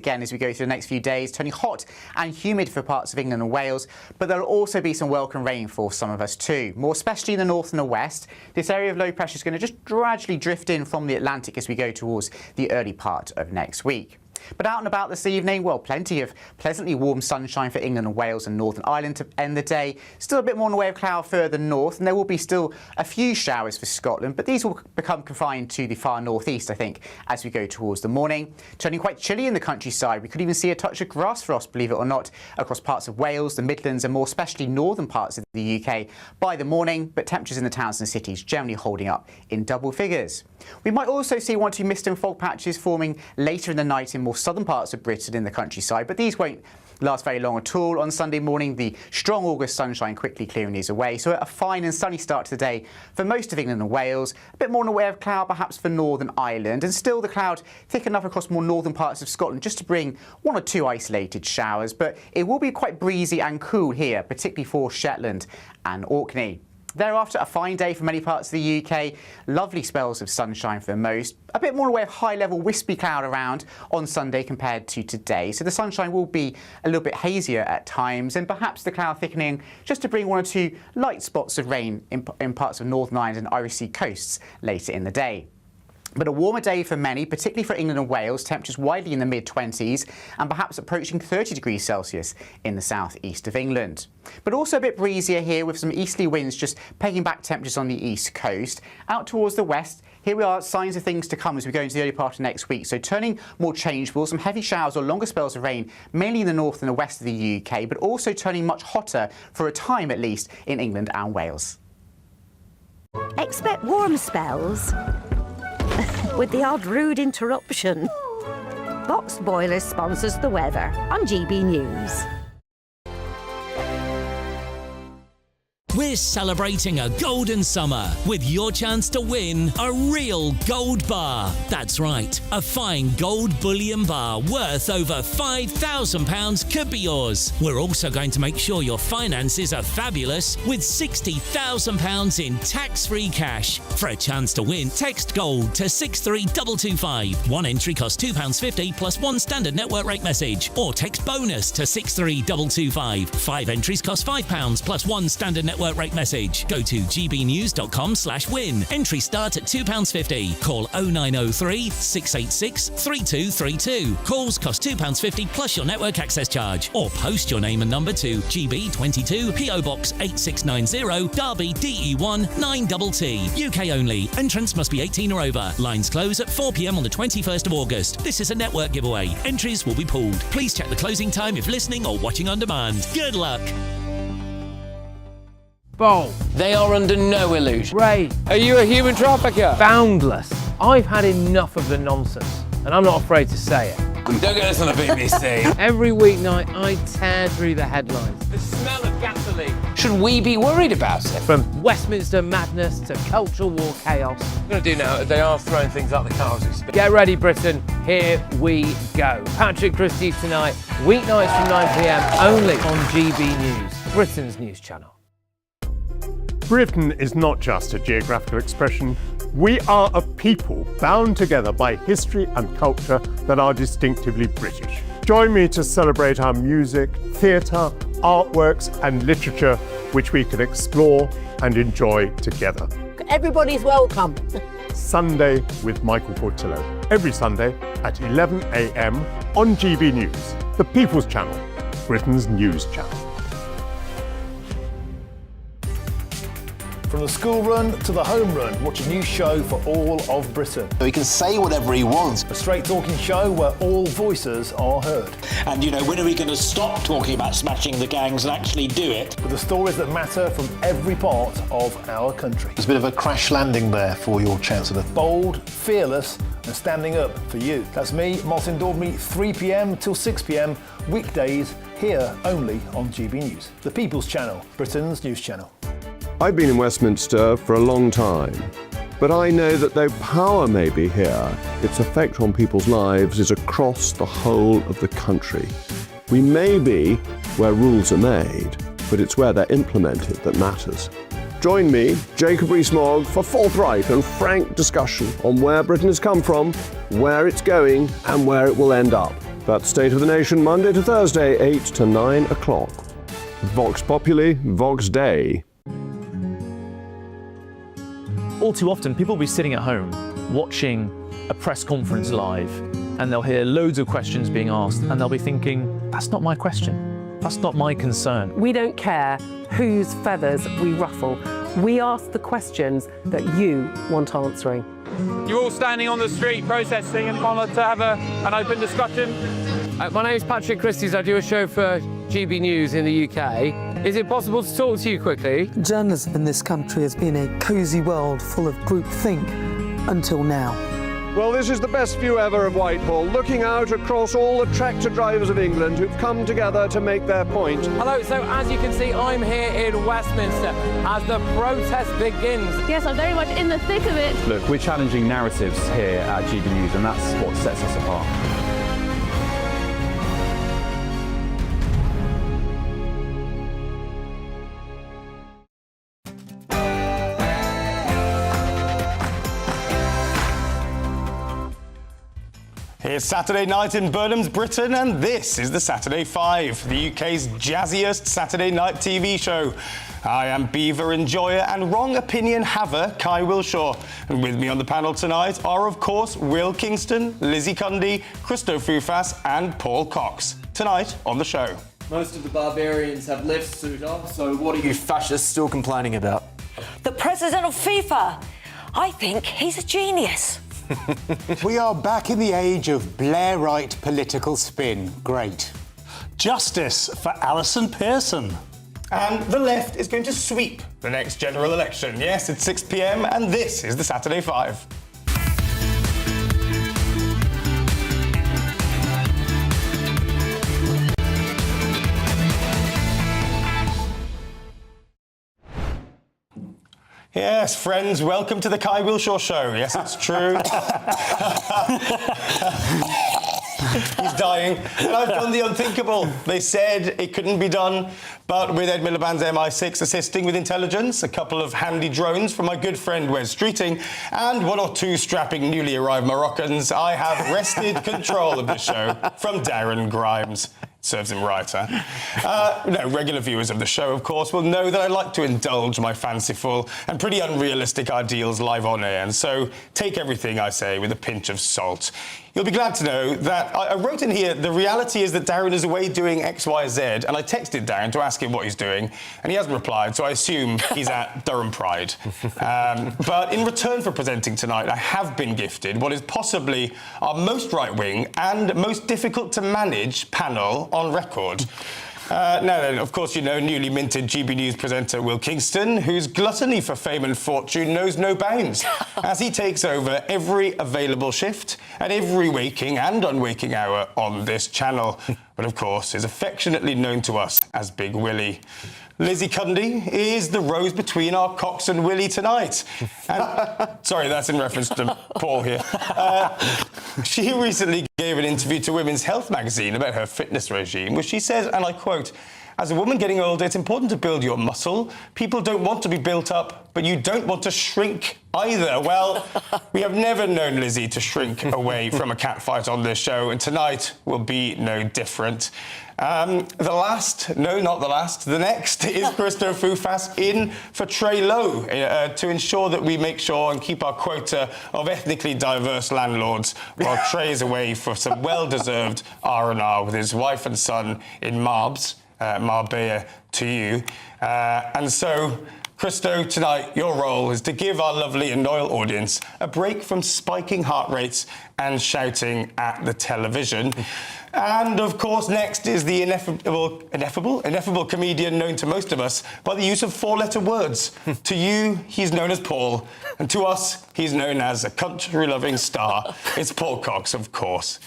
Again, as we go through the next few days, turning hot and humid for parts of England and Wales, but there'll also be some welcome rain for some of us too. More especially in the north and the west, this area of low pressure is going to just gradually drift in from the Atlantic as we go towards the early part of next week. But out and about this evening, well, plenty of pleasantly warm sunshine for England and Wales and Northern Ireland to end the day. Still a bit more in the way of cloud further north, and there will be still a few showers for Scotland, but these will become confined to the far northeast, I think, as we go towards the morning. Turning quite chilly in the countryside. We could even see a touch of grass frost, believe it or not, across parts of Wales, the Midlands, and more especially northern parts of the UK by the morning, but temperatures in the towns and cities generally holding up in double figures. We might also see one or two mist and fog patches forming later in the night in more southern parts of Britain in the countryside, but these won't last very long at all. On Sunday morning, the strong August sunshine quickly clearing these away, so a fine and sunny start to the day for most of England and Wales. A bit more in the way of cloud perhaps for Northern Ireland, and still the cloud thick enough across more northern parts of Scotland just to bring one or two isolated showers, but it will be quite breezy and cool here, particularly for Shetland and Orkney. Thereafter, a fine day for many parts of the UK. Lovely spells of sunshine for most. A bit more in the way of high-level wispy cloud around on Sunday compared to today. So the sunshine will be a little bit hazier at times, and perhaps the cloud thickening just to bring one or two light spots of rain in parts of Northern Ireland and Irish Sea coasts later in the day. But a warmer day for many, particularly for England and Wales, temperatures widely in the mid-20s and perhaps approaching 30 degrees Celsius in the southeast of England. But also a bit breezier here with some easterly winds just pegging back temperatures on the east coast. Out towards the west, here we are, signs of things to come as we go into the early part of next week. So turning more changeable, some heavy showers or longer spells of rain, mainly in the north and the west of the UK, but also turning much hotter for a time at least in England and Wales. Expect warm spells with the odd rude interruption. Box Boilers sponsors the weather on GB News. We're celebrating a golden summer with your chance to win a real gold bar. That's right, a fine gold bullion bar worth over £5,000 could be yours. We're also going to make sure your finances are fabulous with £60,000 in tax-free cash. For a chance to win, text GOLD to 63225. One entry costs £2.50 plus one standard network rate message. Or text BONUS to 63225. 5 entries cost £5 plus one standard network rate message. Go to gbnews.com/win. Entry start at £2.50. Call 0903 686 3232. Calls cost £2.50 plus your network access charge. Or post your name and number to GB22 PO Box 8690 Derby DE1 9TT. UK only. Entrance must be 18 or over. Lines close at 4 p.m. on the 21st of August. This is a network giveaway. Entries will be pulled. Please check the closing time if listening or watching on demand. Good luck. Bold. They are under no illusion. Brave. Are you a human trafficker? Boundless. I've had enough of the nonsense, and I'm not afraid to say it. Don't get this on the BBC. Every weeknight, I tear through the headlines. The smell of gasoline. Should we be worried about it? From Westminster madness to cultural war chaos. What I'm going to do now is they are throwing things out the car as we speak. Get ready, Britain. Here we go. Patrick Christie's tonight, weeknights from 9 p.m. only on GB News, Britain's news channel. Britain is not just a geographical expression. We are a people bound together by history and culture that are distinctively British. Join me to celebrate our music, theatre, artworks and literature, which we can explore and enjoy together. Everybody's welcome. Sunday with Michael Portillo. Every Sunday at 11 a.m. on GB News, the People's Channel, Britain's news channel. From the school run to the home run, watch a new show for all of Britain. So he can say whatever he wants. A straight talking show where all voices are heard. And you know, when are we going to stop talking about smashing the gangs and actually do it? With the stories that matter from every part of our country. There's a bit of a crash landing there for your Chancellor. Bold, fearless and standing up for you. That's me, Martin Dordme, 3 p.m. till 6 p.m. weekdays here only on GB News. The People's Channel, Britain's news channel. I've been in Westminster for a long time, but I know that though power may be here, its effect on people's lives is across the whole of the country. We may be where rules are made, but it's where they're implemented that matters. Join me, Jacob Rees-Mogg, for forthright and frank discussion on where Britain has come from, where it's going, and where it will end up. That's State of the Nation, Monday to Thursday, 8 to 9 o'clock. Vox Populi, Vox Dei. All too often, people will be sitting at home watching a press conference live, and they'll hear loads of questions being asked, and they'll be thinking, that's not my question. That's not my concern. We don't care whose feathers we ruffle. We ask the questions that you want answering. You're all standing on the street protesting and want to have an open discussion. My name is Patrick Christys. I do a show for GB News in the UK. Is it possible to talk to you quickly? Journalism in this country has been a cosy world full of groupthink until now. Well, this is the best view ever of Whitehall, looking out across all the tractor drivers of England who've come together to make their point. Hello, so as you can see, I'm here in Westminster as the protest begins. Yes, I'm very much in the thick of it. Look, we're challenging narratives here at GB News, and that's what sets us apart. It's Saturday night in Burnham's Britain, and this is the Saturday 5, the UK's jazziest Saturday night TV show. I am Beaver Enjoyer and wrong opinion haver Kai Wilshaw. And with me on the panel tonight are, of course, Will Kingston, Lizzie Cundy, Christo Fufas and Paul Cox. Tonight on the show. Most of the barbarians have left Suda, so what are you fascists still complaining about? The president of FIFA. I think he's a genius. We are back in the age of Blairite political spin. Great. Justice for Alison Pearson. And the left is going to sweep the next general election. Yes, it's 6 p.m. and this is the Saturday 5. Yes, friends, welcome to the Kai Wilshaw Show. Yes, it's true. He's dying. And I've done the unthinkable. They said it couldn't be done, but with Ed Miliband's MI6 assisting with intelligence, a couple of handy drones from my good friend Wes Streeting, and one or two strapping newly arrived Moroccans, I have wrested control of the show from Darren Grimes. Serves him right, huh? Regular viewers of the show, of course, will know that I like to indulge my fanciful and pretty unrealistic ideals live on air, and so take everything I say with a pinch of salt. You'll be glad to know that I wrote in here, the reality is that Darren is away doing X, Y, Z, and I texted Darren to ask him what he's doing, and he hasn't replied, so I assume he's at Durham Pride. But in return for presenting tonight, I have been gifted what is possibly our most right-wing and most difficult to manage panel on record. Now then, of course, you know newly minted GB News presenter Will Kingston, whose gluttony for fame and fortune knows no bounds, as he takes over every available shift at every waking and unwaking hour on this channel, but of course is affectionately known to us as Big Willie. Lizzie Cundy is the rose between our Cox and Willie tonight. And, sorry, that's in reference to Paul here. She recently gave an interview to Women's Health magazine about her fitness regime, where she says, and I quote, "As a woman getting older, it's important to build your muscle. People don't want to be built up, but you don't want to shrink either." Well, we have never known Lizzie to shrink away from a catfight on this show, and tonight will be no different. The next is Christo Fufas in for Trey Lowe to ensure that we make sure and keep our quota of ethnically diverse landlords while Trey is away for some well-deserved R&R with his wife and son in Marbella to you. And so, Christo, tonight, your role is to give our lovely and loyal audience a break from spiking heart rates and shouting at the television. And, of course, next is the ineffable comedian known to most of us by the use of four-letter words. To you, he's known as Paul, and to us, he's known as a country-loving star. It's Paul Cox, of course.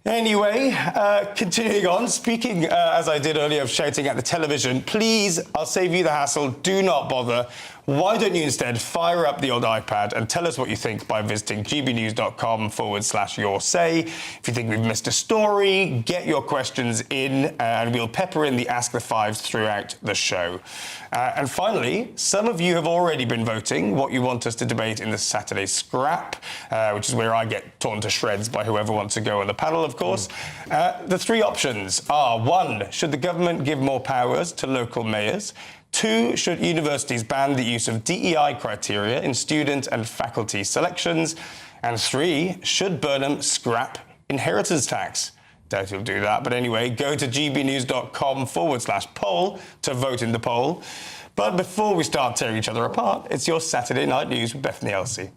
Anyway, continuing on, speaking, as I did earlier, of shouting at the television, please, I'll save you the hassle, do not bother Why don't you instead fire up the old iPad and tell us what you think by visiting gbnews.com/your say. If you think we've missed a story, get your questions in and we'll pepper in the Ask the Fives throughout the show. And finally, some of you have already been voting what you want us to debate in the Saturday Scrap, which is where I get torn to shreds by whoever wants to go on the panel, of course. The three options are: 1, should the government give more powers to local mayors? 2, should universities ban the use of DEI criteria in student and faculty selections? And 3, should Burnham scrap inheritance tax? Doubt he'll do that, but anyway, go to gbnews.com/poll to vote in the poll. But before we start tearing each other apart, it's your Saturday Night News with Bethany Elsey.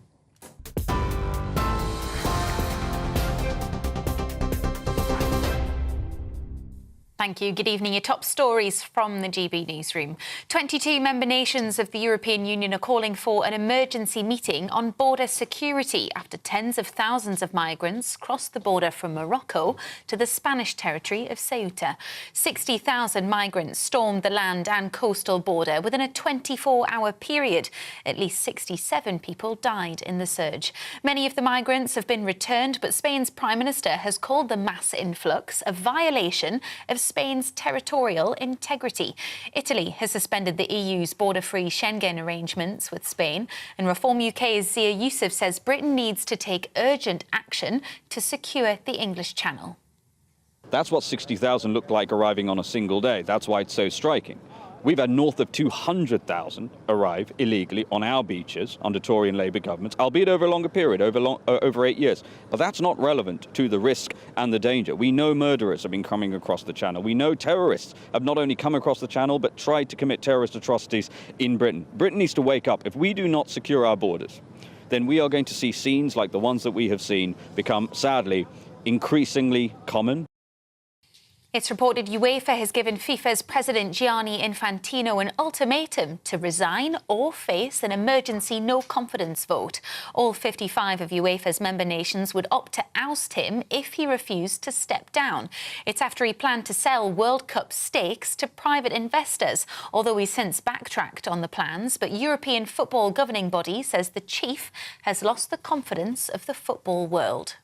Thank you. Good evening. Your top stories from the GB newsroom. 22 member nations of the European Union are calling for an emergency meeting on border security after tens of thousands of migrants crossed the border from Morocco to the Spanish territory of Ceuta. 60,000 migrants stormed the land and coastal border within a 24-hour period. At least 67 people died in the surge. Many of the migrants have been returned, but Spain's Prime Minister has called the mass influx a violation of Spain's territorial integrity. Italy has suspended the EU's border-free Schengen arrangements with Spain, and Reform UK's Zia Youssef says Britain needs to take urgent action to secure the English Channel. That's what 60,000 looked like arriving on a single day. That's why it's so striking. We've had north of 200,000 arrive illegally on our beaches under Tory and Labour governments, albeit over a longer period, over 8 years. But that's not relevant to the risk and the danger. We know murderers have been coming across the channel. We know terrorists have not only come across the channel, but tried to commit terrorist atrocities in Britain. Britain needs to wake up. If we do not secure our borders, then we are going to see scenes like the ones that we have seen become, sadly, increasingly common. It's reported UEFA has given FIFA's president Gianni Infantino an ultimatum to resign or face an emergency no-confidence vote. All 55 of UEFA's member nations would opt to oust him if he refused to step down. It's after he planned to sell World Cup stakes to private investors, although he's since backtracked on the plans. But European football governing body says the chief has lost the confidence of the football world.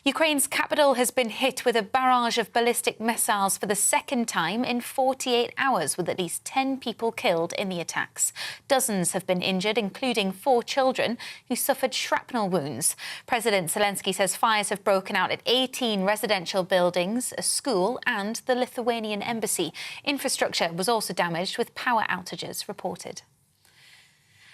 Ukraine's capital has been hit with a barrage of ballistic missiles for the second time in 48 hours, with at least 10 people killed in the attacks. Dozens have been injured, including 4 children who suffered shrapnel wounds. President Zelensky says fires have broken out at 18 residential buildings, a school and the Lithuanian embassy. Infrastructure was also damaged, with power outages reported.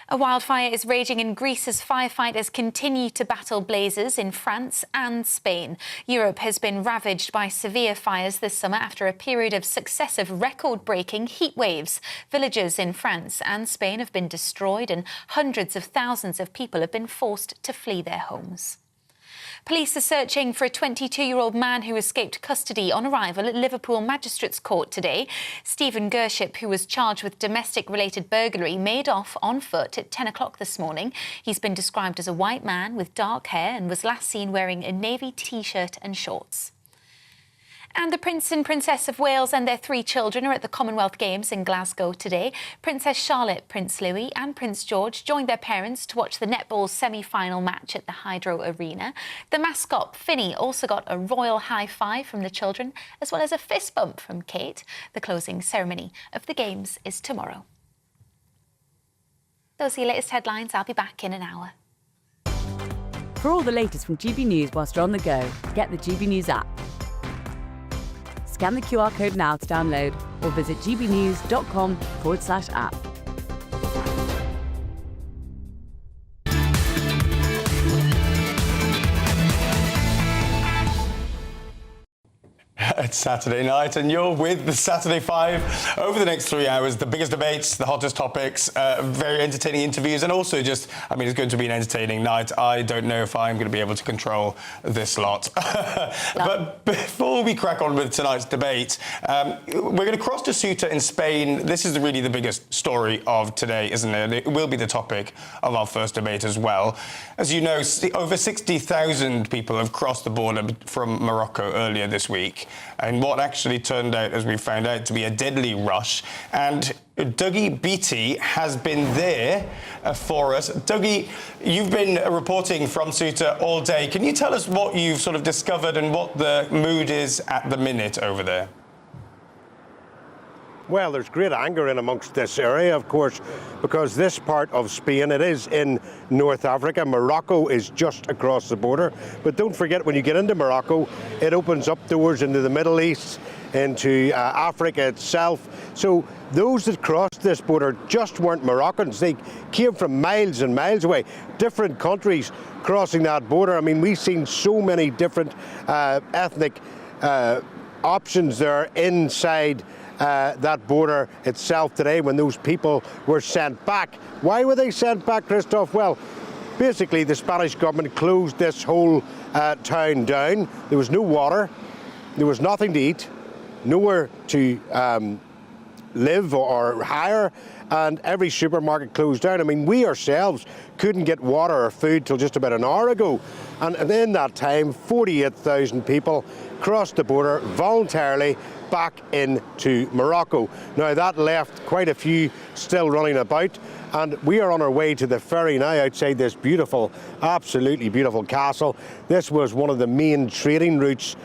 A wildfire is raging in Greece as firefighters continue to battle blazes in France and Spain. Europe has been ravaged by severe fires this summer after a period of successive record-breaking heat waves. Villages in France and Spain have been destroyed and hundreds of thousands of people have been forced to flee their homes. Police are searching for a 22-year-old man who escaped custody on arrival at Liverpool Magistrates Court today. Stephen Gership, who was charged with domestic-related burglary, made off on foot at 10 o'clock this morning. He's been described as a white man with dark hair and was last seen wearing a navy T-shirt and shorts. And the Prince and Princess of Wales and their 3 children are at the Commonwealth Games in Glasgow today. Princess Charlotte, Prince Louis and Prince George joined their parents to watch the netball semi-final match at the Hydro Arena. The mascot, Finny, also got a royal high five from the children, as well as a fist bump from Kate. The closing ceremony of the Games is tomorrow. Those are your latest headlines. I'll be back in an hour. For all the latest from GB News whilst you're on the go, get the GB News app. Scan the QR code now to download or visit gbnews.com/app. It's Saturday night and you're with the Saturday Five. Over the next 3 hours, the biggest debates, the hottest topics, very entertaining interviews, and also just, I mean, it's going to be an entertaining night. I don't know if I'm going to be able to control this lot. But before we crack on with tonight's debate, we're going to cross to Ceuta in Spain. This is really the biggest story of today, isn't it? It will be the topic of our first debate as well. As you know, over 60,000 people have crossed the border from Morocco earlier this week. in what actually turned out, as we found out, to be a deadly rush. And Dougie Beattie has been there for us. Dougie, you've been reporting from Ceuta all day. Can you tell us what you've sort of discovered and what the mood is at the minute over there? Well, there's great anger in amongst this area, of course, because this part of Spain, it is in North Africa. Morocco is just across the border. But don't forget, when you get into Morocco, it opens up doors into the Middle East, into Africa itself. So those that crossed this border just weren't Moroccans. They came from miles and miles away, different countries crossing that border. I mean, we've seen so many different ethnic options there inside that border itself today when those people were sent back. Why were they sent back, Christoph? Well, basically the Spanish government closed this whole town down. There was no water, there was nothing to eat, nowhere to live or hire, and every supermarket closed down. I mean, we ourselves couldn't get water or food till just about an hour ago. And in that time, 48,000 people crossed the border voluntarily back into Morocco. Now, that left quite a few still running about, and we are on our way to the ferry now outside this beautiful, absolutely beautiful castle. This was one of the main trading routes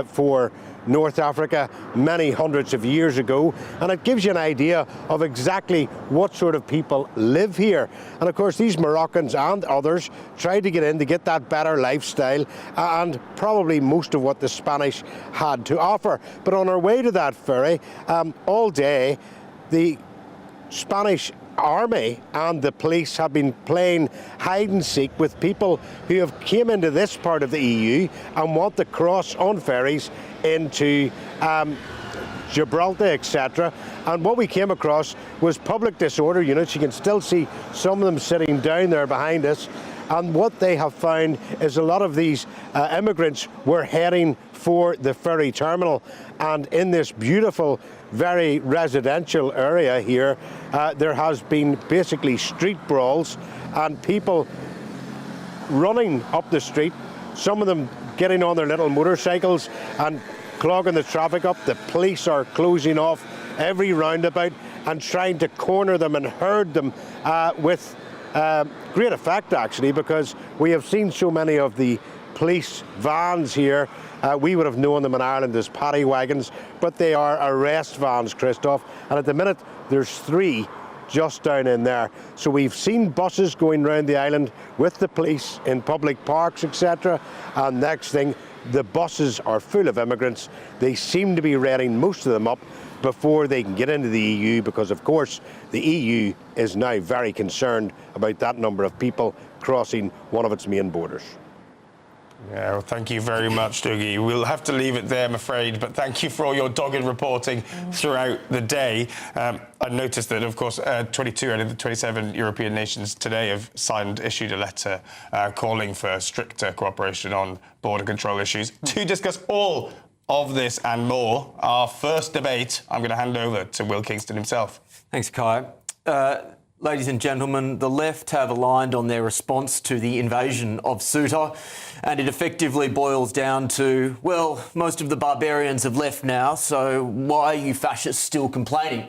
for North Africa many hundreds of years ago, and it gives you an idea of exactly what sort of people live here. And of course, these Moroccans and others tried to get in to get that better lifestyle and probably most of what the Spanish had to offer. But on our way to that ferry, all day, the Spanish army and the police have been playing hide and seek with people who have came into this part of the EU and want to cross on ferries into Gibraltar, etc. And what we came across was public disorder units. You can still see some of them sitting down there behind us. And what they have found is a lot of these immigrants were heading for the ferry terminal. And in this beautiful, very residential area here, there has been basically street brawls and people running up the street, some of them getting on their little motorcycles and clogging the traffic up. The police are closing off every roundabout and trying to corner them and herd them with great effect, actually, because we have seen so many of the police vans here. We would have known them in Ireland as paddy wagons, but they are arrest vans, Christoph. And at the minute, there's 3 just down in there. So we've seen buses going around the island with the police in public parks, etc. And next thing, the buses are full of immigrants. They seem to be readying most of them up before they can get into the EU, because of course the EU is now very concerned about that number of people crossing one of its main borders. Yeah, well, thank you very much, Dougie. We'll have to leave it there, I'm afraid, but thank you for all your dogged reporting throughout the day. I noticed that, of course, 22 out of the 27 European nations today have issued a letter calling for stricter cooperation on border control issues. To discuss all of this and more, our first debate, I'm going to hand over to Will Kingston himself. Thanks, Kai. Ladies and gentlemen, the left have aligned on their response to the invasion of Ceuta, and it effectively boils down to, well, most of the barbarians have left now, so why are you fascists still complaining?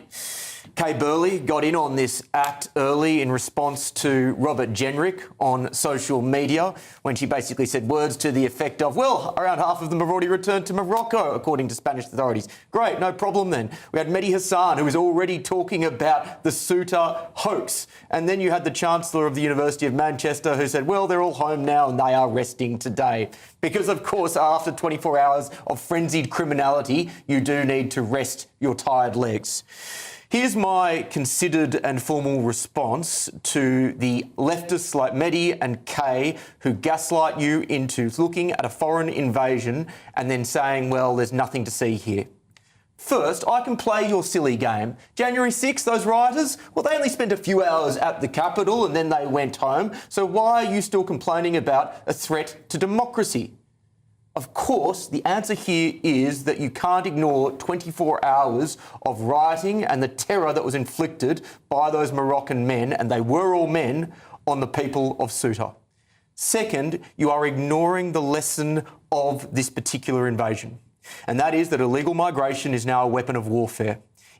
Kay Burley got in on this act early in response to Robert Jenrick on social media when she basically said words to the effect of, well, around half of them have already returned to Morocco, according to Spanish authorities. Great, no problem then. We had Mehdi Hassan, who was already talking about the Ceuta hoax. And then you had the Chancellor of the University of Manchester who said, well, they're all home now and they are resting today. Because, of course, after 24 hours of frenzied criminality, you do need to rest your tired legs. Here's my considered and formal response to the leftists like Mehdi and Kay who gaslight you into looking at a foreign invasion and then saying, well, there's nothing to see here. First, I can play your silly game. January 6th, those rioters, well, they only spent a few hours at the capital and then they went home. So why are you still complaining about a threat to democracy? Of course, the answer here is that you can't ignore 24 hours of rioting and the terror that was inflicted by those Moroccan men, and they were all men, on the people of Ceuta. Second, you are ignoring the lesson of this particular invasion. and that is that illegal migration is now a weapon of warfare.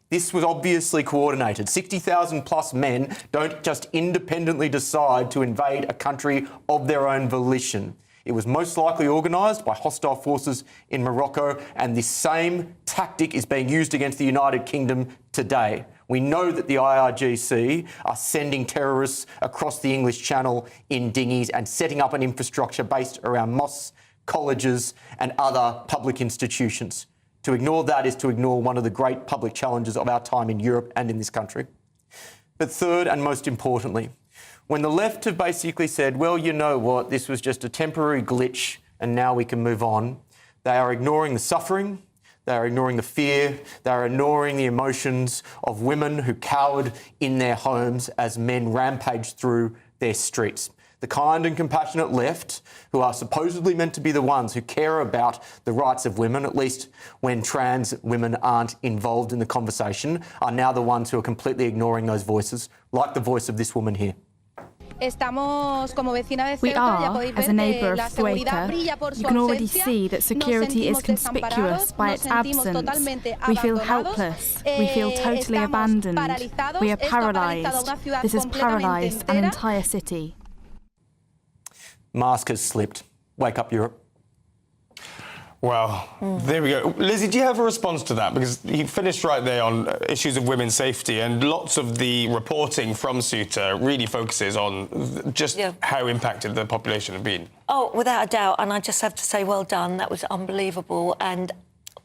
This was obviously coordinated. 60,000 plus men don't just independently decide to invade a country of their own volition. It was most likely organised by hostile forces in Morocco, and this same tactic is being used against the United Kingdom today. We know that the IRGC are sending terrorists across the English Channel in dinghies and setting up an infrastructure based around mosques, colleges and other public institutions. To ignore that is to ignore one of the great public challenges of our time in Europe and in this country. But third, and most importantly, when the left have basically said, well, you know what, this was just a temporary glitch and now we can move on, they are ignoring the suffering, they are ignoring the fear, they are ignoring the emotions of women who cowered in their homes as men rampaged through their streets. The kind and compassionate left, who are supposedly meant to be the ones who care about the rights of women, at least when trans women aren't involved in the conversation, are now the ones who are completely ignoring those voices, like the voice of this woman here. We are, as a neighbour of Ceuta. You can already see that security is conspicuous by its absence. We feel helpless. We feel totally abandoned. We are paralysed. This has paralysed an entire city. Mask has slipped. Wake up, Europe. Well, there we go. Lizzie, do you have a response to that? Because you finished right there on issues of women's safety, and lots of the reporting from Ceuta really focuses on just how impacted the population have been. Oh, without a doubt. And I just have to say, well done. That was unbelievable. And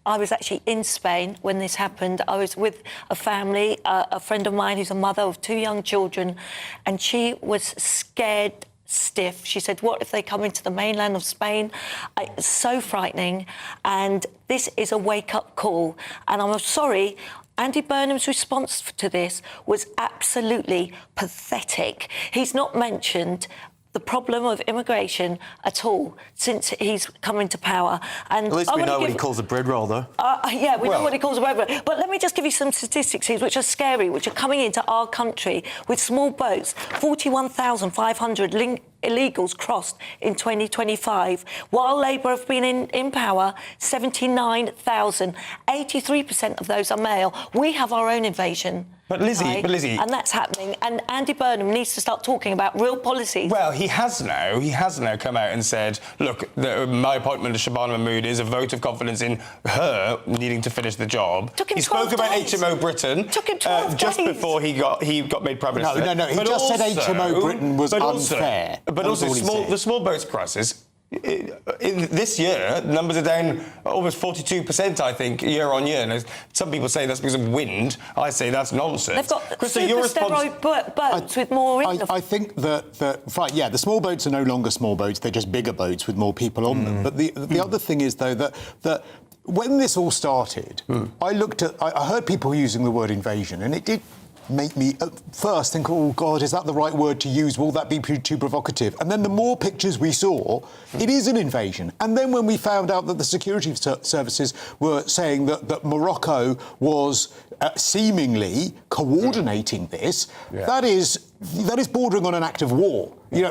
I was actually in Spain when this happened. I was with a family, a friend of mine who's a mother of 2 young children, and she was scared stiff. She said, what if they come into the mainland of Spain? It's so frightening. And this is a wake-up call. And I'm sorry, Andy Burnham's response to this was absolutely pathetic. He's not mentioned the problem of immigration at all since he's come into power. And at least we know what he calls a bread roll, though. Yeah, we know what he calls a bread roll. But let me just give you some statistics here, which are scary, which are coming into our country with small boats. 41,500 illegals crossed in 2025. While Labour have been in power, 79,000. 83% of those are male. We have our own invasion. But Lizzie... And that's happening. And Andy Burnham needs to start talking about real policies. Well, he has now. He has now come out and said, look, my appointment of Shabana Mahmood is a vote of confidence in her needing to finish the job. He spoke about HMO Britain just before he got made Prime Minister. No. He just said HMO Britain was unfair. But also the small boats crisis. In this year, numbers are down almost 42%, I think, year on year. Now, some people say that's because of wind. I say that's nonsense. They've got steroid boats with more in them. I think that the small boats are no longer small boats. They're just bigger boats with more people on them. But the other thing is, though, that when this all started, I heard people using the word invasion, and it did make me at first think, oh God, is that the right word to use? Will that be too provocative? And then the more pictures we saw, it is an invasion. And then when we found out that the security services were saying that Morocco was seemingly coordinating this, that is bordering on an act of war. You know,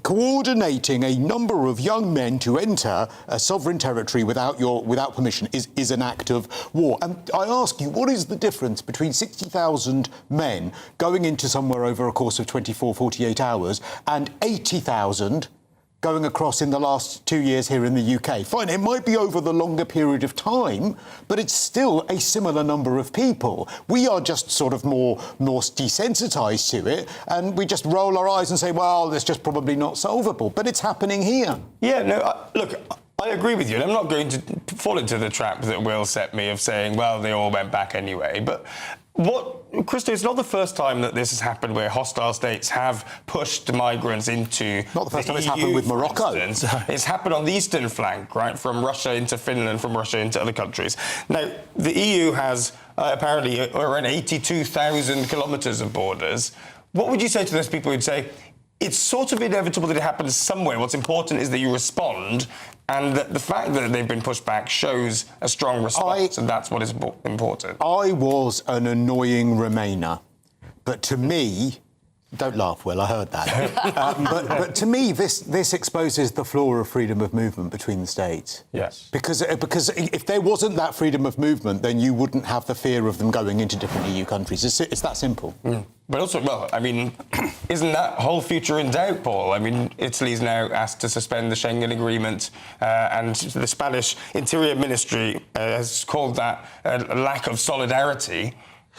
coordinating a number of young men to enter a sovereign territory without permission is an act of war. And I ask you, what is the difference between 60,000 men going into somewhere over a course of 24, 48 hours and 80,000 going across in the last 2 years here in the UK? Fine, it might be over the longer period of time, but it's still a similar number of people. We are just sort of more desensitised to it, and we just roll our eyes and say, well, it's just probably not solvable. But it's happening here. Yeah, no, look, I agree with you, and I'm not going to fall into the trap that Will set me of saying, well, they all went back anyway. But Christo, it's not the first time that this has happened where hostile states have pushed migrants into not the first time it's happened with Morocco. It's happened on the eastern flank, right, from Russia into Finland, from Russia into other countries. Now, the EU has apparently around 82,000 kilometres of borders. What would you say to those people who'd say, it's sort of inevitable that it happens somewhere. What's important is that you respond, and that the fact that they've been pushed back shows a strong response, and that's what is important. I was an annoying Remainer, but to me, Don't laugh, Will, I heard that. But to me, this exposes the flaw of freedom of movement between the states. Yes. Because if there wasn't that freedom of movement, then you wouldn't have the fear of them going into different EU countries. It's that simple. Mm. But also, well, I mean, isn't that whole future in doubt, Paul? I mean, Italy's now asked to suspend the Schengen Agreement, and the Spanish Interior Ministry has called that a lack of solidarity.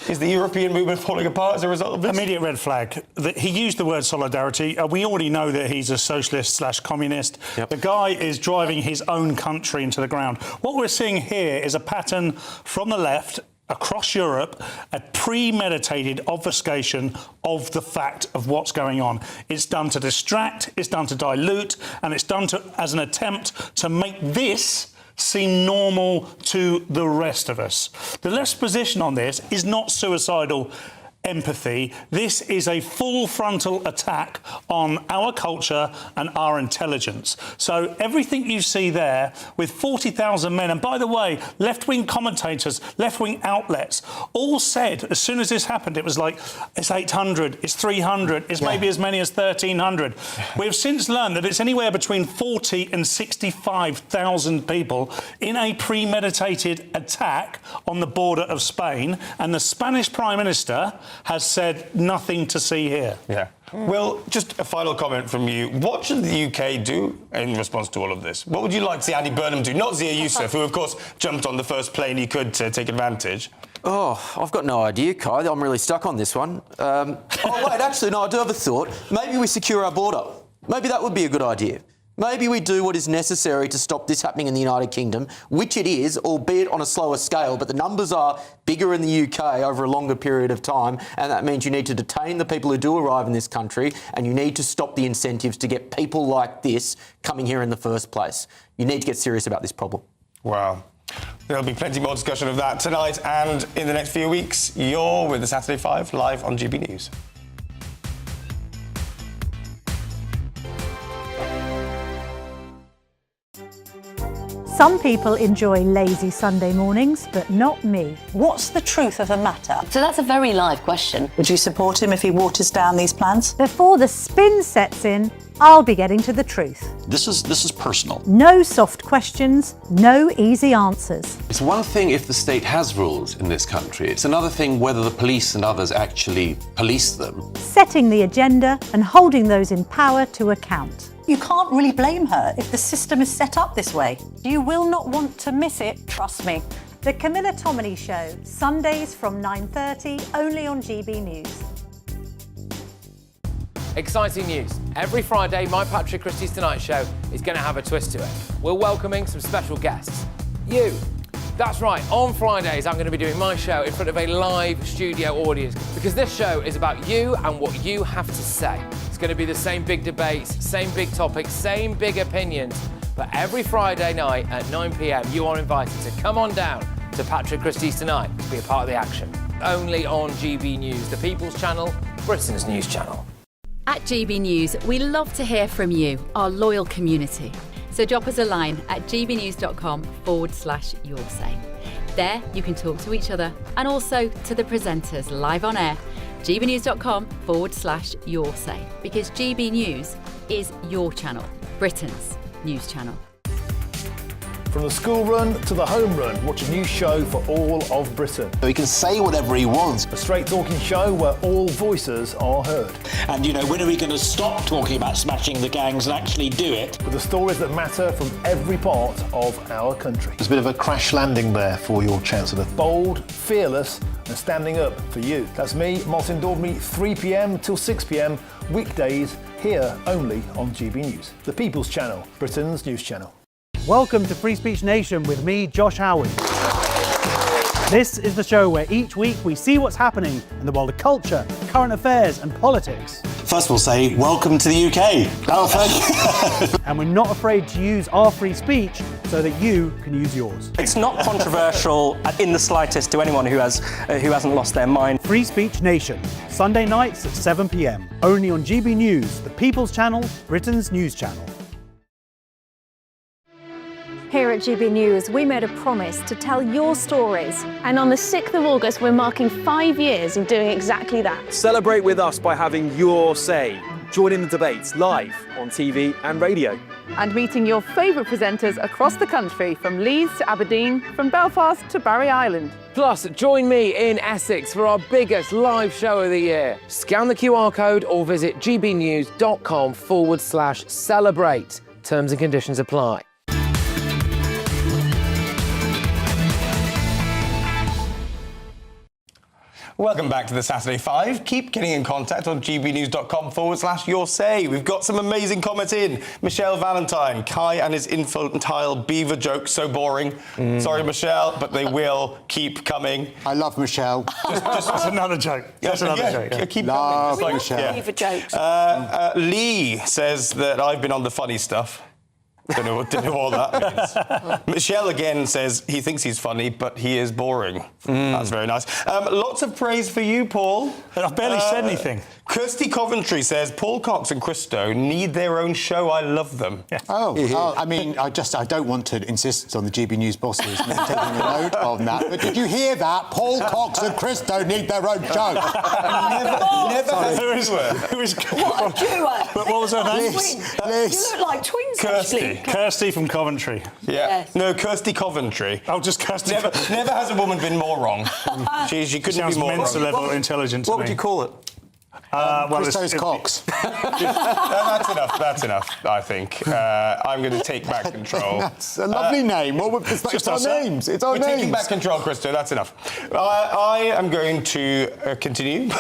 Is the European movement falling apart as a result of this? Immediate red flag. He used the word solidarity. We already know that he's a socialist/communist. Yep. The guy is driving his own country into the ground. What we're seeing here is a pattern from the left across Europe, a premeditated obfuscation of the fact of what's going on. It's done to distract, it's done to dilute, and it's done as an attempt to make this seem normal to the rest of us. The left's position on this is not suicidal empathy. This is a full frontal attack on our culture and our intelligence. So everything you see there with 40,000 men, and by the way, left-wing commentators, left-wing outlets, all said as soon as this happened, it was like, it's 800, it's 300, it's maybe as many as 1,300. We have since learned that it's anywhere between 40 and 65,000 people in a premeditated attack on the border of Spain, and the Spanish Prime Minister has said nothing to see here. Yeah. Well, just a final comment from you. What should the UK do in response to all of this? What would you like to see Andy Burnham do? Not Zia Youssef, who, of course, jumped on the first plane he could to take advantage. Oh, I've got no idea, Kai. I'm really stuck on this one. Oh, wait, actually, no, I do have a thought. Maybe we secure our border. Maybe that would be a good idea. Maybe we do what is necessary to stop this happening in the United Kingdom, which it is, albeit on a slower scale, but the numbers are bigger in the UK over a longer period of time, and that means you need to detain the people who do arrive in this country, and you need to stop the incentives to get people like this coming here in the first place. You need to get serious about this problem. Wow. There'll be plenty more discussion of that tonight and in the next few weeks. You're with the Saturday 5 live on GB News. Some people enjoy lazy Sunday mornings, but not me. What's the truth of the matter? So that's a very live question. Would you support him if he waters down these plans? Before the spin sets in, I'll be getting to the truth. This is personal. No soft questions, no easy answers. It's one thing if the state has rules in this country. It's another thing whether the police and others actually police them. Setting the agenda and holding those in power to account. You can't really blame her if the system is set up this way. You will not want to miss it, trust me. The Camilla Tominey Show, Sundays from 9:30, only on GB News. Exciting news. Every Friday, my Patrick Christie's Tonight Show is going to have a twist to it. We're welcoming some special guests. You. That's right, on Fridays I'm going to be doing my show in front of a live studio audience because this show is about you and what you have to say. It's going to be the same big debates, same big topics, same big opinions, but every Friday night at 9 p.m. you are invited to come on down to Patrick Christie's Tonight to be a part of the action. Only on GB News, the People's Channel, Britain's news channel. At GB News, we love to hear from you, our loyal community. So drop us a line at gbnews.com/yoursay. There you can talk to each other and also to the presenters live on air. gbnews.com/yoursay, because GB News is your channel, Britain's news channel. From the school run to the home run, watch a new show for all of Britain. He can say whatever he wants. A straight talking show where all voices are heard. And, you know, when are we going to stop talking about smashing the gangs and actually do it? With the stories that matter from every part of our country. There's a bit of a crash landing there for your Chancellor. Bold, fearless and standing up for you. That's me, Martin Daubney, 3 p.m. till 6 p.m, weekdays, here only on GB News. The People's Channel, Britain's news channel. Welcome to Free Speech Nation with me, Josh Howard. This is the show where each week we see what's happening in the world of culture, current affairs and politics. First we'll say, welcome to the UK. Oh, thank you. And we're not afraid to use our free speech so that you can use yours. It's not controversial in the slightest to anyone who hasn't lost their mind. Free Speech Nation, Sunday nights at 7 p.m, only on GB News, the People's Channel, Britain's news channel. Here at at GB News, we made a promise to tell your stories. And on the 6th of August, we're marking 5 years of doing exactly that. Celebrate with us by having your say. Join in the debates live on TV and radio. And meeting your favourite presenters across the country, from Leeds to Aberdeen, from Belfast to Barry Island. Plus, join me in Essex for our biggest live show of the year. Scan the QR code or visit gbnews.com/celebrate. Terms and conditions apply. Welcome back to the Saturday 5. Keep getting in contact on gbnews.com/your say. We've got some amazing comments in. Michelle Valentine, Kai and his infantile beaver jokes, so boring. Sorry, Michelle, but they will keep coming. I love Michelle. That's another joke. That's another joke. Yeah. Keep love coming. Michelle. Beaver jokes. Lee says that I've been on the funny stuff. Don't know what all that means. Michelle again says he thinks he's funny, but he is boring. That's very nice. Lots of praise for you, Paul. I've barely said anything. Kirsty Coventry says Paul Cox and Christo need their own show. I love them. Yeah. I mean, I don't want to insist on the GB News bosses taking a note on that. But did you hear that? Paul Cox and Christo need their own show. Never Who is What a duo! What was her name? Liz. You look like twins, actually. Kirsty from Coventry. Yeah. Yes. No, Kirsty Coventry. Oh, just Kirsty. Never has a woman been more wrong. She couldn't Sounds be more mental wrong. level intelligent to What me. would you call it? Christo's Cox. That's enough, I think. I'm going to take back control. That's a lovely name. It's our names. It's our We're names. taking back control, Christo. That's enough. I am going to continue.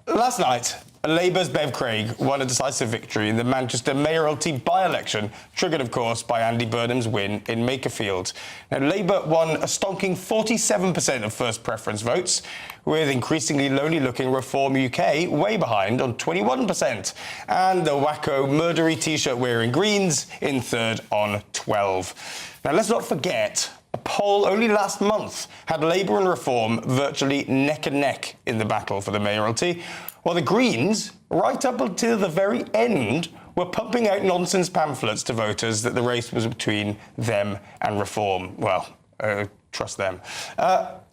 Last night, Labour's Bev Craig won a decisive victory in the Manchester mayoralty by-election, triggered, of course, by Andy Burnham's win in Makerfield. Now, Labour won a stonking 47% of first preference votes, with increasingly lonely-looking Reform UK way behind on 21%, and the wacko murdery T-shirt-wearing Greens in third on 12. Now, let's not forget, a poll only last month had Labour and Reform virtually neck and neck in the battle for the mayoralty, while the Greens, right up until the very end, were pumping out nonsense pamphlets to voters that the race was between them and Reform. Well, trust them.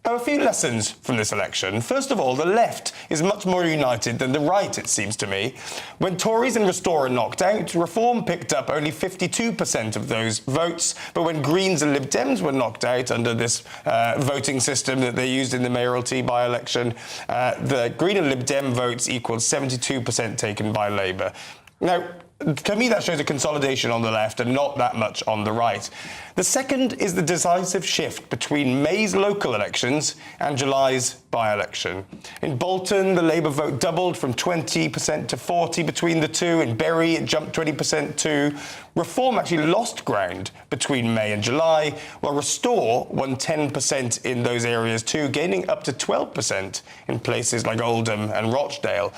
A few lessons from this election. First of all, the left is much more united than the right, it seems to me. When Tories and Restore are knocked out, Reform picked up only 52% of those votes, but when Greens and Lib Dems were knocked out under this voting system that they used in the mayoralty by-election, the Green and Lib Dem votes equaled 72% taken by Labour. Now, to me, that shows a consolidation on the left and not that much on the right. The second is the decisive shift between May's local elections and July's by-election. In Bolton, the Labour vote doubled from 20% to 40% between the two. In Bury, it jumped 20% too. Reform actually lost ground between May and July, while Restore won 10% in those areas too, gaining up to 12% in places like Oldham and Rochdale.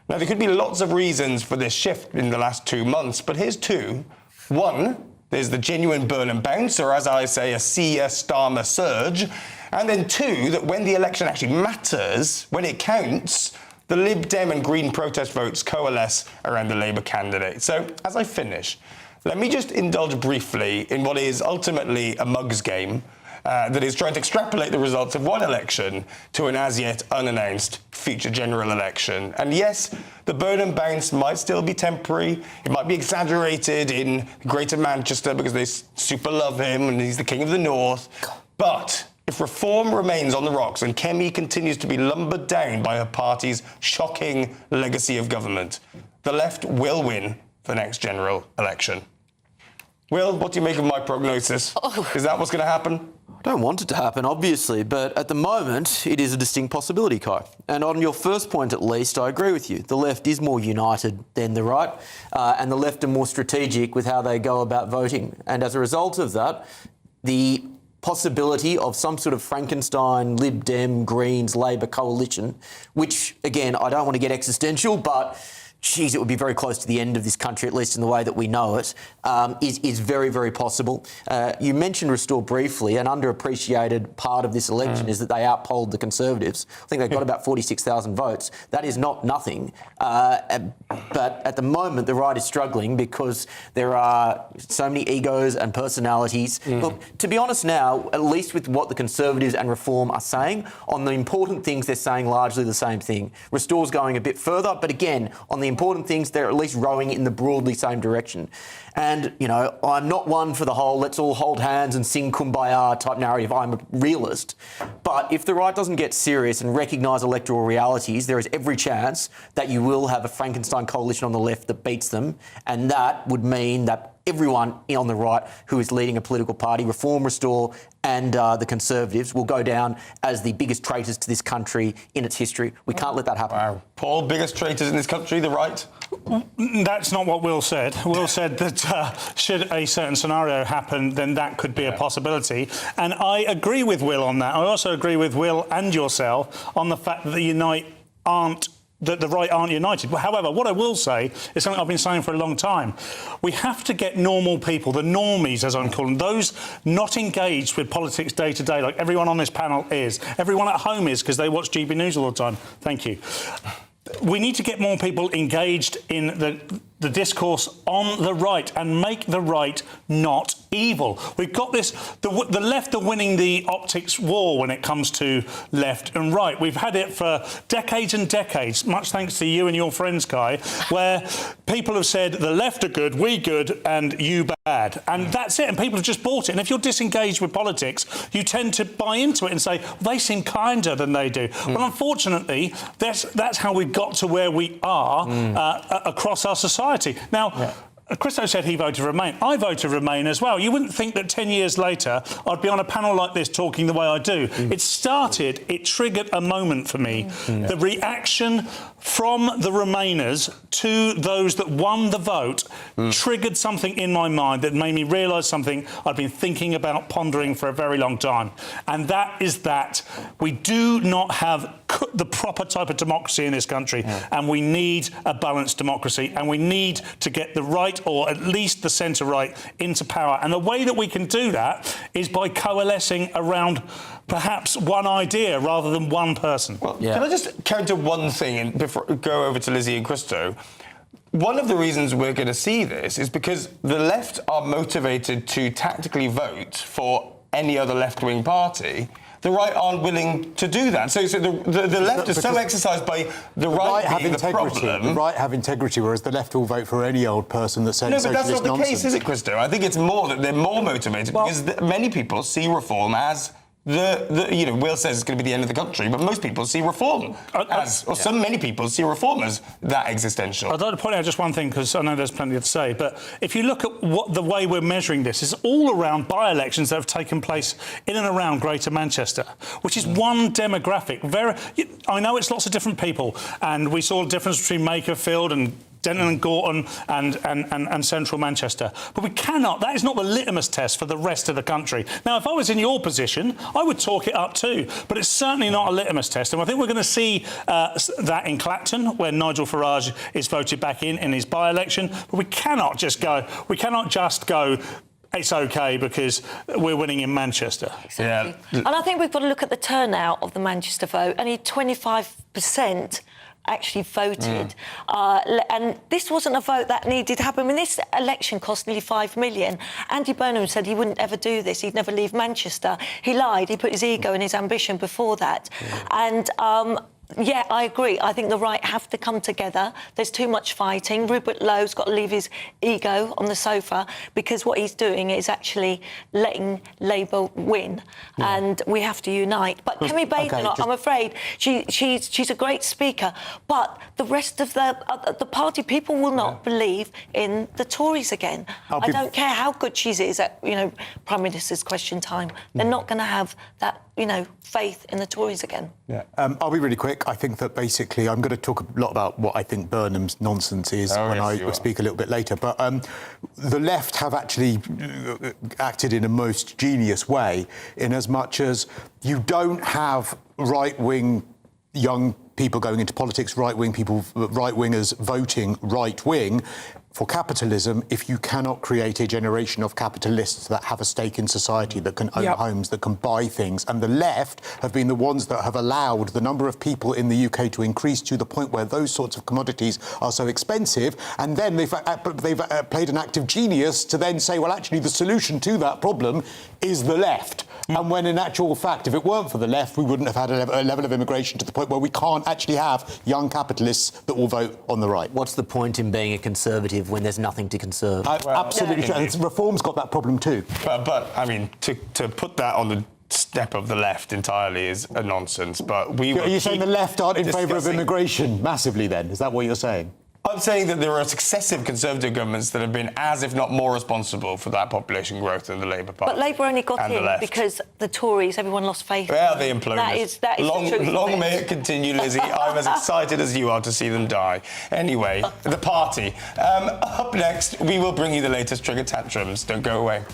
Now, there could be lots of reasons for this shift in the last 2 months, but here's two. One, there's the genuine Burnham bounce, or as I say, a Starmer surge. And then two, that when the election actually matters, when it counts, the Lib Dem and Green protest votes coalesce around the Labour candidate. So, as I finish, let me just indulge briefly in what is ultimately a mug's game, that is trying to extrapolate the results of one election to an as-yet unannounced future general election. And yes, the Burnham bounce might still be temporary. It might be exaggerated in Greater Manchester because they super love him and he's the King of the North. But if Reform remains on the rocks and Kemi continues to be lumbered down by her party's shocking legacy of government, the left will win the next general election. Will, what do you make of my prognosis? Is that what's going to happen? I don't want it to happen, obviously, but at the moment, it is a distinct possibility, Kai. And on your first point, at least, I agree with you. The left is more united than the right, and the left are more strategic with how they go about voting. And as a result of that, the possibility of some sort of Frankenstein, Lib Dem, Greens, Labour coalition, which, again, I don't want to get existential, but geez, it would be very close to the end of this country, at least in the way that we know it, is very, very possible. You mentioned Restore briefly. An underappreciated part of this election is that they outpolled the Conservatives. I think they got about 46,000 votes. That is not nothing. But at the moment, the right is struggling because there are so many egos and personalities. Look, to be honest now, at least with what the Conservatives and Reform are saying, on the important things, they're saying largely the same thing. Restore's going a bit further, but again, on the important things, they're at least rowing in the broadly same direction. And, you know, I'm not one for the whole let's all hold hands and sing Kumbaya type narrative. I'm a realist. But if the right doesn't get serious and recognise electoral realities, there is every chance that you will have a Frankenstein coalition on the left that beats them. And that would mean that everyone on the right who is leading a political party, Reform, Restore and the Conservatives, will go down as the biggest traitors to this country in its history. We can't let that happen. Wow. Paul, biggest traitors in this country, the right? That's not what Will said. Will said that should a certain scenario happen, then that could be a possibility. And I agree with Will on that. I also agree with Will and yourself on the fact that the right aren't united. However, what I will say is something I've been saying for a long time. We have to get normal people, the normies, as I'm calling them, those not engaged with politics day to day, like everyone on this panel is. Everyone at home is, because they watch GB News all the time. Thank you. We need to get more people engaged in the discourse on the right and make the right not evil. We've got this, the left are winning the optics war when it comes to left and right. We've had it for decades and decades, much thanks to you and your friends, Kai, where people have said the left are good, we good, and you bad. And that's it, and people have just bought it. And if you're disengaged with politics, you tend to buy into it and say, they seem kinder than they do. Well, unfortunately, that's how we got to where we are across our society. Now, Christo said he voted Remain. I voted Remain as well. You wouldn't think that 10 years later I'd be on a panel like this talking the way I do. It triggered a moment for me. The reaction from the Remainers to those that won the vote triggered something in my mind that made me realise something I'd been thinking about, pondering for a very long time. And that is that we do not have the proper type of democracy in this country, and we need a balanced democracy, and we need to get the right, or at least the centre-right, into power. And the way that we can do that is by coalescing around perhaps one idea rather than one person. Well, can I just counter one thing and before go over to Lizzie and Christo? One of the reasons we're going to see this is because the left are motivated to tactically vote for any other left-wing party. The right aren't willing to do that. So the left is so exercised by the right being the problem. The right have integrity, whereas the left will vote for any old person that's saying socialist nonsense. No, but that's not the case, is it, Christo? I think it's more that they're more motivated because many people see Reform as Will says it's going to be the end of the country, but most people see Reform many people see Reform as that existential. I'd like to point out just one thing, because I know there's plenty to say, but if you look at what the way we're measuring this is all around by-elections that have taken place in and around Greater Manchester, which is one demographic. I know it's lots of different people, and we saw the difference between Makerfield and Denton and Gorton and central Manchester. But we cannot, that is not the litmus test for the rest of the country. Now, if I was in your position, I would talk it up too, but it's certainly not a litmus test. And I think we're going to see that in Clacton, where Nigel Farage is voted back in his by-election. But we cannot just go, it's OK because we're winning in Manchester. Exactly. And I think we've got to look at the turnout of the Manchester vote. Only 25% actually voted. And this wasn't a vote that needed to happen. I mean, this election cost nearly £5 million. Andy Burnham said he wouldn't ever do this. He'd never leave Manchester. He lied. He put his ego and his ambition before that. And yeah, I agree. I think the right have to come together. There's too much fighting. Rupert Lowe's got to leave his ego on the sofa, because what he's doing is actually letting Labour win, and we have to unite. But Kemi Baden, I'm afraid, she's a great speaker, but the rest of the party, people will not believe in the Tories again. I don't care how good she is at, Prime Minister's question time. They're not going to have that, faith in the Tories again. I'll be really quick. I think that basically I'm going to talk a lot about what I think Burnham's nonsense is I speak a little bit later. But the left have actually acted in a most genius way, in as much as you don't have right-wing young people going into politics right-wing, right-wingers voting right-wing. For capitalism, if you cannot create a generation of capitalists that have a stake in society, that can own homes, that can buy things, and the left have been the ones that have allowed the number of people in the UK to increase to the point where those sorts of commodities are so expensive, and then they've played an act of genius to then say, well, actually, the solution to that problem is the left. And when in actual fact, if it weren't for the left, we wouldn't have had a level of immigration to the point where we can't actually have young capitalists that will vote on the right. What's the point in being a conservative when there's nothing to conserve? Absolutely true. And reform's got that problem too. But I mean, to put that on the step of the left entirely is a nonsense. But Are you saying the left aren't in favour of immigration massively then? Is that what you're saying? I'm saying that there are successive Conservative governments that have been as, if not more, responsible for that population growth than the Labour Party. But Labour only got in because the Tories, everyone lost faith. Well, they imploded. That is the truth. Long may it continue, Lizzie. I'm as excited as you are to see them die. Anyway, the party. Up next, we will bring you the latest trigger tantrums. Don't go away.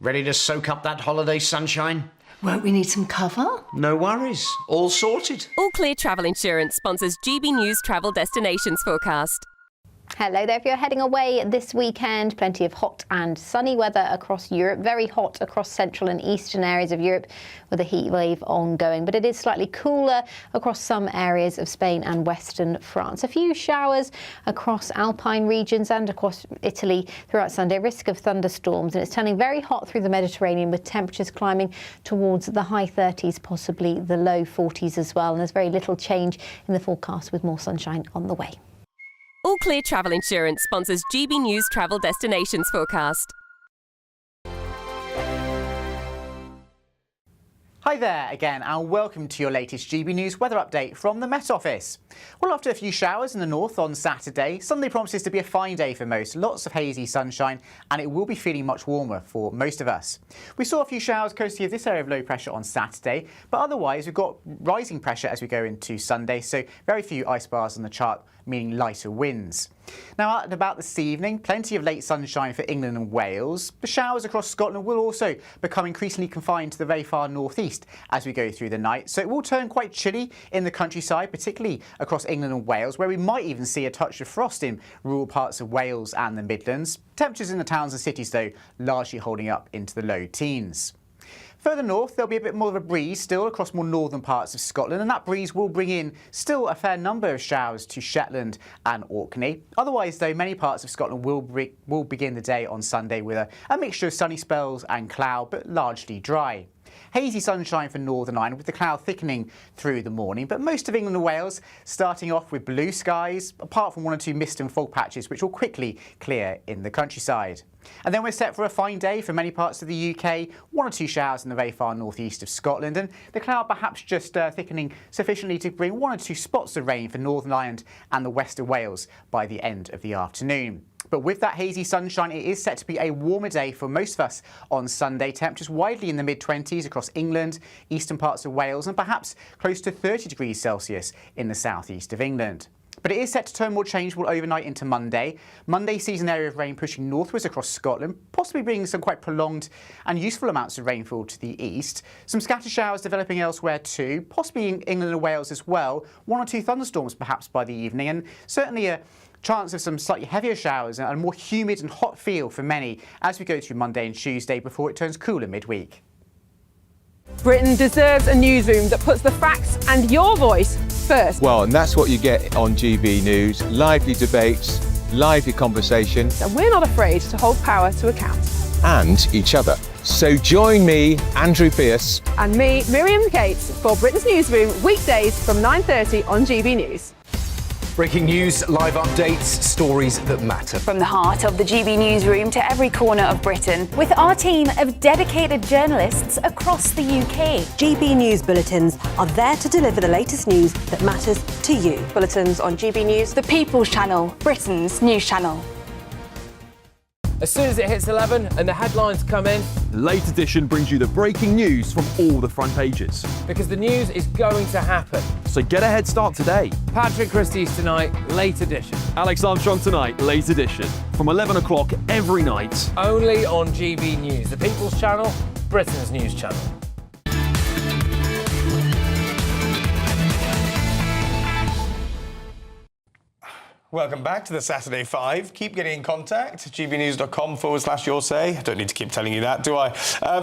Ready to soak up that holiday sunshine? Won't we need some cover? No worries. All sorted. All Clear Travel Insurance sponsors GB News Travel Destinations Forecast. Hello there. If you're heading away this weekend, plenty of hot and sunny weather across Europe. Very hot across central and eastern areas of Europe with a heat wave ongoing. But it is slightly cooler across some areas of Spain and western France. A few showers across alpine regions and across Italy throughout Sunday. Risk of thunderstorms. And it's turning very hot through the Mediterranean with temperatures climbing towards the high 30s, possibly the low 40s as well. And there's very little change in the forecast with more sunshine on the way. All Clear Travel Insurance sponsors GB News Travel Destinations Forecast. Hi there again and welcome to your latest GB News weather update from the Met Office. Well, after a few showers in the north on Saturday, Sunday promises to be a fine day for most. Lots of hazy sunshine and it will be feeling much warmer for most of us. We saw a few showers courtesy of this area of low pressure on Saturday, but otherwise we've got rising pressure as we go into Sunday, so very few ice bars on the chart, meaning lighter winds. Now, at about this evening, plenty of late sunshine for England and Wales. The showers across Scotland will also become increasingly confined to the very far northeast as we go through the night. So it will turn quite chilly in the countryside, particularly across England and Wales, where we might even see a touch of frost in rural parts of Wales and the Midlands. Temperatures in the towns and cities, though, largely holding up into the low teens. Further north, there'll be a bit more of a breeze still across more northern parts of Scotland, and that breeze will bring in still a fair number of showers to Shetland and Orkney. Otherwise, though, many parts of Scotland will begin the day on Sunday with a mixture of sunny spells and cloud, but largely dry. Hazy sunshine for Northern Ireland with the cloud thickening through the morning, but most of England and Wales starting off with blue skies, apart from one or two mist and fog patches which will quickly clear in the countryside. And then we're set for a fine day for many parts of the UK, one or two showers in the very far northeast of Scotland, and the cloud perhaps just thickening sufficiently to bring one or two spots of rain for Northern Ireland and the west of Wales by the end of the afternoon. But with that hazy sunshine, it is set to be a warmer day for most of us on Sunday. Temperatures widely in the mid-20s across England, eastern parts of Wales, and perhaps close to 30 degrees Celsius in the southeast of England. But it is set to turn more changeable overnight into Monday. Monday sees an area of rain pushing northwards across Scotland, possibly bringing some quite prolonged and useful amounts of rainfall to the east. Some scattered showers developing elsewhere too, possibly in England and Wales as well. One or two thunderstorms perhaps by the evening, and certainly a chance of some slightly heavier showers and a more humid and hot feel for many as we go through Monday and Tuesday before it turns cooler midweek. Britain deserves a newsroom that puts the facts and your voice first. Well, and that's what you get on GB News. Lively debates, lively conversation. And we're not afraid to hold power to account. And each other. So join me, Andrew Pearce. And me, Miriam Cates, for Britain's Newsroom, weekdays from 9:30 on GB News. Breaking news, live updates, stories that matter. From the heart of the GB Newsroom to every corner of Britain. With our team of dedicated journalists across the UK. GB News bulletins are there to deliver the latest news that matters to you. Bulletins on GB News, the People's Channel, Britain's news channel. As soon as it hits 11 and the headlines come in, Late Edition brings you the breaking news from all the front pages. Because the news is going to happen. so get a head start today. Patrick Christie's tonight, late edition. Alex Armstrong tonight, late edition. From 11 o'clock every night. Only on GB News, the People's Channel, Britain's news channel. Welcome back to the Saturday 5. Keep getting in contact. gbnews.com/your say. I don't need to keep telling you that, do I?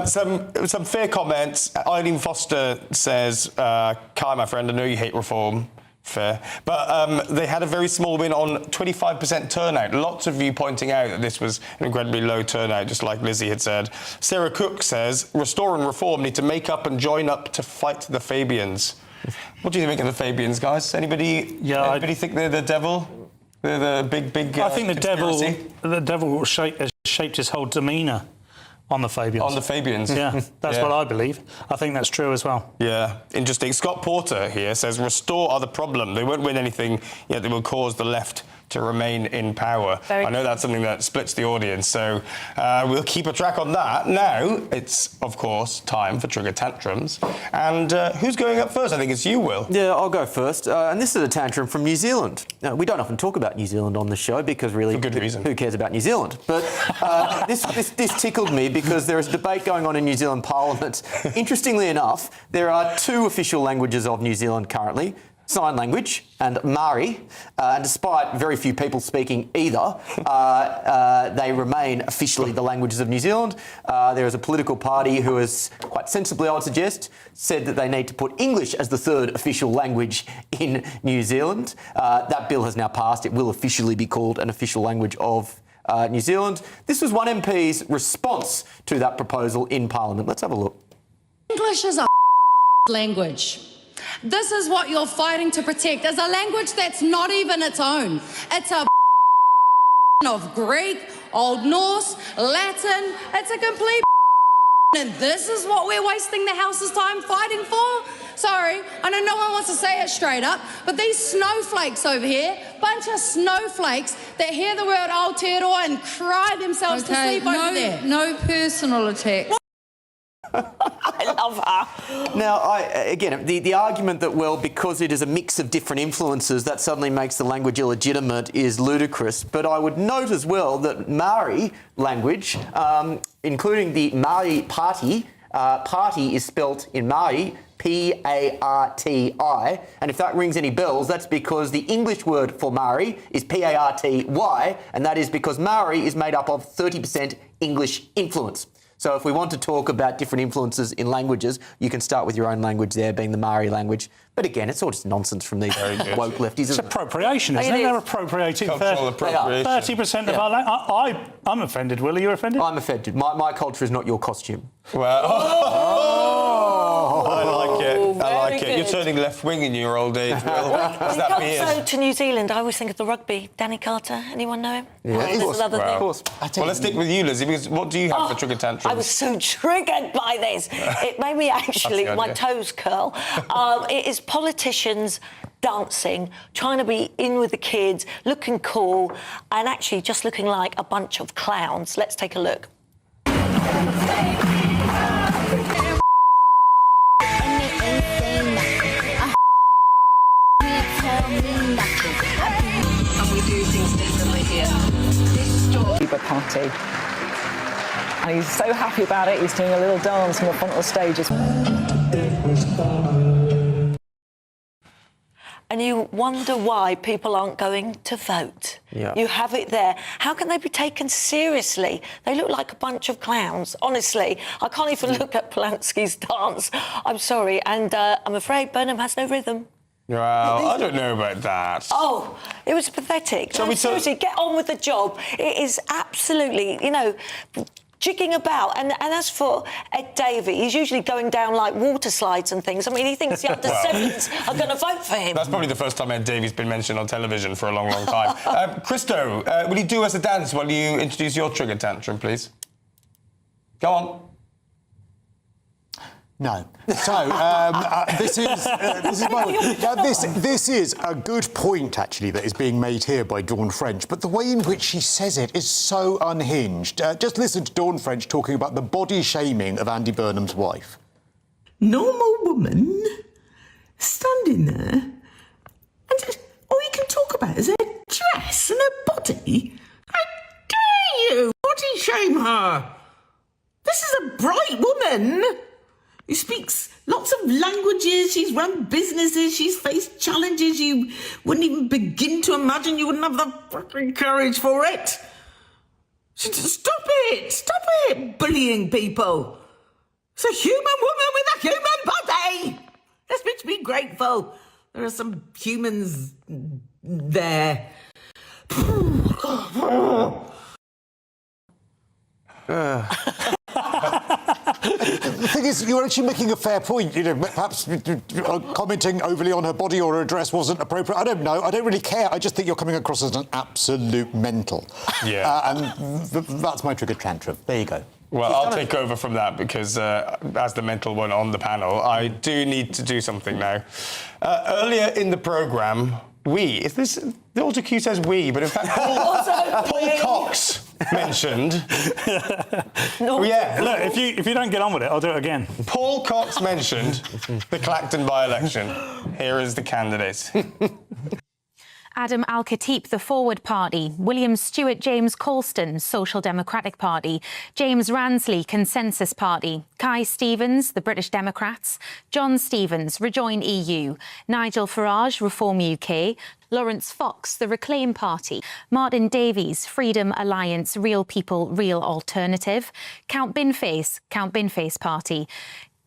Some fair comments. Eileen Foster says, Kai, my friend, I know you hate reform. Fair. But they had a very small win on 25% turnout. Lots of you pointing out that this was an incredibly low turnout, just like Lizzie had said. Sarah Cook says, Restore and Reform need to make up and join up to fight the Fabians. What do you think of the Fabians, guys? Anybody think they're the devil? They're the big. I think conspiracy? the devil has shaped his whole demeanour on the Fabians. On the Fabians. Yeah, that's what I believe. I think that's true as well. Yeah, interesting. Scott Porter here says, Restore are the problem. They won't win anything, yet they will cause the left to remain in power. I know that's something that splits the audience, so we'll keep a track on that. Now, it's, of course, time for Trigger Tantrums. And who's going up first? I think it's you, Will. Yeah, I'll go first. And this is a tantrum from New Zealand. Now, we don't often talk about New Zealand on the show because really, for good reason. Who cares about New Zealand? But this tickled me because there is a debate going on in New Zealand Parliament. Interestingly enough, there are two official languages of New Zealand currently. Sign language and Maori, and despite very few people speaking either, they remain officially the languages of New Zealand. There is a political party who has, quite sensibly I would suggest, said that they need to put English as the third official language in New Zealand. That bill has now passed. It will officially be called an official language of New Zealand. This was one MP's response to that proposal in Parliament. Let's have a look. English is a language. This is what you're fighting to protect, is a language that's not even its own. It's a of Greek, Old Norse, Latin. It's a complete and this is what we're wasting the House's time fighting for? Sorry, I know no one wants to say it straight up, but these snowflakes over here, bunch of snowflakes that hear the word Aotearoa and cry themselves to sleep over there. No personal attacks. I love her. Now, again, the argument that, well, because it is a mix of different influences, that suddenly makes the language illegitimate is ludicrous. But I would note as well that Maori language, including the Maori party, party is spelt in Maori, P-A-R-T-I, and if that rings any bells, that's because the English word for Maori is P-A-R-T-Y, and that is because Maori is made up of 30% English influence. So if we want to talk about different influences in languages, you can start with your own language there, being the Maori language. But again, it's all just nonsense from these woke lefties. It's appropriation, isn't it? They're appropriating 30% of our language. I'm offended, Will. Are you offended? I'm offended. My culture is not your costume. Well, I like it. I like it. You're turning left-wing in your old age, Will. Is that beard? So to New Zealand, I always think of the rugby. Danny Carter, anyone know him? Yeah, of course. Well, let's stick with you, Lizzie, because what do you have for Trigger Tantrums? I was so triggered by this. It made me actually, my toes curl. It is politicians dancing, trying to be in with the kids, looking cool, and actually just looking like a bunch of clowns. Let's take a look. Party. And he's so happy about it, he's doing a little dance in the front of the stage. And you wonder why people aren't going to vote. Yeah. You have it there. How can they be taken seriously? They look like a bunch of clowns, honestly. I can't even look at Polanski's dance. I'm sorry, and I'm afraid Burnham has no rhythm. Well, I don't know about that. Oh, it was pathetic. Seriously, get on with the job. It is absolutely, jigging about. And as for Ed Davey, he's usually going down like water slides and things. I mean, he thinks the under-sevens are going to vote for him. That's probably the first time Ed Davey's been mentioned on television for a long, long time. Christo, will you do us a dance while you introduce your Trigger Tantrum, please? Go on. No. So this is a good point actually that is being made here by Dawn French, but the way in which she says it is so unhinged. Just listen to Dawn French talking about the body shaming of Andy Burnham's wife. Normal woman standing there, and all you can talk about is her dress and her body. How dare you body shame her? This is a bright woman who speaks lots of languages, she's run businesses, she's faced challenges you wouldn't even begin to imagine. You wouldn't have the fucking courage for it. Stop it, bullying people. It's a human woman with a human body. Let's be grateful. There are some humans there. The thing is, you're actually making a fair point. You know, perhaps commenting overly on her body or her dress wasn't appropriate. I don't know. I don't really care. I just think you're coming across as an absolute mental. Yeah. And that's my trigger tantrum. There you go. Well, I'll take over from that because as the mental one on the panel, I do need to do something now. Earlier in the programme, the autocue says we, but in fact, Paul Cox mentioned. No. Yeah, look, if you don't get on with it, I'll do it again. Paul Cox mentioned the Clacton by-election. Here is the candidate. Adam Al-Khatib, the Forward Party; William Stewart James Colston, Social Democratic Party; James Ransley, Consensus Party; Kai Stevens, the British Democrats; John Stevens, Rejoin EU; Nigel Farage, Reform UK; Lawrence Fox, the Reclaim Party; Martin Davies, Freedom Alliance, Real People, Real Alternative; Count Binface Party;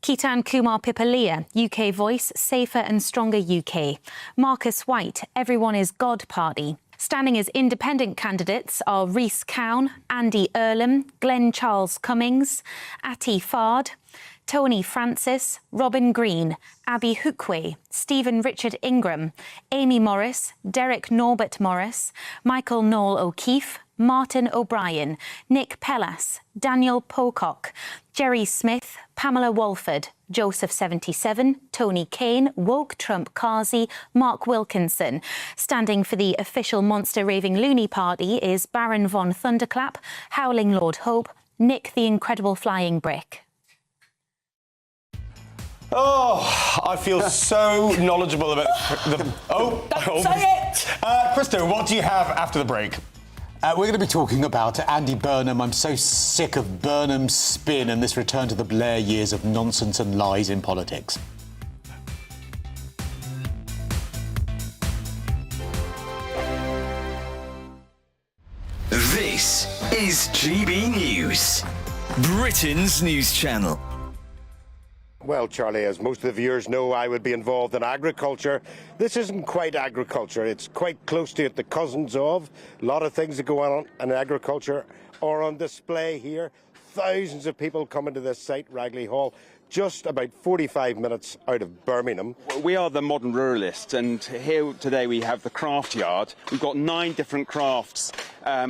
Ketan Kumar Pipalia, UK Voice, Safer and Stronger UK; Marcus White, Everyone is God Party. Standing as independent candidates are Rhys Cowan, Andy Earlham, Glenn Charles Cummings, Ati Fard, Tony Francis, Robin Green, Abby Hookwe, Stephen Richard Ingram, Amy Morris, Derek Norbert Morris, Michael Noel O'Keefe, Martin O'Brien, Nick Pellas, Daniel Pocock, Jerry Smith, Pamela Walford, Joseph 77, Tony Kane, Woke Trump Kazi, Mark Wilkinson. Standing for the official Monster Raving Loony Party is Baron von Thunderclap, Howling Lord Hope, Nick the Incredible Flying Brick. Oh, I feel so knowledgeable about the... Say it! Christo, what do you have after the break? We're going to be talking about Andy Burnham. I'm so sick of Burnham's spin and this return to the Blair years of nonsense and lies in politics. This is GB News, Britain's news channel. Well, Charlie, as most of the viewers know, I would be involved in agriculture. This isn't quite agriculture. It's quite close to it, the cousins of. A lot of things that go on in agriculture are on display here. Thousands of people coming to this site, Ragley Hall, just about 45 minutes out of Birmingham. We are the modern ruralists, and here today we have the craft yard. We've got 9 different crafts, all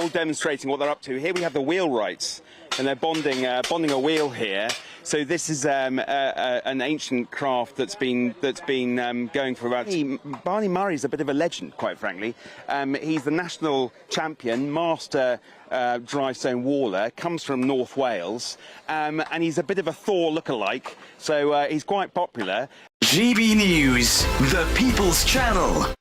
demonstrating what they're up to. Here we have the wheelwrights, and they're bonding a wheel here. So this is an ancient craft that's been going for about. Barney Murray's a bit of a legend, quite frankly. He's the national champion, master dry stone waller, comes from North Wales, and he's a bit of a Thor lookalike. So he's quite popular. GB News, the People's Channel.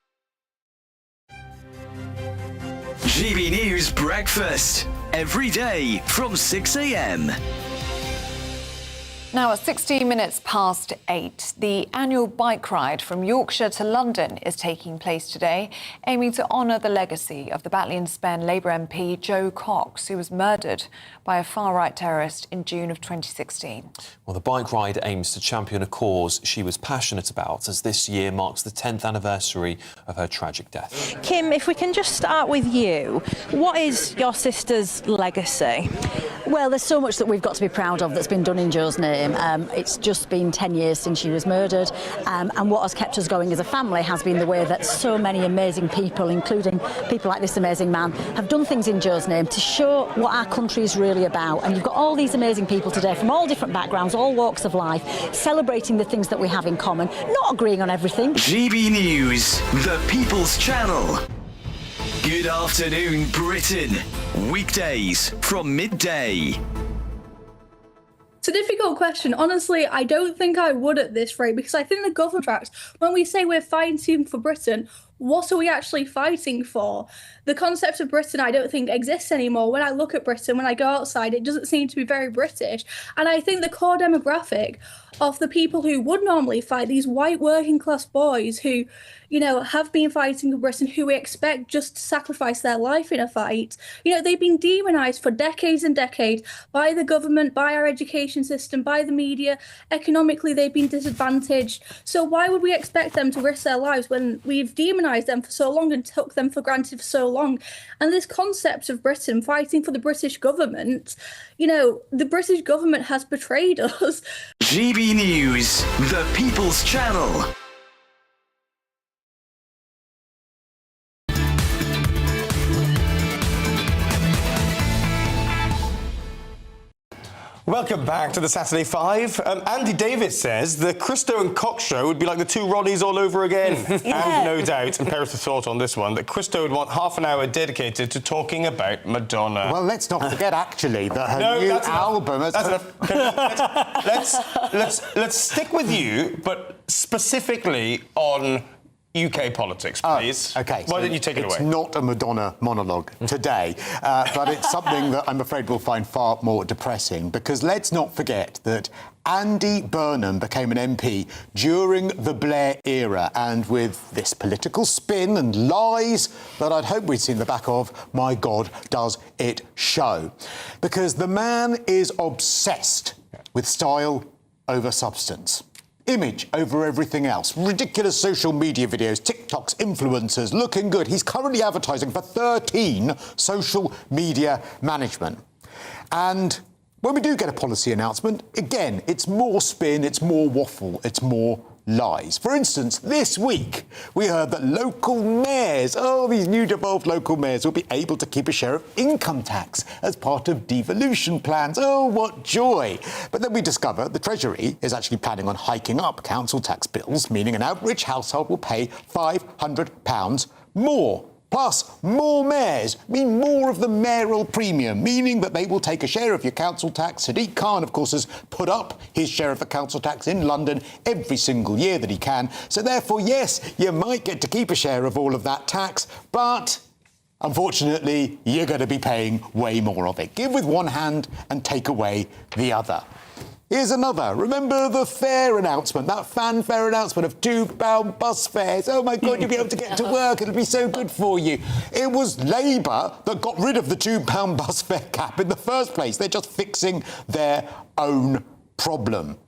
GB News Breakfast, every day from 6 a.m. Now, at 16 minutes past 8, the annual bike ride from Yorkshire to London is taking place today, aiming to honour the legacy of the Batley and Spen Labour MP Jo Cox, who was murdered by a far-right terrorist in June of 2016. Well, the bike ride aims to champion a cause she was passionate about, as this year marks the 10th anniversary of her tragic death. Kim, if we can just start with you, what is your sister's legacy? Well, there's so much that we've got to be proud of that's been done in Jo's name. It's just been 10 years since she was murdered, and what has kept us going as a family has been the way that so many amazing people, including people like this amazing man, have done things in Jo's name to show what our country is really about. And you've got all these amazing people today from all different backgrounds, all walks of life, celebrating the things that we have in common, not agreeing on everything. GB News, the People's Channel. Good afternoon, Britain. Weekdays from midday. It's a difficult question. Honestly, I don't think I would at this rate, because I think the government tracks, when we say we're fighting for Britain, what are we actually fighting for? The concept of Britain, I don't think exists anymore. When I look at Britain, when I go outside, it doesn't seem to be very British. And I think the core demographic of the people who would normally fight, these white working class boys who, you know, have been fighting for Britain, who we expect just to sacrifice their life in a fight, you know, they've been demonised for decades and decades by the government, by our education system, by the media. Economically, they've been disadvantaged. So why would we expect them to risk their lives when we've demonised them for so long and took them for granted for so long? And this concept of Britain fighting for the British government, you know, the British government has betrayed us. GBNews, the People's Channel. Welcome back to the Saturday Five. Andy Davis says the Christo and Cox show would be like the two Ronnies all over again. And no doubt, and Paris' thought on this one, that Christo would want half an hour dedicated to talking about Madonna. Well, let's not forget, actually, that her new album... That's enough. Let's stick with you, but specifically on UK politics, please. OK. Why don't you take it away? It's not a Madonna monologue today, but it's something that I'm afraid we'll find far more depressing, because let's not forget that Andy Burnham became an MP during the Blair era, and with this political spin and lies that I'd hope we'd seen the back of, my God, does it show. Because the man is obsessed with style over substance. Image over everything else. Ridiculous social media videos, TikToks, influencers, looking good. He's currently advertising for 13 social media management. And when we do get a policy announcement, again, it's more spin, it's more waffle, it's more lies. For instance, this week, we heard that local mayors, these new devolved local mayors, will be able to keep a share of income tax as part of devolution plans. Oh, what joy. But then we discover the Treasury is actually planning on hiking up council tax bills, meaning an average household will pay £500 more. Plus, more mayors mean more of the mayoral premium, meaning that they will take a share of your council tax. Sadiq Khan, of course, has put up his share of the council tax in London every single year that he can. So therefore, yes, you might get to keep a share of all of that tax, but unfortunately, you're going to be paying way more of it. Give with one hand and take away the other. Here's another. Remember the fare announcement, that fanfare announcement of £2 bus fares? Oh, my God, you'll be able to get to work. It'll be so good for you. It was Labour that got rid of the £2 bus fare cap in the first place. They're just fixing their own problem.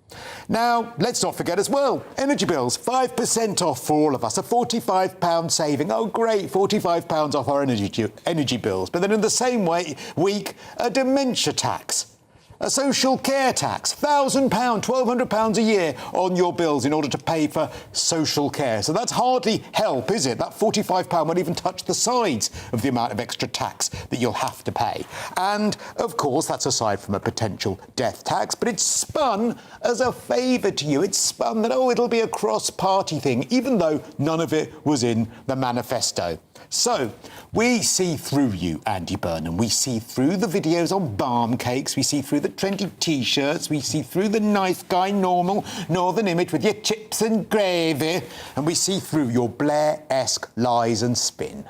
Now, let's not forget as well, energy bills, 5% off for all of us, a £45 saving. Oh, great, £45 off our energy bills. But then in the same week, a dementia tax. A social care tax, £1,000, £1,200 a year on your bills in order to pay for social care. So that's hardly help, is it? That £45 won't even touch the sides of the amount of extra tax that you'll have to pay. And, of course, that's aside from a potential death tax, but it's spun as a favour to you. It's spun that, it'll be a cross-party thing, even though none of it was in the manifesto. So, we see through you, Andy Burnham. We see through the videos on balm cakes. We see through the trendy T-shirts. We see through the nice guy, normal northern image with your chips and gravy. And we see through your Blair-esque lies and spin.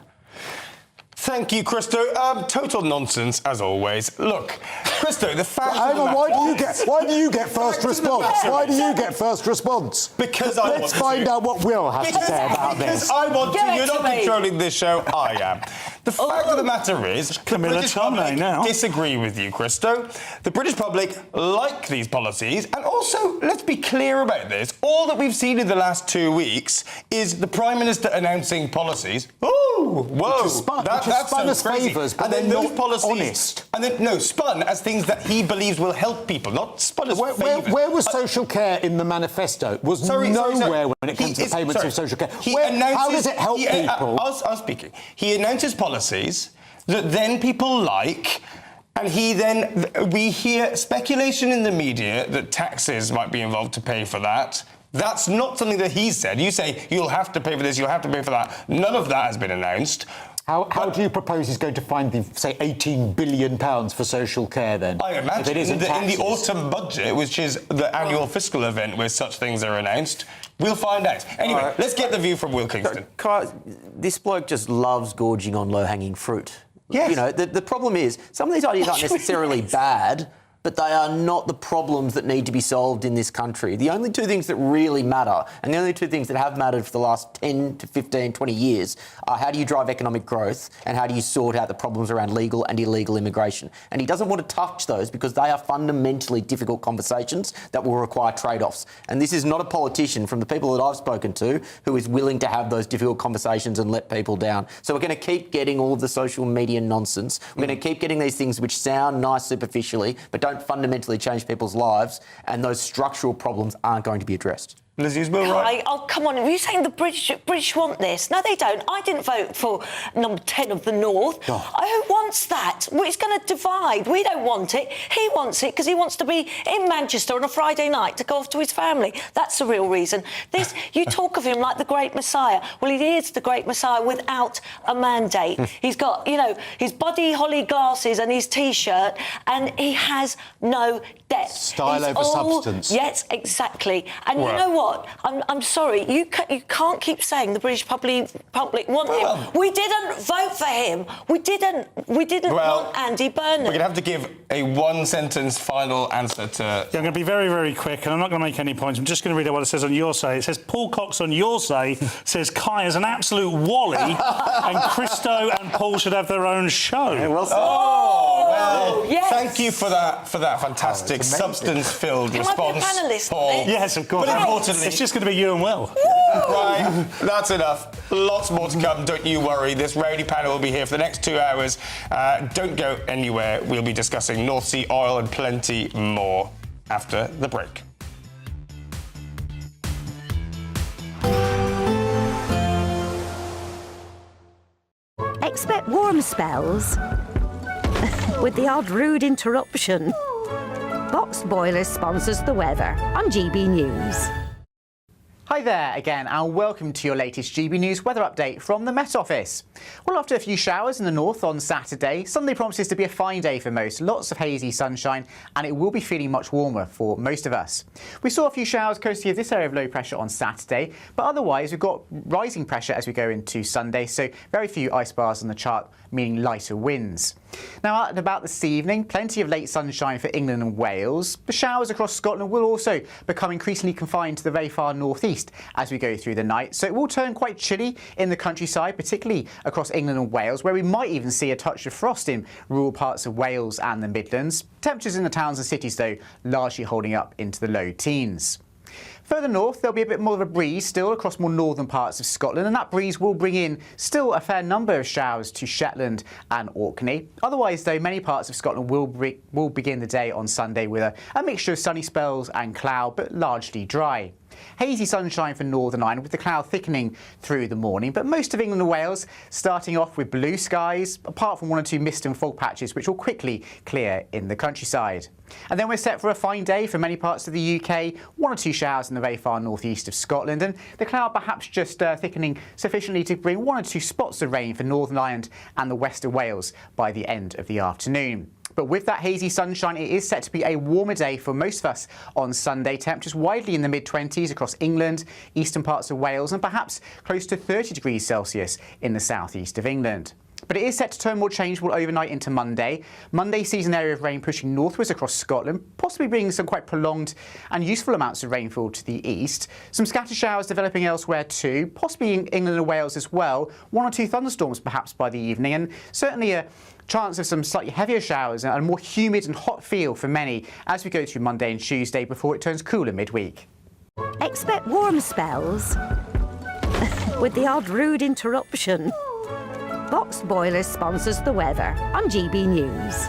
Thank you, Christo. Total nonsense, as always. Look, Christo, the fact of the matter... Why do you get first response? Why do you get first response? Because I want to. Let's find out what Will has to say about this. Because I want to. You're not controlling this show. I am. The fact of the matter is, the British public disagree with you, Christo. The British public like these policies, and also, let's be clear about this, all that we've seen in the last 2 weeks is the Prime Minister announcing policies. Oh, whoa, that's spun as crazy. favours, but and then they're those not policies, honest. And then, spun as things that he believes will help people, not spun as favours. Where was social care in the manifesto? Was nowhere when it comes to payments of social care. How does it help people? I was speaking. He announces policies that then people like, and we hear speculation in the media that taxes might be involved to pay for that. That's not something that he said. You say, you'll have to pay for this, you'll have to pay for that. None of that has been announced. How do you propose he's going to find the, say, £18 billion for social care then? I imagine in the autumn budget, which is the annual fiscal event where such things are announced, we'll find out. Anyway, let's get the view from Will Kingston. This bloke just loves gorging on low-hanging fruit. Yes. You know, the problem is some of these ideas aren't necessarily bad, but they are not the problems that need to be solved in this country. The only two things that really matter, and the only two things that have mattered for the last 10 to 15, 20 years, are how do you drive economic growth and how do you sort out the problems around legal and illegal immigration. And he doesn't want to touch those because they are fundamentally difficult conversations that will require trade-offs. And this is not a politician, from the people that I've spoken to, who is willing to have those difficult conversations and let people down. So we're going to keep getting all of the social media nonsense. We're going to keep getting these things which sound nice superficially, but don't fundamentally change people's lives, and those structural problems aren't going to be addressed. Lizzie's Will, right? Oh, come on. Are you saying the British want this? No, they don't. I didn't vote for number 10 of the North. Who wants that? Well, it's going to divide. We don't want it. He wants it because he wants to be in Manchester on a Friday night to go off to his family. That's the real reason. You talk of him like the great Messiah. Well, he is the great Messiah without a mandate. He's got, you know, his Buddy Holly glasses and his T-shirt, and he has no depth. Style over substance. Yes, exactly. And you know what? I'm sorry, you can't keep saying the British public want him. We didn't vote for him. We didn't want Andy Burnham. We're going to have to give a one-sentence final answer to... Yeah, I'm going to be very, very quick, and I'm not going to make any points. I'm just going to read out what it says on Your Say. It says, Paul Cox on Your Say says Kai is an absolute wally and Christo and Paul should have their own show. Yeah, well said. Thank you for that fantastic substance-filled response, I be a panellist, Paul. Yes, of course. But importantly... It's just going to be you and Will. Right, that's enough. Lots more to come, don't you worry. This rowdy panel will be here for the next 2 hours. Don't go anywhere. We'll be discussing North Sea oil and plenty more after the break. Expect warm spells with the odd rude interruption. Boxed Boilers sponsors the weather on GB News. Hi there again and welcome to your latest GB News weather update from the Met Office. Well, after a few showers in the north on Saturday, Sunday promises to be a fine day for most. Lots of hazy sunshine and it will be feeling much warmer for most of us. We saw a few showers courtesy of this area of low pressure on Saturday, but otherwise we've got rising pressure as we go into Sunday, so very few ice bars on the chart, meaning lighter winds. Now, out and about this evening, plenty of late sunshine for England and Wales. The showers across Scotland will also become increasingly confined to the very far northeast as we go through the night. So it will turn quite chilly in the countryside, particularly across England and Wales, where we might even see a touch of frost in rural parts of Wales and the Midlands. Temperatures in the towns and cities, though, largely holding up into the low teens. Further north, there'll be a bit more of a breeze still across more northern parts of Scotland, and that breeze will bring in still a fair number of showers to Shetland and Orkney. Otherwise, though, many parts of Scotland will begin the day on Sunday with a mixture of sunny spells and cloud, but largely dry. Hazy sunshine for Northern Ireland with the cloud thickening through the morning, but most of England and Wales starting off with blue skies, apart from one or two mist and fog patches which will quickly clear in the countryside. And then we're set for a fine day for many parts of the UK, one or two showers in the very far northeast of Scotland, and the cloud perhaps just thickening sufficiently to bring one or two spots of rain for Northern Ireland and the west of Wales by the end of the afternoon. But with that hazy sunshine, it is set to be a warmer day for most of us on Sunday. Temperatures widely in the mid-20s across England, eastern parts of Wales, and perhaps close to 30 degrees Celsius in the southeast of England. But it is set to turn more changeable overnight into Monday. Monday sees an area of rain pushing northwards across Scotland, possibly bringing some quite prolonged and useful amounts of rainfall to the east. Some scattered showers developing elsewhere too, possibly in England and Wales as well. One or two thunderstorms perhaps by the evening, and certainly a chance of some slightly heavier showers and a more humid and hot feel for many as we go through Monday and Tuesday before it turns cooler midweek. Expect warm spells with the odd rude interruption. Boxed Boilers sponsors the weather on GB News.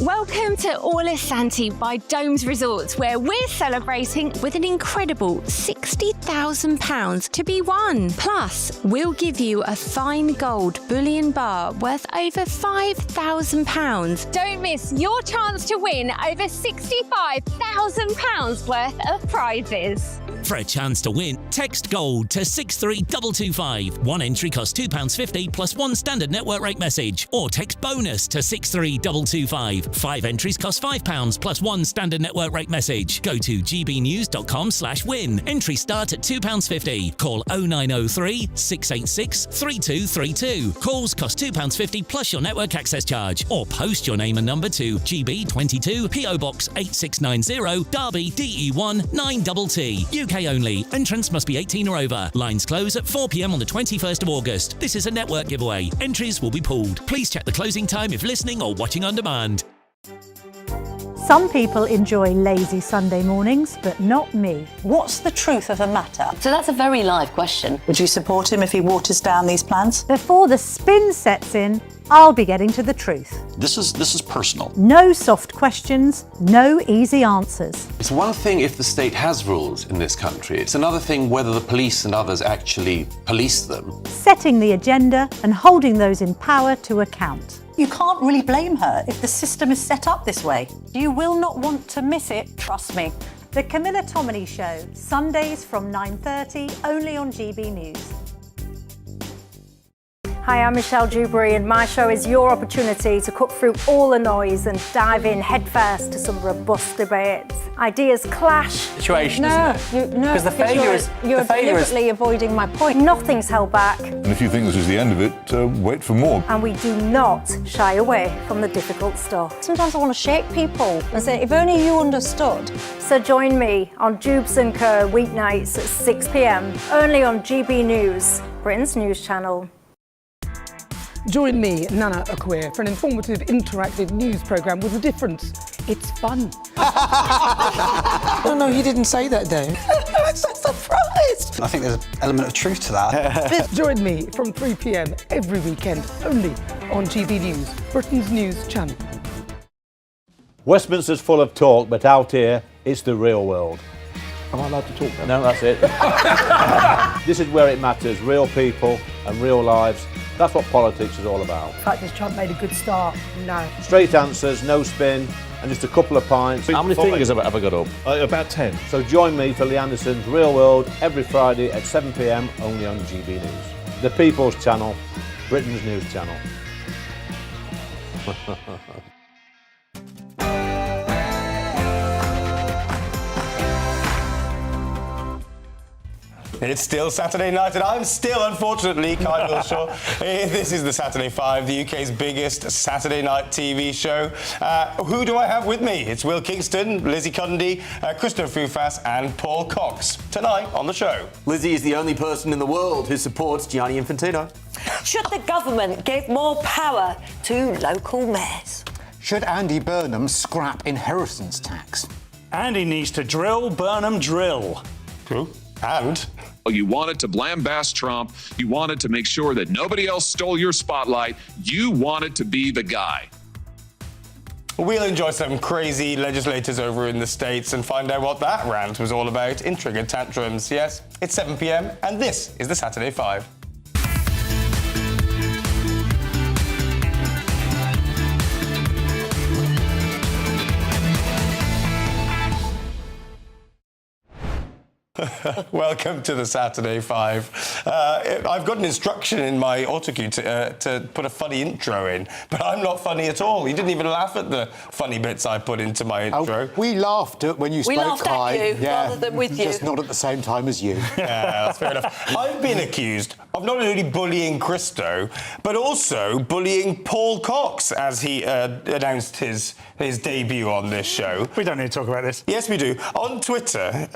Well Welcome to Orla Santi by Domes Resorts, where we're celebrating with an incredible £60,000 to be won. Plus, we'll give you a fine gold bullion bar worth over £5,000. Don't miss your chance to win over £65,000 worth of prizes. For a chance to win, text GOLD to 63225. One entry costs £2.50 plus one standard network rate message. Or text BONUS to 63225. 5 entries cost £5 plus one standard network rate message. Go to gbnews.com/win. Entries start at £2.50. Call 0903 686 3232. Calls cost £2.50 plus your network access charge. Or post your name and number to GB22 PO Box 8690 Derby DE1 9TT. UK only. Entrance must be 18 or over. Lines close at 4 p.m. on the 21st of August. This is a network giveaway. Entries will be pulled. Please check the closing time if listening or watching on demand. Some people enjoy lazy Sunday mornings, but not me. What's the truth of the matter? So that's a very live question. Would you support him if he waters down these plans? Before the spin sets in, I'll be getting to the truth. This is personal. No soft questions, no easy answers. It's one thing if the state has rules in this country. It's another thing whether the police and others actually police them. Setting the agenda and holding those in power to account. You can't really blame her if the system is set up this way. You will not want to miss it, trust me. The Camilla Tominey Show, Sundays from 9:30, only on GB News. Hi, I'm Michelle Dewberry, and my show is your opportunity to cut through all the noise and dive in headfirst to some robust debates. Ideas clash. Situation, isn't it? Because the failure is you're deliberately avoiding my point. Nothing's held back, And if you think this is the end of it, wait for more. and we do not shy away from the difficult stuff. Sometimes I want to shake people and say, if only you understood. So join me on Dubes & Co. weeknights at 6 p.m, only on GB News, Britain's news channel. Join me, Nana Akwe, for an informative, interactive news programme with a difference. It's fun. No, he didn't say that, though. I'm so surprised. I think there's an element of truth to that. Join me from 3 p.m. every weekend, only on GB News, Britain's news channel. Westminster's full of talk, but out here, it's the real world. Am I allowed to talk then? No, that's it. This is where it matters, real people and real lives. That's what politics is all about. In fact, has Trump made a good start? No. Straight answers, no spin, and just a couple of pints. How many fingers have I got up? About 10. So join me for Lee Anderson's Real World every Friday at 7 p.m, only on GB News. The People's Channel, Britain's news channel. It's still Saturday night, and I'm still, unfortunately, Kai Wilshaw. This is the Saturday 5, the UK's biggest Saturday night TV show. Who do I have with me? It's Will Kingston, Lizzie Cundy, Christopher Fufas, and Paul Cox. Tonight on the show. Lizzie is the only person in the world who supports Gianni Infantino. Should the government give more power to local mayors? Should Andy Burnham scrap inheritance tax? Andy needs to drill, Burnham drill. True. And? You wanted to lambast Trump. You wanted to make sure that nobody else stole your spotlight. You wanted to be the guy. We'll enjoy some crazy legislators over in the States and find out what that rant was all about in Trigger Tantrums. Yes, it's 7 p.m, and this is the Saturday 5. Welcome to the Saturday 5. I've got an instruction in my autocue to put a funny intro in, but I'm not funny at all. You didn't even laugh at the funny bits I put into my intro. We laughed at when you spoke, We laughed Kai. at you rather than with you. Just not at the same time as you. Yeah, that's fair enough. I've been accused of not only bullying Christo, but also bullying Paul Cox as he announced his debut on this show. We don't need to talk about this. Yes, we do. On Twitter,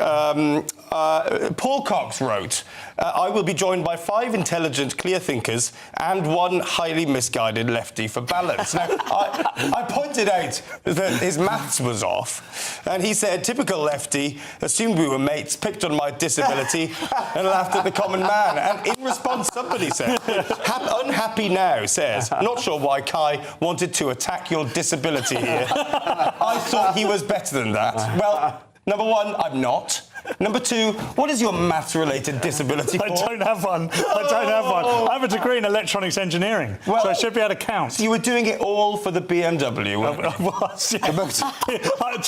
Paul Cox wrote, I will be joined by 5 intelligent, clear thinkers and 1 highly misguided lefty for balance. Now, I pointed out that his maths was off, and he said, typical lefty, assumed we were mates, picked on my disability and laughed at the common man. And in response, somebody said, Unhappy Now says, not sure why Kai wanted to attack your disability here. I thought he was better than that. Well, number 1, I'm not. Number 2, what is your maths-related disability for? I don't have one. I have a degree in electronics engineering, so I should be able to count. So you were doing it all for the BMW, I was,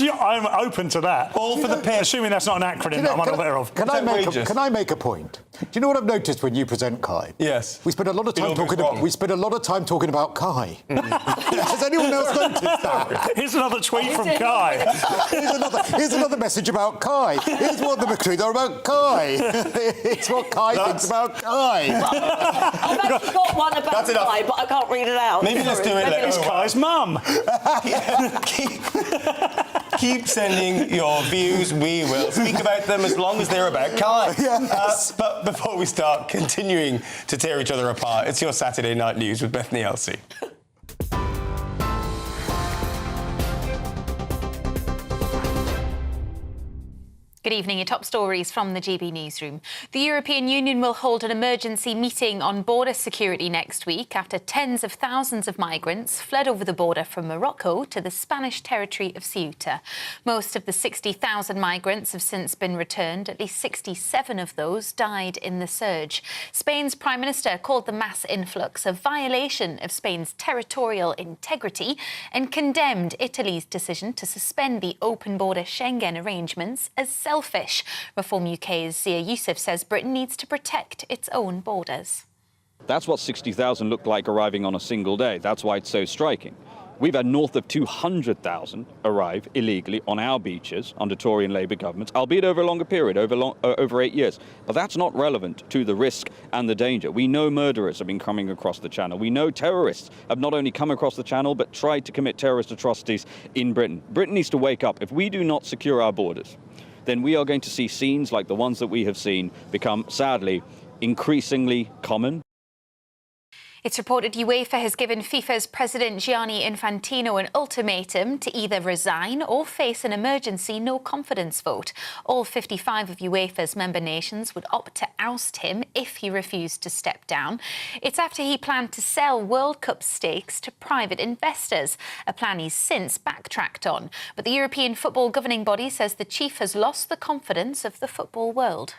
yeah. I'm open to that. All for the PIP. Assuming that's not an acronym that I'm unaware of. Can I make a point? Do you know what I've noticed when you present Kai? Yes. We spend a lot of time talking about Kai. Has anyone else noticed that? Here's another tweet from Kai. Here's another message about Kai. Here's what the tweets are about Kai. It's what Kai thinks about Kai. I've actually got one about Kai, but I can't read it out. Maybe let's do it later. It's Kai's mum. Keep sending your views. We will speak about them as long as they're about Kai. Yes. But before we start continuing to tear each other apart, it's your Saturday Night News with Bethany Elsey. Good evening. Your top stories from the GB newsroom. The European Union will hold an emergency meeting on border security next week after tens of thousands of migrants fled over the border from Morocco to the Spanish territory of Ceuta. Most of the 60,000 migrants have since been returned. At least 67 of those died in the surge. Spain's Prime Minister called the mass influx a violation of Spain's territorial integrity and condemned Italy's decision to suspend the open border Schengen arrangements as selfish. Reform UK's Zia Youssef says Britain needs to protect its own borders. That's what 60,000 looked like arriving on a single day. That's why it's so striking. We've had north of 200,000 arrive illegally on our beaches under Tory and Labour governments, albeit over a longer period, over 8 years. But that's not relevant to the risk and the danger. We know murderers have been coming across the channel. We know terrorists have not only come across the channel, but tried to commit terrorist atrocities in Britain. Britain needs to wake up. If we do not secure our borders, then we are going to see scenes like the ones that we have seen become, sadly, increasingly common. It's reported UEFA has given FIFA's president Gianni Infantino an ultimatum to either resign or face an emergency no-confidence vote. All 55 of UEFA's member nations would opt to oust him if he refused to step down. It's after he planned to sell World Cup stakes to private investors, a plan he's since backtracked on. But the European football governing body says the chief has lost the confidence of the football world.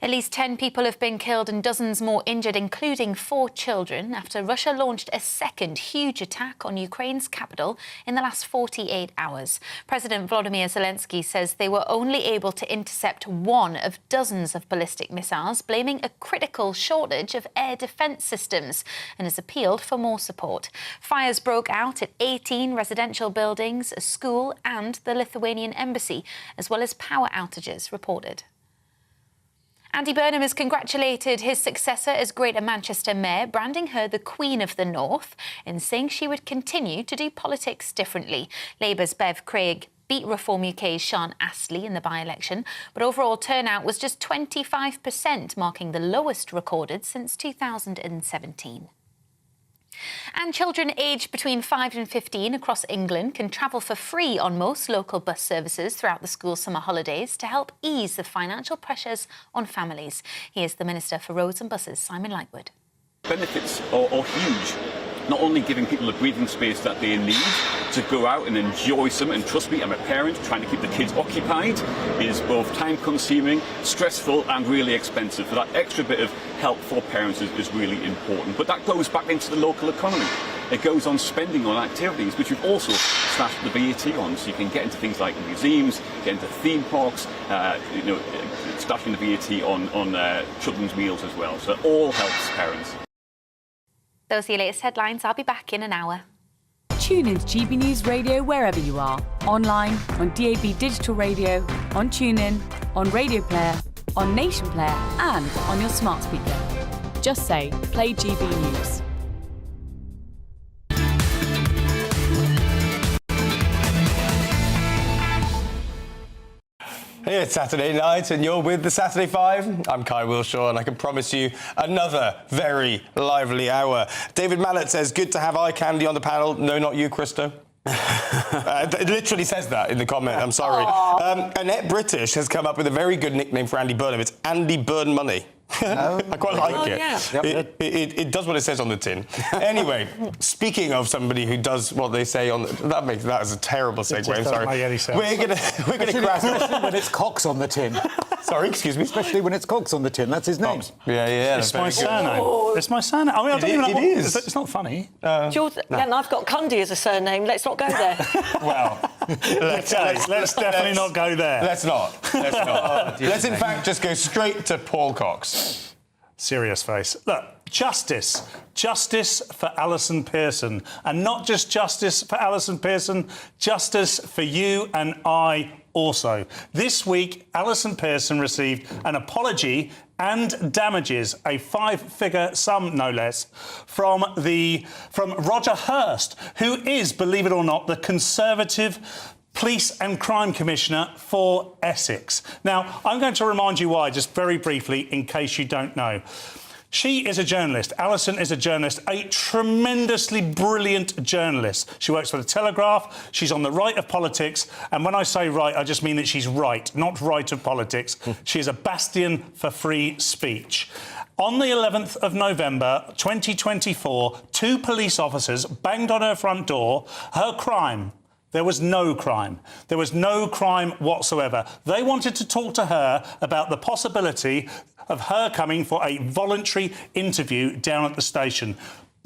At least 10 people have been killed and dozens more injured, including 4 children, after Russia launched a second huge attack on Ukraine's capital in the last 48 hours. President Volodymyr Zelensky says they were only able to intercept one of dozens of ballistic missiles, blaming a critical shortage of air defence systems, and has appealed for more support. Fires broke out at 18 residential buildings, a school and the Lithuanian embassy, as well as power outages reported. Andy Burnham has congratulated his successor as Greater Manchester Mayor, branding her the Queen of the North and saying she would continue to do politics differently. Labour's Bev Craig beat Reform UK's Sean Astley in the by-election, but overall turnout was just 25%, marking the lowest recorded since 2017. And children aged between 5 and 15 across England can travel for free on most local bus services throughout the school summer holidays to help ease the financial pressures on families. Here's the Minister for Roads and Buses, Simon Lightwood. Benefits are huge. Not only giving people the breathing space that they need to go out and enjoy something, and trust me, I'm a parent, trying to keep the kids occupied is both time-consuming, stressful and really expensive. So that extra bit of help for parents is really important. But that goes back into the local economy. It goes on spending on activities, which we've also slashed the VAT on, so you can get into things like museums, get into theme parks, slashing the VAT on children's meals as well. So it all helps parents. Those are your latest headlines. I'll be back in an hour. Tune in to GB News Radio wherever you are. Online, on DAB Digital Radio, on TuneIn, on Radio Player, on Nation Player and on your smart speaker. Just say, play GB News. It's Saturday night and you're with the Saturday Five. I'm Kai Wilshaw and I can promise you another very lively hour. David Mallett says, good to have eye candy on the panel. No, not you, Christo. It literally says that in the comment, I'm sorry. Annette British has come up with a very good nickname for Andy Burnham. It's Andy Burn Money. I quite like it. Yeah. It does what it says on the tin. Anyway, speaking of somebody who does what they say on that is a terrible segue. I'm sorry. We're gonna crack on when it's Cox on the tin. Sorry, excuse me. Especially when it's Cox on the tin. That's his name. Yeah. It's my surname. It's my surname. I mean, I don't even know it is. It's not funny. George, and I've got Cundy as a surname. Let's not go there. Well, let's definitely not go there. Let's not. Let's in fact just go straight to Paul Cox. Serious face. Look, justice for Alison Pearson. And not just justice for Alison Pearson, justice for you and I also. This week, Alison Pearson received an apology and damages, a 5-figure sum no less, from Roger Hurst, who is, believe it or not, the Conservative Police and Crime Commissioner for Essex. Now, I'm going to remind you why, just very briefly, in case you don't know. She is a journalist. Alison is a journalist, a tremendously brilliant journalist. She works for The Telegraph. She's on the right of politics. And when I say right, I just mean that she's right, not right of politics. She is a bastion for free speech. On the 11th of November 2024, 2 police officers banged on her front door. Her crime: there was no crime. There was no crime whatsoever. They wanted to talk to her about the possibility of her coming for a voluntary interview down at the station.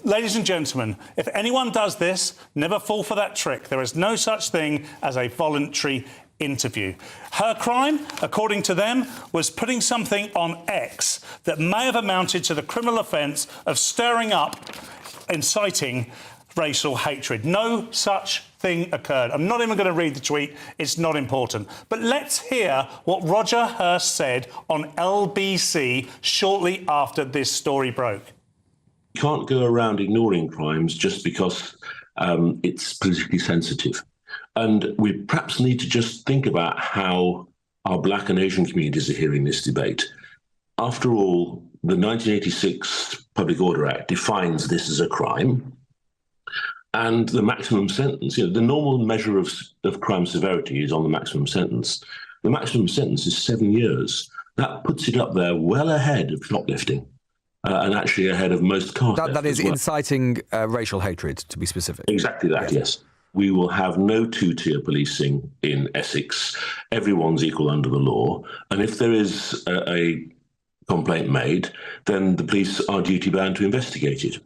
Ladies and gentlemen, if anyone does this, never fall for that trick. There is no such thing as a voluntary interview. Her crime, according to them, was putting something on X that may have amounted to the criminal offence of stirring up, inciting racial hatred. No such thing occurred. I'm not even going to read the tweet. It's not important. But let's hear what Roger Hurst said on LBC shortly after this story broke. You can't go around ignoring crimes just because it's politically sensitive. And we perhaps need to just think about how our Black and Asian communities are hearing this debate. After all, the 1986 Public Order Act defines this as a crime. And the maximum sentence, the normal measure of crime severity is on the maximum sentence. The maximum sentence is 7 years. That puts it up there well ahead of shoplifting and actually ahead of most car theft. That is as well. Inciting racial hatred, to be specific. Exactly that, yes. We will have no 2-tier policing in Essex. Everyone's equal under the law. And if there is a complaint made, then the police are duty-bound to investigate it.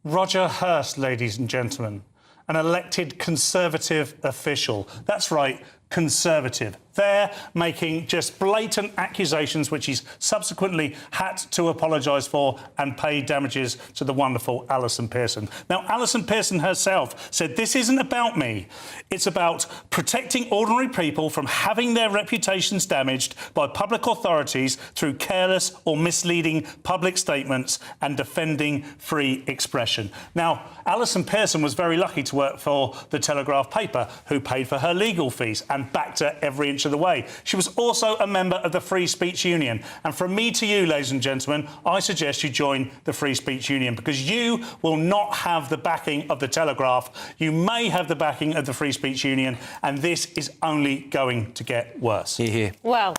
Roger Hurst, ladies and gentlemen, an elected Conservative official. That's right, Conservative. They're making just blatant accusations, which he's subsequently had to apologise for and pay damages to the wonderful Alison Pearson. Now, Alison Pearson herself said, this isn't about me. It's about protecting ordinary people from having their reputations damaged by public authorities through careless or misleading public statements and defending free expression. Now, Alison Pearson was very lucky to work for the Telegraph paper, who paid for her legal fees and backed her every inch of the way. She was also a member of the Free Speech Union. And from me to you, ladies and gentlemen, I suggest you join the Free Speech Union, because you will not have the backing of the Telegraph. You may have the backing of the Free Speech Union, and this is only going to get worse. Here. Well,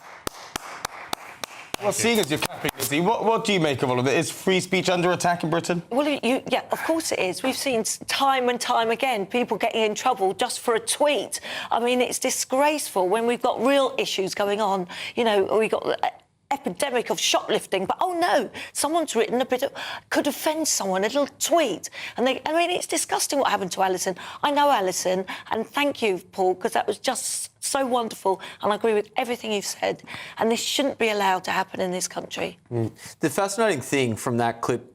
seeing as you're clapping, Lizzie, what do you make of all of it? Is free speech under attack in Britain? Well, yeah, of course it is. We've seen time and time again people getting in trouble just for a tweet. I mean, it's disgraceful when we've got real issues going on. We've got epidemic of shoplifting, but oh no, someone's written a bit of could offend someone, a little tweet, and it's disgusting what happened to Alison. I know Alison, and thank you, Paul, because that was just so wonderful, and I agree with everything you've said, and this shouldn't be allowed to happen in this country. The fascinating thing from that clip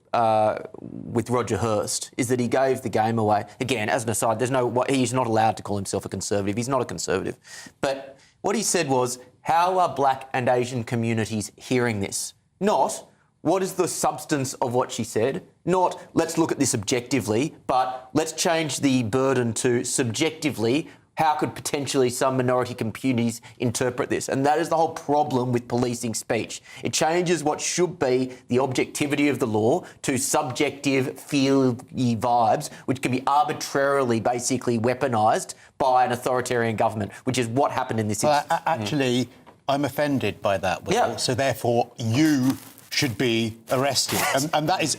with Roger Hurst is that he gave the game away. Again, as an aside, he's not allowed to call himself a Conservative. He's not a Conservative. But what he said was, how are Black and Asian communities hearing this? Not, what is the substance of what she said? Not, let's look at this objectively, but let's change the burden to subjectively, how could potentially some minority communities interpret this? And that is the whole problem with policing speech. It changes what should be the objectivity of the law to subjective, feely vibes, which can be arbitrarily basically weaponised by an authoritarian government, which is what happened in this instance. Actually, I'm offended by that, Will. Yeah. So therefore, you should be arrested, and that is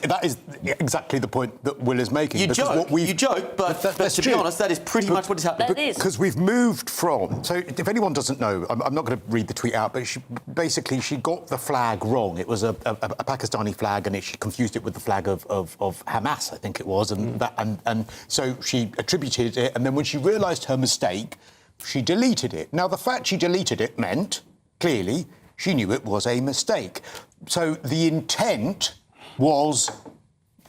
exactly the point that Will is making. You joke, but to be honest, that is pretty much what is happening. That is. Because we've moved from. So if anyone doesn't know, I'm not going to read the tweet out, but she got the flag wrong. It was a Pakistani flag, and she confused it with the flag of Hamas, I think it was, and so she attributed it, and then when she realised her mistake, she deleted it. Now the fact she deleted it meant clearly she knew it was a mistake. So the intent was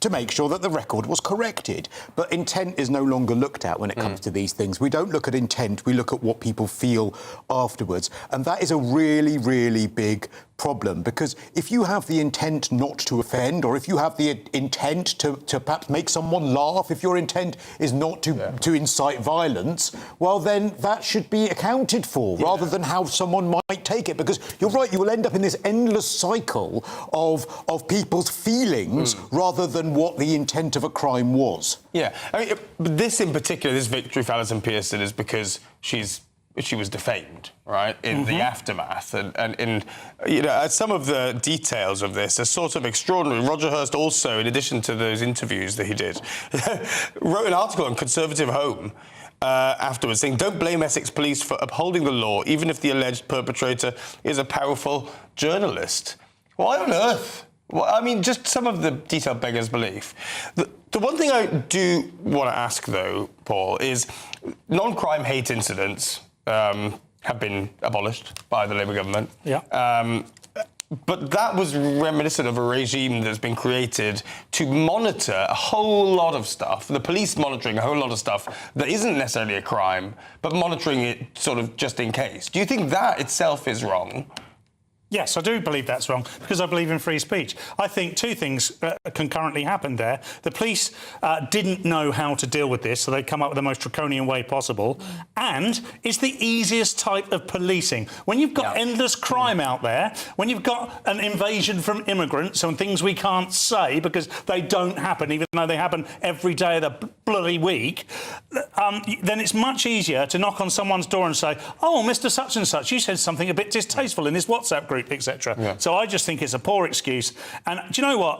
to make sure that the record was corrected. But intent is no longer looked at when it comes to these things. We don't look at intent, we look at what people feel afterwards. And that is a really, really big problem, because if you have the intent not to offend, or if you have the intent to perhaps make someone laugh, if your intent is not to incite violence, well, then that should be accounted for, rather than how someone might take it. Because you're right, you will end up in this endless cycle of people's feelings rather than what the intent of a crime was. Yeah, I mean, this in particular, this victory for Alison Pearson is because she was defamed, right, in the aftermath. And in, you know, some of the details of this are sort of extraordinary. Roger Hurst also, in addition to those interviews that he did, wrote an article on Conservative Home afterwards saying, don't blame Essex police for upholding the law, even if the alleged perpetrator is a powerful journalist. Why on earth? Well, I mean, just some of the detail beggars belief. The one thing I do want to ask, though, Paul, is non-crime hate incidents have been abolished by the Labour government. Yeah. But that was reminiscent of a regime that's been created to monitor a whole lot of stuff, the police monitoring a whole lot of stuff that isn't necessarily a crime, but monitoring it sort of just in case. Do you think that itself is wrong? Yes, I do believe that's wrong, because I believe in free speech. I think two things concurrently happened there. The police didn't know how to deal with this, so they come up with the most draconian way possible. And it's the easiest type of policing. When you've got endless crime out there, when you've got an invasion from immigrants and things we can't say because they don't happen, even though they happen every day of the bloody week, then it's much easier to knock on someone's door and say, oh, Mr such and such, you said something a bit distasteful in this WhatsApp group, etc. Yeah. So I just think it's a poor excuse. And do you know what?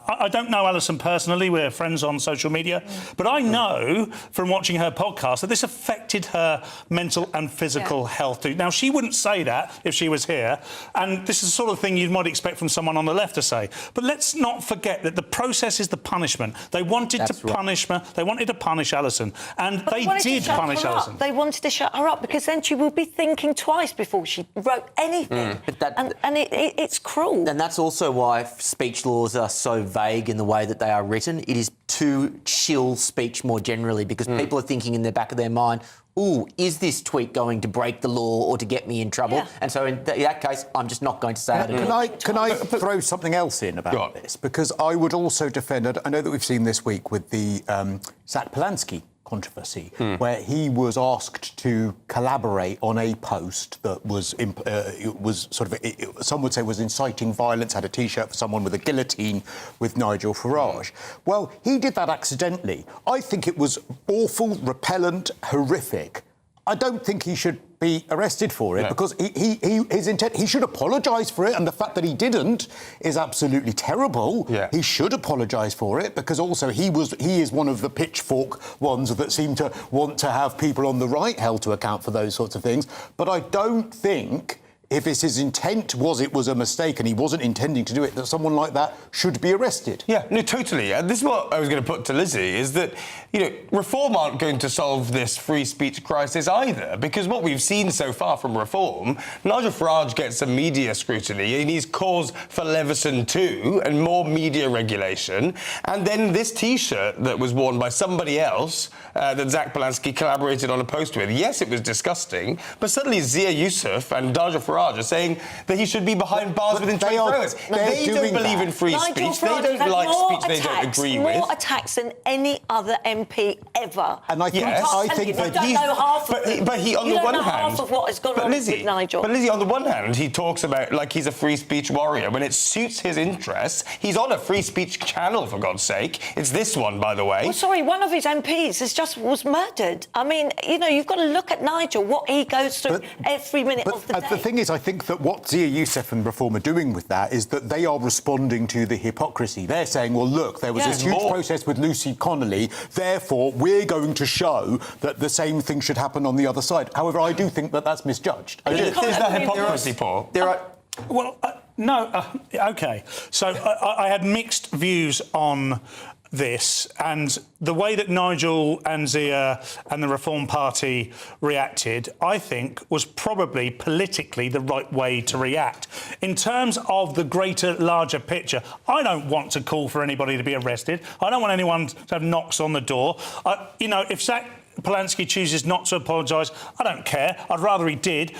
I don't know Alison personally. We're friends on social media. But I know from watching her podcast that this affected her mental and physical health too. Now, she wouldn't say that if she was here. And this is the sort of thing you might expect from someone on the left to say. But let's not forget that the process is the punishment. They wanted to punish her. They wanted to punish Alison. And they did punish Alison. They wanted to shut her up because then she would be thinking twice before she wrote anything. And it's cruel. And that's also why speech laws are so vague in the way that they are written. It is to chill speech more generally, because people are thinking in the back of their mind, ooh, is this tweet going to break the law or to get me in trouble? Yeah. And so in that case, I'm just not going to say it. Can I throw something else in about this? Because I would also defend, I know that we've seen this week with the Zach Polanski controversy, where he was asked to collaborate on a post that was sort of, some would say was inciting violence, had a T-shirt for someone with a guillotine with Nigel Farage. Well, he did that accidentally. I think it was awful, repellent, horrific. I don't think he should be arrested for it, because his intent, he should apologise for it, and the fact that he didn't is absolutely terrible. Yeah. He should apologise for it, because also he is one of the pitchfork ones that seem to want to have people on the right held to account for those sorts of things. But I don't think, if it's his intent it was a mistake and he wasn't intending to do it, that someone like that should be arrested. Yeah, no, totally. This is what I was going to put to Lizzie, is that, you know, Reform aren't going to solve this free speech crisis either, because what we've seen so far from Reform, Nigel Farage gets some media scrutiny and he's cause for Leveson too, and more media regulation. And then this T-shirt that was worn by somebody else that Zach Polanski collaborated on a post with, yes, it was disgusting, but suddenly Zia Yusuf and Nigel Farage Farage are saying that he should be behind bars within 24 hours. They don't believe in free speech. They don't like speech they don't agree with. More attacks than any other MP ever. And I think, you don't know half of them. But he, on you the don't one know hand, half of what has gone on with Nigel. But Lizzie, on the one hand, he talks about like he's a free speech warrior. When it suits his interests, he's on a free speech channel, for God's sake. It's this one, by the way. Well, sorry, one of his MPs was murdered. I mean, you know, you've got to look at Nigel, what he goes through every minute of the day. The thing is, I think that what Zia Youssef and Reform are doing with that is that they are responding to the hypocrisy. They're saying, well, look, there was this huge process with Lucy Connolly, therefore we're going to show that the same thing should happen on the other side. However, I do think that that's misjudged. Is that hypocrisy, Paul? Well, no. OK. So I had mixed views on this, and the way that Nigel and Zia and the Reform Party reacted, I think, was probably politically the right way to react. In terms of the greater, larger picture, I don't want to call for anybody to be arrested. I don't want anyone to have knocks on the door. You know, if Zach Polanski chooses not to apologise, I don't care. I'd rather he did.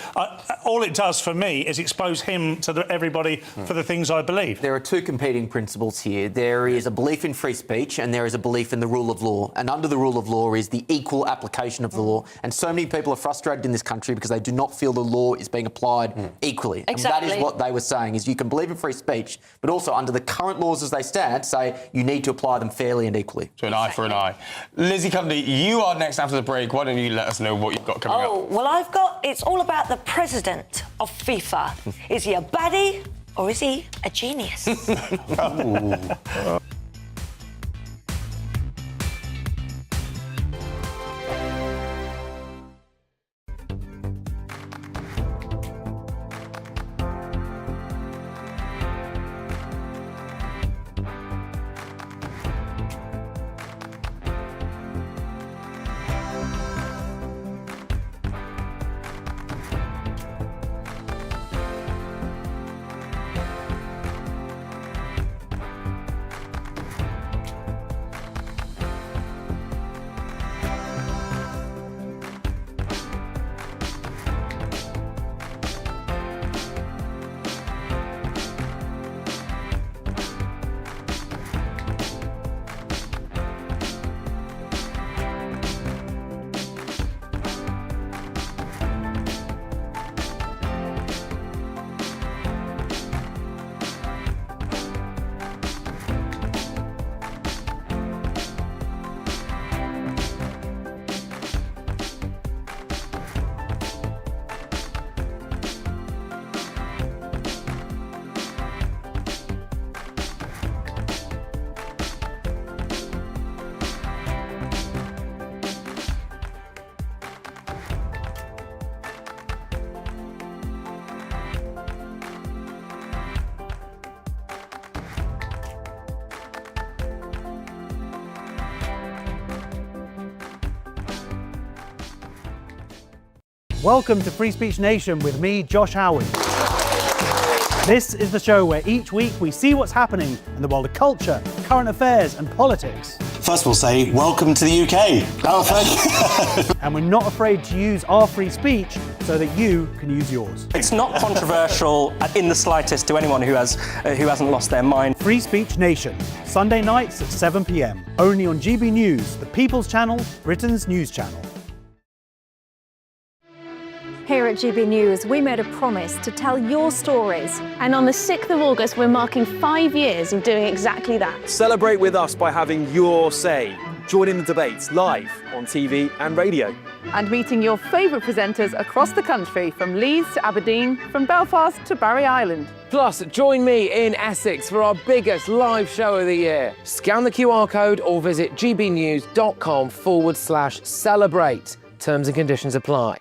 All it does for me is expose him to everybody for the things I believe. There are two competing principles here. There is a belief in free speech and there is a belief in the rule of law. And under the rule of law is the equal application of the law. And so many people are frustrated in this country because they do not feel the law is being applied equally. Exactly. And that is what they were saying, is you can believe in free speech, but also under the current laws as they stand, say you need to apply them fairly and equally. So an eye for an eye. Lizzie Cundy, you are next after the break. Why don't you let us know what you've got coming up? Well, it's all about the president of FIFA. Is he a baddie or is he a genius? Welcome to Free Speech Nation with me, Josh Howard. This is the show where each week we see what's happening in the world of culture, current affairs and politics. First we'll say, welcome to the UK. Oh, thank you. And we're not afraid to use our free speech so that you can use yours. It's not controversial in the slightest to anyone who hasn't lost their mind. Free Speech Nation, Sunday nights at 7 p.m. Only on GB News, the People's Channel, Britain's news channel. Here at GB News, we made a promise to tell your stories. And on the 6th of August, we're marking 5 years of doing exactly that. Celebrate with us by having your say. Join in the debates live on TV and radio. And meeting your favourite presenters across the country, from Leeds to Aberdeen, from Belfast to Barry Island. Plus, join me in Essex for our biggest live show of the year. Scan the QR code or visit gbnews.com/celebrate. Terms and conditions apply.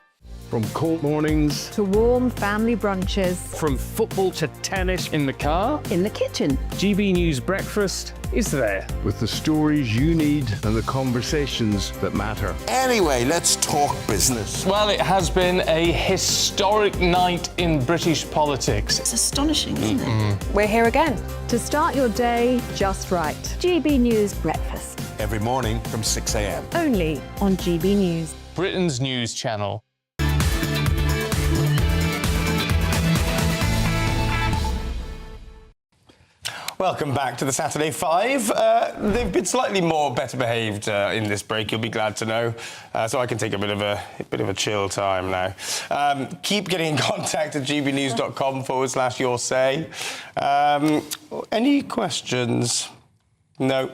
From court mornings to warm family brunches. From football to tennis in the car. In the kitchen. GB News Breakfast is there with the stories you need and the conversations that matter. Anyway, let's talk business. Well, it has been a historic night in British politics. It's astonishing, isn't it? We're here again to start your day just right. GB News Breakfast. Every morning from 6 a.m. Only on GB News. Britain's news channel. Welcome back to the Saturday Five. They've been slightly more better behaved in this break, you'll be glad to know. So I can take a bit of a chill time now. Keep getting in contact at gbnews.com/your say. Any questions? No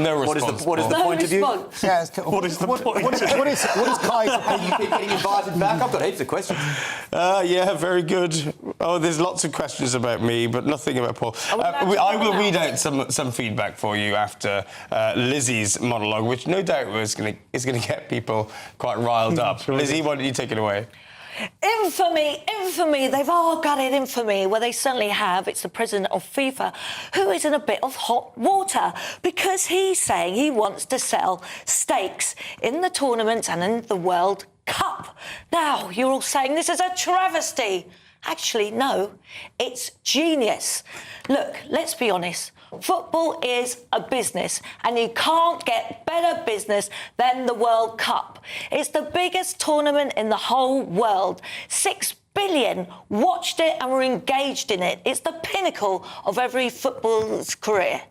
response. What is the point of view? Yeah, What is the point? What is Kai? You keep getting invited back. I've got heaps of questions. Yeah, very good. Oh, there's lots of questions about me, but nothing about Paul. I will read out some feedback for you after Lizzie's monologue, which no doubt is going to get people quite riled up. Lizzie, why don't you take it away? Infamy, they've all got it, infamy. Well, they certainly have. It's the president of FIFA who is in a bit of hot water because he's saying he wants to sell stakes in the tournaments and in the World Cup. Now, you're all saying this is a travesty. Actually, no, it's genius. Look, let's be honest. Football is a business, and you can't get better business than the World Cup. It's the biggest tournament in the whole world. 6 billion watched it and were engaged in it. It's the pinnacle of every footballer's career.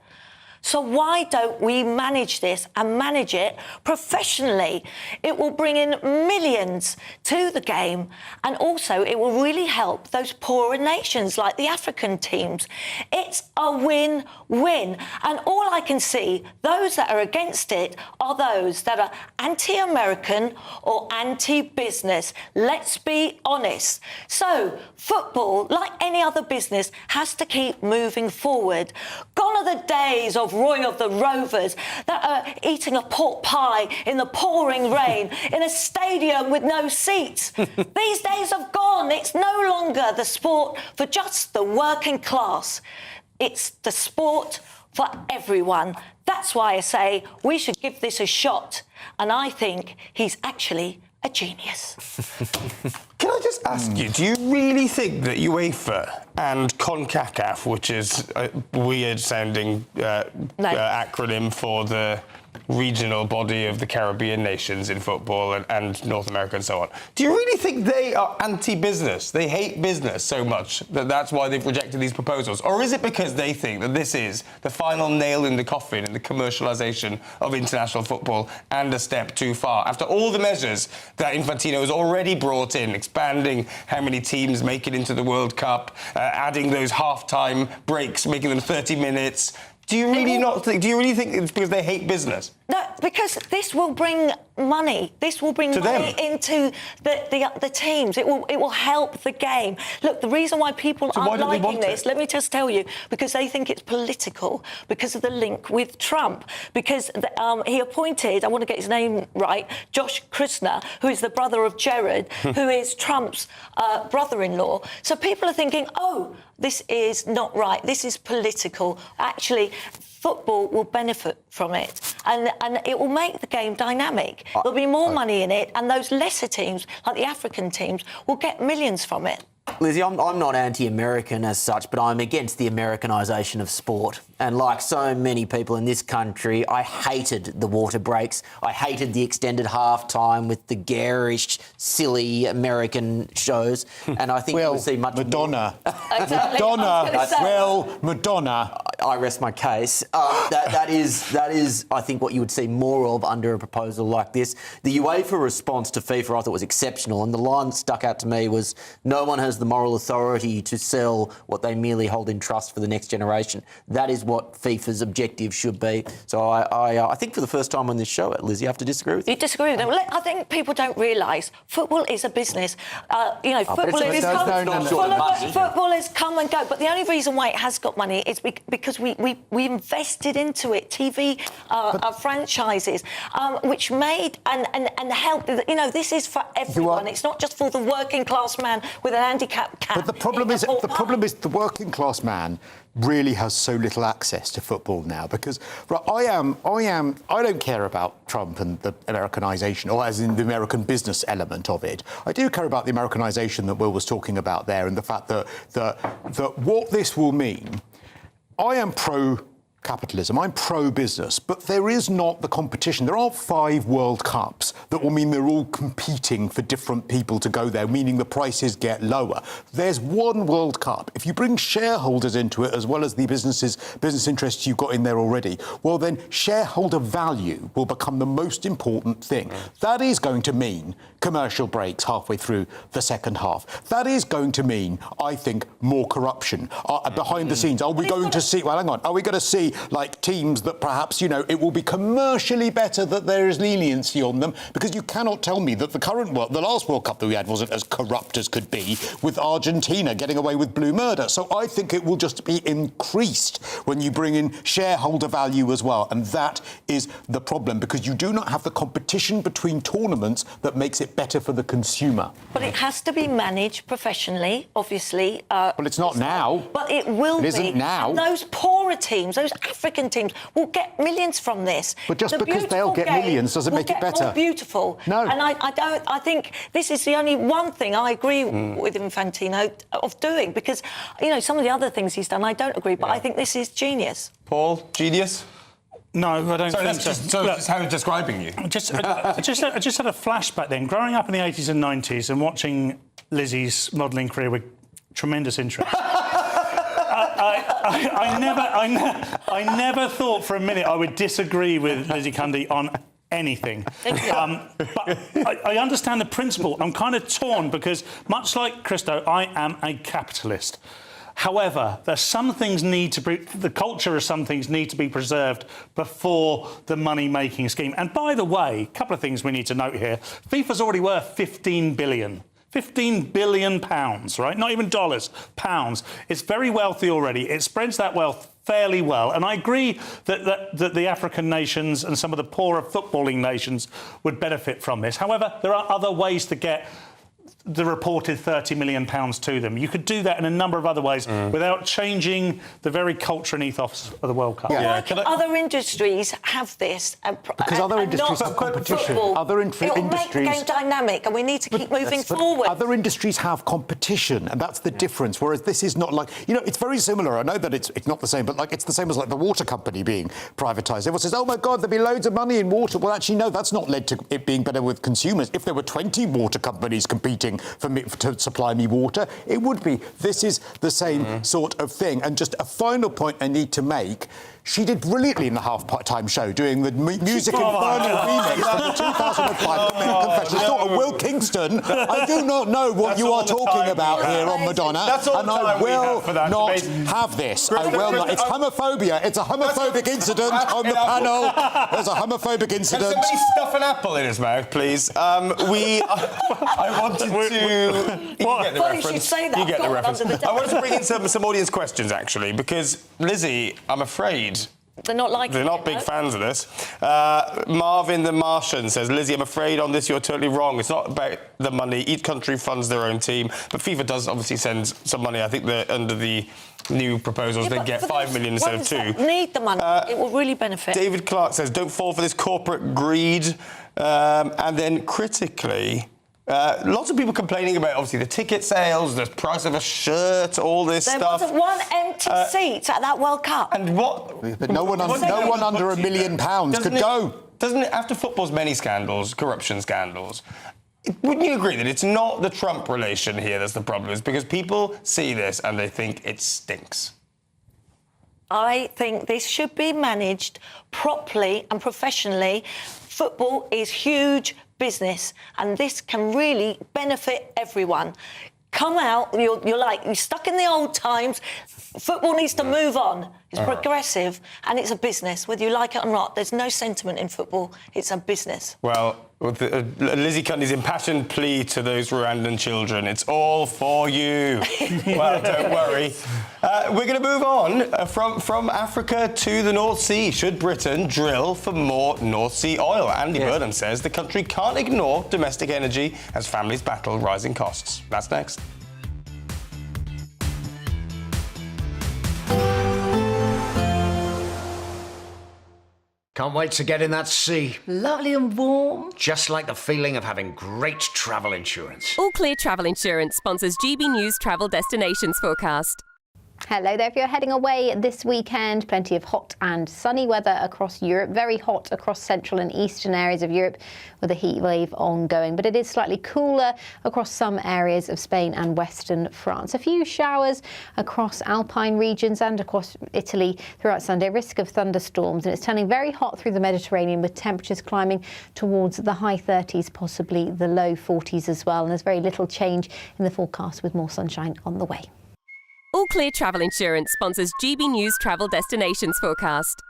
So why don't we manage this and manage it professionally? It will bring in millions to the game, and also it will really help those poorer nations like the African teams. It's a win-win. And all I can see, those that are against it are those that are anti-American or anti-business. Let's be honest. So football, like any other business, has to keep moving forward. Gone are the days of Roy of the Rovers that are eating a pork pie in the pouring rain in a stadium with no seats. These days have gone. It's no longer the sport for just the working class. It's the sport for everyone. That's why I say we should give this a shot. And I think he's actually a genius. Can I just ask you, do you really think that UEFA and CONCACAF, which is a weird-sounding acronym for the regional body of the Caribbean nations in football and North America and so on, do you really think they are anti-business? They hate business so much that that's why they've rejected these proposals? Or is it because they think that this is the final nail in the coffin in the commercialisation of international football and a step too far? After all the measures that Infantino has already brought in, expanding how many teams make it into the World Cup, adding those half-time breaks, making them 30 minutes... Do you really think it's because they hate business? No, because this will bring money. This will bring money into the teams. It will help the game. Look, the reason why people aren't liking this, let me just tell you, because they think it's political, because of the link with Trump. Because he appointed, I want to get his name right, Josh Krishna, who is the brother of Jared, who is Trump's brother-in-law. So people are thinking, oh, this is not right. This is political. Actually, football will benefit from it, and it will make the game dynamic. There'll be more money in it, and those lesser teams, like the African teams, will get millions from it. Lizzie, I'm not anti-American as such, but I'm against the Americanisation of sport. And like so many people in this country, I hated the water breaks. I hated the extended half-time with the garish, silly American shows. And I think we'll see much Madonna. more... Madonna. I rest my case. That is, I think, what you would see more of under a proposal like this. The UEFA response to FIFA, I thought, was exceptional. And the line that stuck out to me was, no one has the moral authority to sell what they merely hold in trust for the next generation. That is what FIFA's objective should be. So I think for the first time on this show, Lizzie, I have to disagree with you. You disagree with them? I think people don't realise football is a business. Football is come and go. But the only reason why it has got money is because we invested into it. TV franchises, which made and helped. You know, this is for everyone. It's not just for the working class man with an handicap cap. But the problem is the working class man really has so little access to football now because I don't care about Trump and the Americanisation, or as in the American business element of it. I do care about the Americanisation that Will was talking about there, and the fact that what this will mean. I am pro capitalism. I'm pro-business, but there is not the competition. There aren't 5 World Cups that will mean they're all competing for different people to go there, meaning the prices get lower. There's one World Cup. If you bring shareholders into it, as well as the business interests you've got in there already, well, then shareholder value will become the most important thing. That is going to mean commercial breaks halfway through the second half. That is going to mean, I think, more corruption. Behind the scenes, are we going to see... Well, hang on. Are we going to see, like, teams that perhaps, you know, it will be commercially better that there is leniency on them? Because you cannot tell me that the last World Cup that we had wasn't as corrupt as could be, with Argentina getting away with blue murder. So I think it will just be increased when you bring in shareholder value as well. And that is the problem, because you do not have the competition between tournaments that makes it better for the consumer. But it has to be managed professionally, obviously. Well, it's not now. But it will be. It isn't now. And those poorer teams, those African teams, will get millions from this. But just because they'll get millions doesn't make it better. More beautiful. No. And I think this is the only one thing I agree with Infantino of doing, because, you know, some of the other things he's done, I don't agree, but I think this is genius. Paul, genius? No, I don't think so. That's how he's describing you. I just had a flashback then, growing up in the 80s and 90s and watching Lizzie's modelling career with tremendous interest. I never thought for a minute I would disagree with Lizzie Cundy on anything. But I understand the principle. I'm kind of torn because, much like Christo, I am a capitalist. However, there's some things the culture of some things need to be preserved before the money-making scheme. And by the way, a couple of things we need to note here. FIFA's already worth 15 billion. 15 billion pounds, right? Not even dollars, pounds. It's very wealthy already. It spreads that wealth fairly well. And I agree that the African nations and some of the poorer footballing nations would benefit from this. However, there are other ways to get the reported £30 million to them. You could do that in a number of other ways without changing the very culture and ethos of the World Cup. Yeah. Other industries have this, because other industries have competition. Other industries make the game dynamic, and we need to keep moving forward. Other industries have competition, and that's the difference. Whereas this is not like, you know, it's very similar. I know that it's not the same, but like it's the same as like the water company being privatised. Everyone says, "Oh my God, there'll be loads of money in water." Well, actually, no, that's not led to it being better with consumers. If there were 20 water companies competing for me to supply me water, it would be. This is the same sort of thing. And just a final point I need to make. She did brilliantly in the half-time show, doing the Music Inferno remix from the 2005 Confessions. Not a Will Kingston. I do not know what you are talking about here on Madonna. And I will not have this. I will not. It's homophobia. It's a homophobic incident on the panel. There's a homophobic incident. Can somebody stuff an apple in his mouth, please? I wanted to... You get the reference. You should say that. You get the reference. I wanted to bring in some audience questions, actually, because, Lizzie, I'm afraid... They're not big fans of this. Marvin the Martian says, Lizzie, I'm afraid on this you're totally wrong. It's not about the money. Each country funds their own team. But FIFA does obviously send some money. I think that under the new proposals, they get 5 million instead of 2. Need the money. It will really benefit. David Clark says, don't fall for this corporate greed. And then critically... lots of people complaining about, obviously, the ticket sales, the price of a shirt, all this stuff. There wasn't one empty seat at that World Cup. And what... But no one under £1 million could go. Doesn't it, after football's many scandals, corruption scandals, wouldn't you agree that it's not the Trump relation here that's the problem? It's because people see this and they think it stinks. I think this should be managed properly and professionally. Football is huge business, and this can really benefit everyone. Come out, you're stuck in the old times. Football needs to move on. It's progressive, and it's a business, whether you like it or not. There's no sentiment in football. It's a business. Well, with Lizzie Cundy's impassioned plea to those Rwandan children, it's all for you. Well, don't worry. We're going to move on from Africa to the North Sea. Should Britain drill for more North Sea oil? Andy Burnham says the country can't ignore domestic energy as families battle rising costs. That's next. Can't wait to get in that sea. Lovely and warm. Just like the feeling of having great travel insurance. All Clear Travel Insurance sponsors GB News Travel Destinations Forecast. Hello there. If you're heading away this weekend, plenty of hot and sunny weather across Europe. Very hot across central and eastern areas of Europe with a heat wave ongoing. But it is slightly cooler across some areas of Spain and western France. A few showers across alpine regions and across Italy throughout Sunday. Risk of thunderstorms. And it's turning very hot through the Mediterranean with temperatures climbing towards the high 30s, possibly the low 40s as well. And there's very little change in the forecast with more sunshine on the way. All Clear Travel Insurance sponsors GB News Travel Destinations Forecast.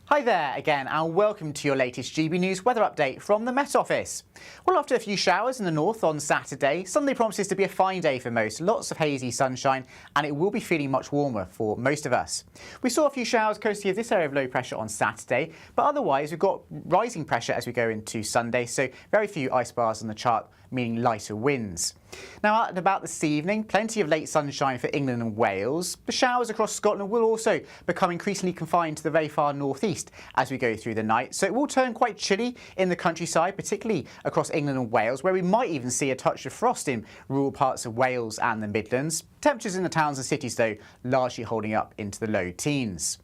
Hi there again and welcome to your latest GB News weather update from the Met Office. Well, after a few showers in the north on Saturday, Sunday promises to be a fine day for most. Lots of hazy sunshine and it will be feeling much warmer for most of us. We saw a few showers courtesy of this area of low pressure on Saturday, but otherwise we've got rising pressure as we go into Sunday, so very few ice bars on the chart, meaning lighter winds. Now, out and about this evening, plenty of late sunshine for England and Wales. The showers across Scotland will also become increasingly confined to the very far northeast as we go through the night. So it will turn quite chilly in the countryside, particularly across England and Wales, where we might even see a touch of frost in rural parts of Wales and the Midlands. Temperatures in the towns and cities, though, largely holding up into the low teens.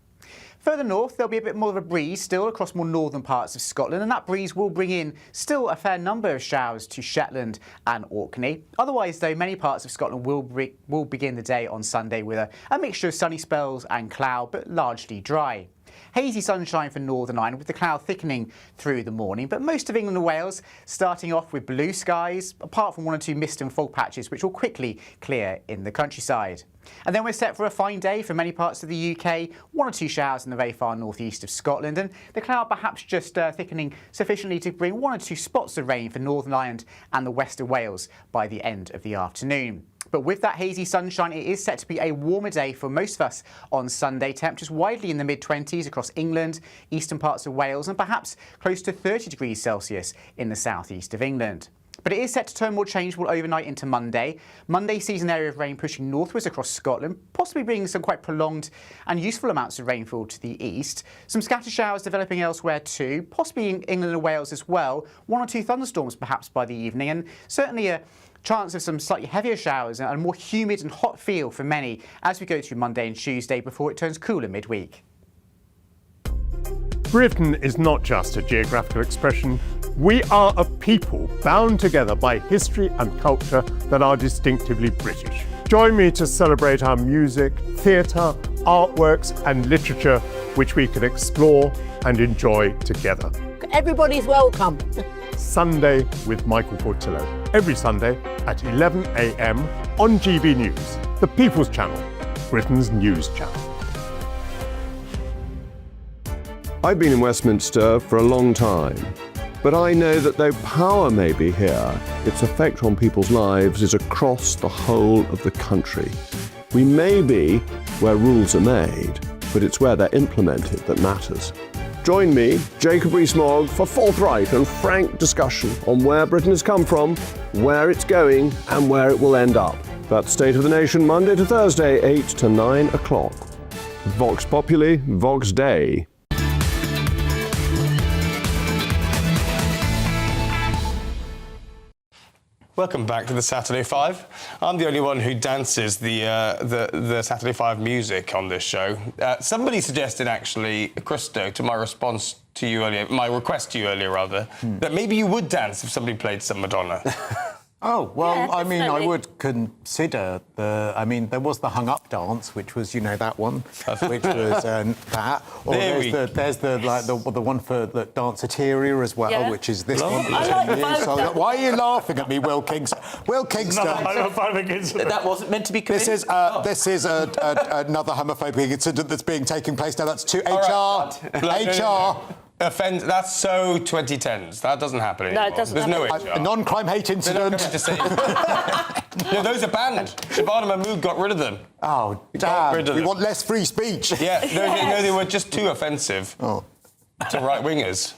Further north, there'll be a bit more of a breeze still across more northern parts of Scotland, and that breeze will bring in still a fair number of showers to Shetland and Orkney. Otherwise, though, many parts of Scotland will begin the day on Sunday with a mixture of sunny spells and cloud, but largely dry. Hazy sunshine for Northern Ireland with the cloud thickening through the morning, but most of England and Wales starting off with blue skies, apart from one or two mist and fog patches which will quickly clear in the countryside. And then we're set for a fine day for many parts of the UK, one or two showers in the very far northeast of Scotland, and the cloud perhaps just thickening sufficiently to bring one or two spots of rain for Northern Ireland and the west of Wales by the end of the afternoon. But with that hazy sunshine, it is set to be a warmer day for most of us on Sunday. Temperatures widely in the mid-20s across England, eastern parts of Wales, and perhaps close to 30 degrees Celsius in the southeast of England. But it is set to turn more changeable overnight into Monday. Monday sees an area of rain pushing northwards across Scotland, possibly bringing some quite prolonged and useful amounts of rainfall to the east. Some scattered showers developing elsewhere too, possibly in England and Wales as well. One or two thunderstorms perhaps by the evening, and certainly a chance of some slightly heavier showers and a more humid and hot feel for many as we go through Monday and Tuesday before it turns cooler midweek. Britain is not just a geographical expression. We are a people bound together by history and culture that are distinctively British. Join me to celebrate our music, theatre, artworks and literature which we can explore and enjoy together. Everybody's welcome. Sunday with Michael Portillo. Every Sunday at 11 a.m. on GB News, the People's Channel, Britain's news channel. I've been in Westminster for a long time, but I know that though power may be here, its effect on people's lives is across the whole of the country. We may be where rules are made, but it's where they're implemented that matters. Join me, Jacob Rees-Mogg, for forthright and frank discussion on where Britain has come from, where it's going, and where it will end up. That's State of the Nation, Monday to Thursday, 8 to 9 o'clock. Vox Populi, Vox Dei. Welcome back to the Saturday Five. I'm the only one who dances the Saturday Five music on this show. Somebody suggested, actually, Christo, to my response to you earlier, my request to you earlier, rather, that maybe you would dance if somebody played some Madonna. Oh, well, Yeah, I mean, I definitely. would consider there was the hung up dance, which was, that one, which was that. Or there's the one for the Danceteria as well, Yeah. which is this Love one. it. I like both So, of why are you laughing at me, Will Kingston? Will Kingston. That wasn't meant to be This is another homophobic incident that's being taking place now. That's to HR. Offend. That's so 2010s. That doesn't happen anymore. No, it doesn't There's happen. no HR. A non-crime hate incident. No, those are banned. Shabana Mahmood got rid of them. Oh, Got rid damn. of We them. want less free speech. Yeah, no, they were just too offensive. Oh. To right-wingers.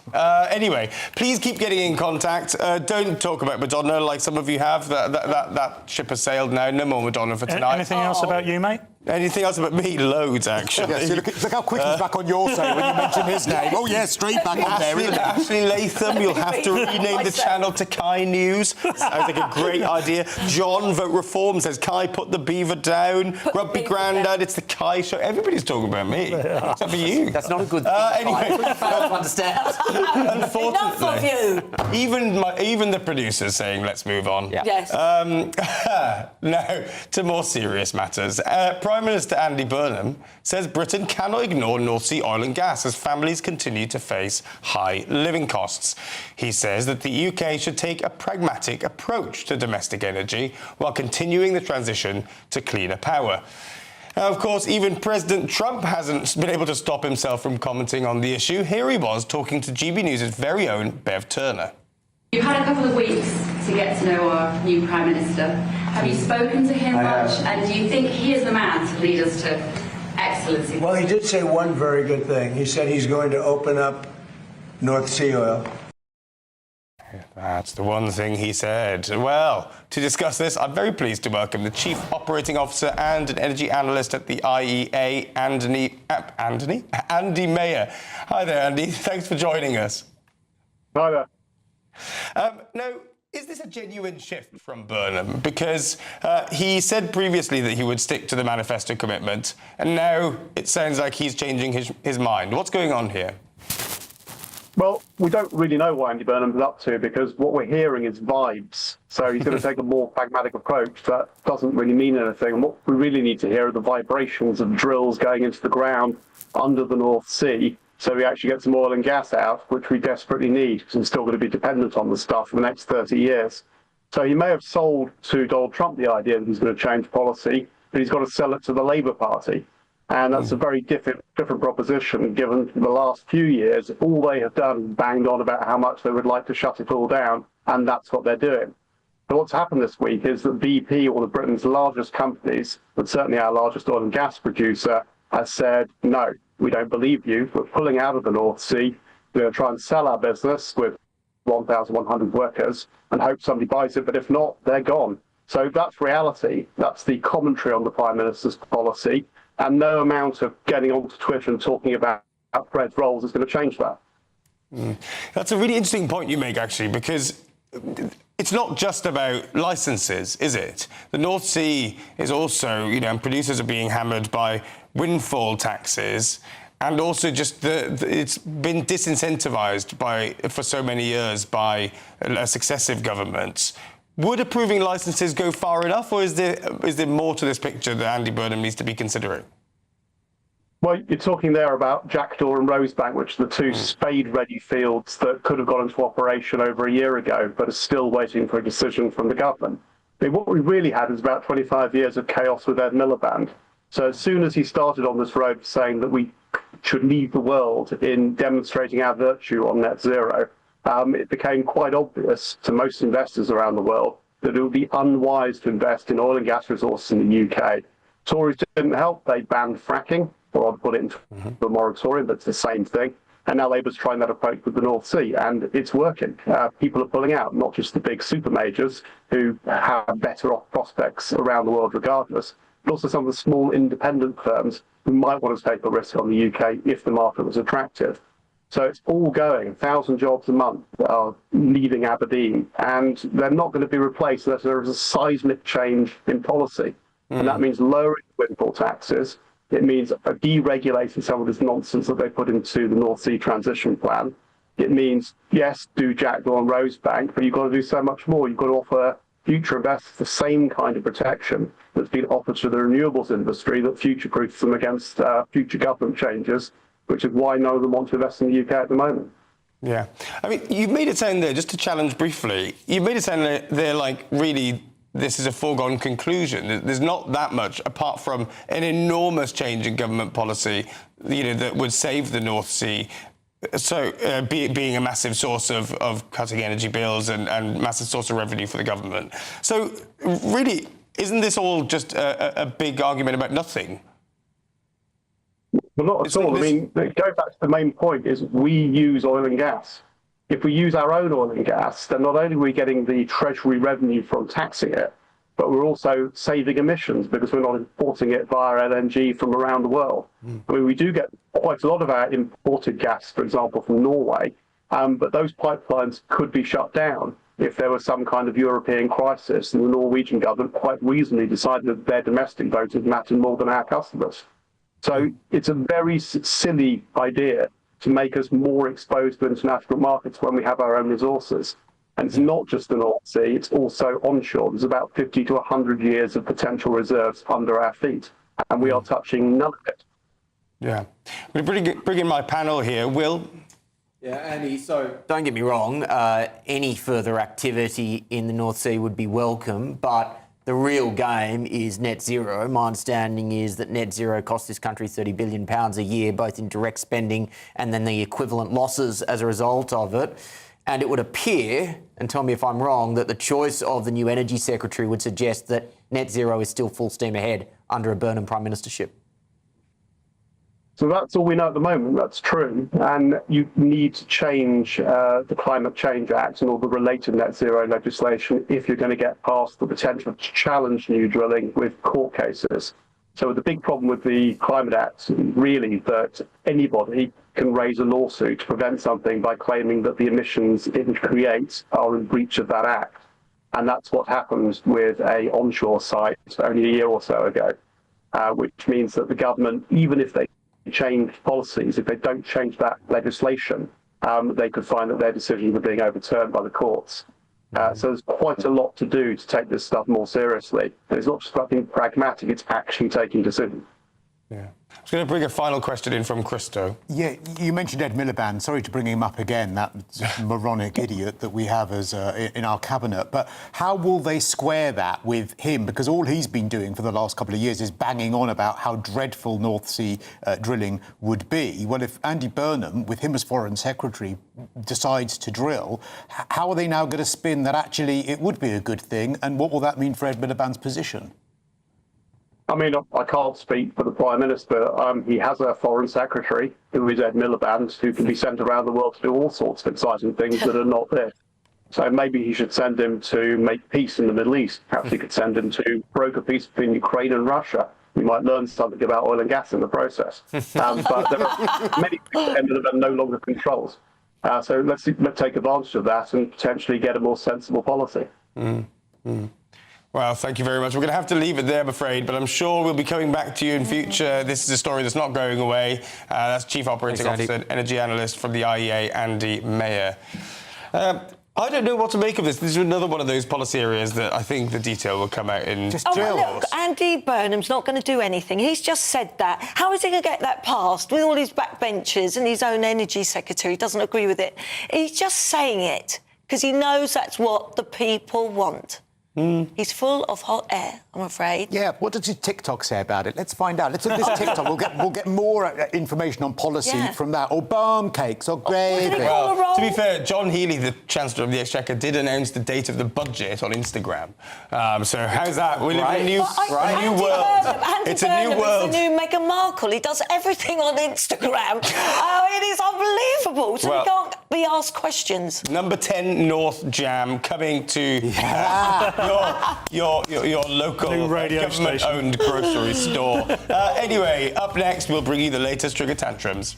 Anyway, please keep getting in contact. Don't talk about Madonna like some of you have. That ship has sailed now. No more Madonna for tonight. Anything else about you, mate? Anything else about me? Loads, actually. Yeah, see, look how quick he's back on your side when you mention his name. Oh, yeah, straight back on there, isn't it? Ashley Latham, you'll have to rename the channel to Kai News. Sounds like a great idea. John, Vote Reform, says, Kai, put the beaver down. Rugby Grandad, it's the Kai Show. Everybody's talking about me, except for you. That's not a good thing. Anyway, fail to understand. Unfortunately, Enough of you. even the producers saying, let's move on. Yeah. Yes. Now, to more serious matters. Prime Minister Andy Burnham says Britain cannot ignore North Sea oil and gas as families continue to face high living costs. He says that the UK should take a pragmatic approach to domestic energy while continuing the transition to cleaner power. Now, of course, even President Trump hasn't been able to stop himself from commenting on the issue. Here he was talking to GB News' very own Bev Turner. You've had a couple of weeks to get to know our new Prime Minister. Have you spoken to him much? And do you think he is the man to lead us to excellency? Well, he did say one very good thing. He said he's going to open up North Sea oil. That's the one thing he said. Well, to discuss this, I'm very pleased to welcome the Chief Operating Officer and an energy analyst at the IEA, Andy Mayer. Hi there, Andy. Thanks for joining us. Hi there. Now, is this a genuine shift from Burnham? Because he said previously that he would stick to the manifesto commitment, and now it sounds like he's changing his mind. What's going on here? Well, we don't really know what Andy Burnham's up to because what we're hearing is vibes. So he's going to take a more pragmatic approach that doesn't really mean anything. And what we really need to hear are the vibrations of drills going into the ground under the North Sea. So we actually get some oil and gas out, which we desperately need because we're still going to be dependent on the stuff for the next 30 years. So he may have sold to Donald Trump the idea that he's going to change policy, but he's got to sell it to the Labour Party. And that's a very different proposition, given the last few years, all they have done is banged on about how much they would like to shut it all down, and that's what they're doing. But what's happened this week is that BP, one of Britain's largest companies, but certainly our largest oil and gas producer, has said, no, we don't believe you. We're pulling out of the North Sea. We're going to try and sell our business with 1,100 workers and hope somebody buys it, but if not, they're gone. So that's reality. That's the commentary on the Prime Minister's policy. And no amount of getting onto Twitter and talking about Fred's roles is going to change that. That's a really interesting point you make, actually, because it's not just about licenses, is it? The North Sea is also, and producers are being hammered by windfall taxes, and also just it's been disincentivized for so many years by successive governments. Would approving licenses go far enough, or is there more to this picture that Andy Burnham needs to be considering? Well, you're talking there about Jackdaw and Rosebank, which are the two spade-ready fields that could have gone into operation over a year ago, but are still waiting for a decision from the government. I mean, what we really had is about 25 years of chaos with Ed Miliband. So as soon as he started on this road saying that we should lead the world in demonstrating our virtue on net zero, it became quite obvious to most investors around the world that it would be unwise to invest in oil and gas resources in the UK. Tories didn't help. They banned fracking, or I'd put it into a moratorium, but it's the same thing. And now Labour's trying that approach with the North Sea, and it's working. People are pulling out, not just the big super majors who have better off prospects around the world regardless, but also some of the small independent firms who might want to take a risk on the UK if the market was attractive. So it's all going. 1,000 jobs a month are leaving Aberdeen, and they're not going to be replaced unless there is a seismic change in policy. And that means lowering windfall taxes. It means deregulating some of this nonsense that they put into the North Sea transition plan. It means, yes, do Jackdaw and Rosebank, but you've got to do so much more. You've got to offer future investors the same kind of protection that's been offered to the renewables industry that future-proofs them against future government changes, which is why none of them want to invest in the UK at the moment. Yeah. I mean, you've made it sound there, just to challenge briefly, you've made it sound there like really this is a foregone conclusion. There's not that much, apart from an enormous change in government policy, that would save the North Sea. So being a massive source of cutting energy bills and massive source of revenue for the government. So really, isn't this all just a big argument about nothing? Well, not at all. I mean, going back to the main point is we use oil and gas. If we use our own oil and gas, then not only are we getting the Treasury revenue from taxing it, but we're also saving emissions because we're not importing it via LNG from around the world. I mean, we do get quite a lot of our imported gas, for example, from Norway, but those pipelines could be shut down if there was some kind of European crisis and the Norwegian government quite reasonably decided that their domestic voters mattered more than our customers. So it's a very silly idea to make us more exposed to international markets when we have our own resources. And it's not just the North Sea, it's also onshore. There's about 50 to 100 years of potential reserves under our feet, and we are touching none of it. Yeah. We're bring in my panel here. Will? Yeah, Andy, so don't get me wrong, any further activity in the North Sea would be welcome, but the real game is net zero. My understanding is that net zero costs this country £30 billion a year, both in direct spending and then the equivalent losses as a result of it. And it would appear, and tell me if I'm wrong, that the choice of the new Energy Secretary would suggest that net zero is still full steam ahead under a Burnham Prime Ministership. So that's all we know at the moment, that's true. And you need to change the Climate Change Act and all the related net zero legislation if you're going to get past the potential to challenge new drilling with court cases. So the big problem with the Climate Act, really, that anybody can raise a lawsuit to prevent something by claiming that the emissions it creates are in breach of that act. And that's what happened with a onshore site only a year or so ago, which means that the government, even if they change policies, if they don't change that legislation, they could find that their decisions are being overturned by the courts. So there's quite a lot to do to take this stuff more seriously. And it's not just about being pragmatic, it's actually taking decisions. Yeah. I was going to bring a final question in from Christo. Yeah, you mentioned Ed Miliband. Sorry to bring him up again, that moronic idiot that we have as in our cabinet. But how will they square that with him? Because all he's been doing for the last couple of years is banging on about how dreadful North Sea drilling would be. Well, if Andy Burnham, with him as Foreign Secretary, decides to drill, how are they now going to spin that actually it would be a good thing? And what will that mean for Ed Miliband's position? I mean, I can't speak for the Prime Minister. He has a Foreign Secretary, who is Ed Miliband, who can be sent around the world to do all sorts of exciting things that are not this. So maybe he should send him to make peace in the Middle East. Perhaps he could send him to broker peace between Ukraine and Russia. We might learn something about oil and gas in the process. But there are many things that Ed Miliband no longer controls. So let's take advantage of that and potentially get a more sensible policy. Well, thank you very much. We're going to have to leave it there, I'm afraid, but I'm sure we'll be coming back to you in future. This is a story that's not going away. That's Chief Operating Officer, Energy Analyst from the IEA, Andy Mayer. I don't know what to make of this. This is another one of those policy areas that I think the detail will come out in drill. Look, Andy Burnham's not going to do anything. He's just said that. How is he going to get that passed with all his backbenchers and his own Energy Secretary doesn't agree with it? He's just saying it because he knows that's what the people want. He's full of hot air, I'm afraid. Yeah, what does his TikTok say about it? Let's find out. Let's look at this TikTok. We'll get more information on policy from that. Or barm cakes, or gravy. Well, to be fair, John Healey, the Chancellor of the Exchequer, did announce the date of the budget on Instagram. So how's that? We live in a new world. It's a new world. It's the new Meghan Markle. He does everything on Instagram. It is unbelievable. So we can't be asked questions. Number 10 North Jam coming to your local government-owned grocery store. Anyway, up next, we'll bring you the latest trigger tantrums.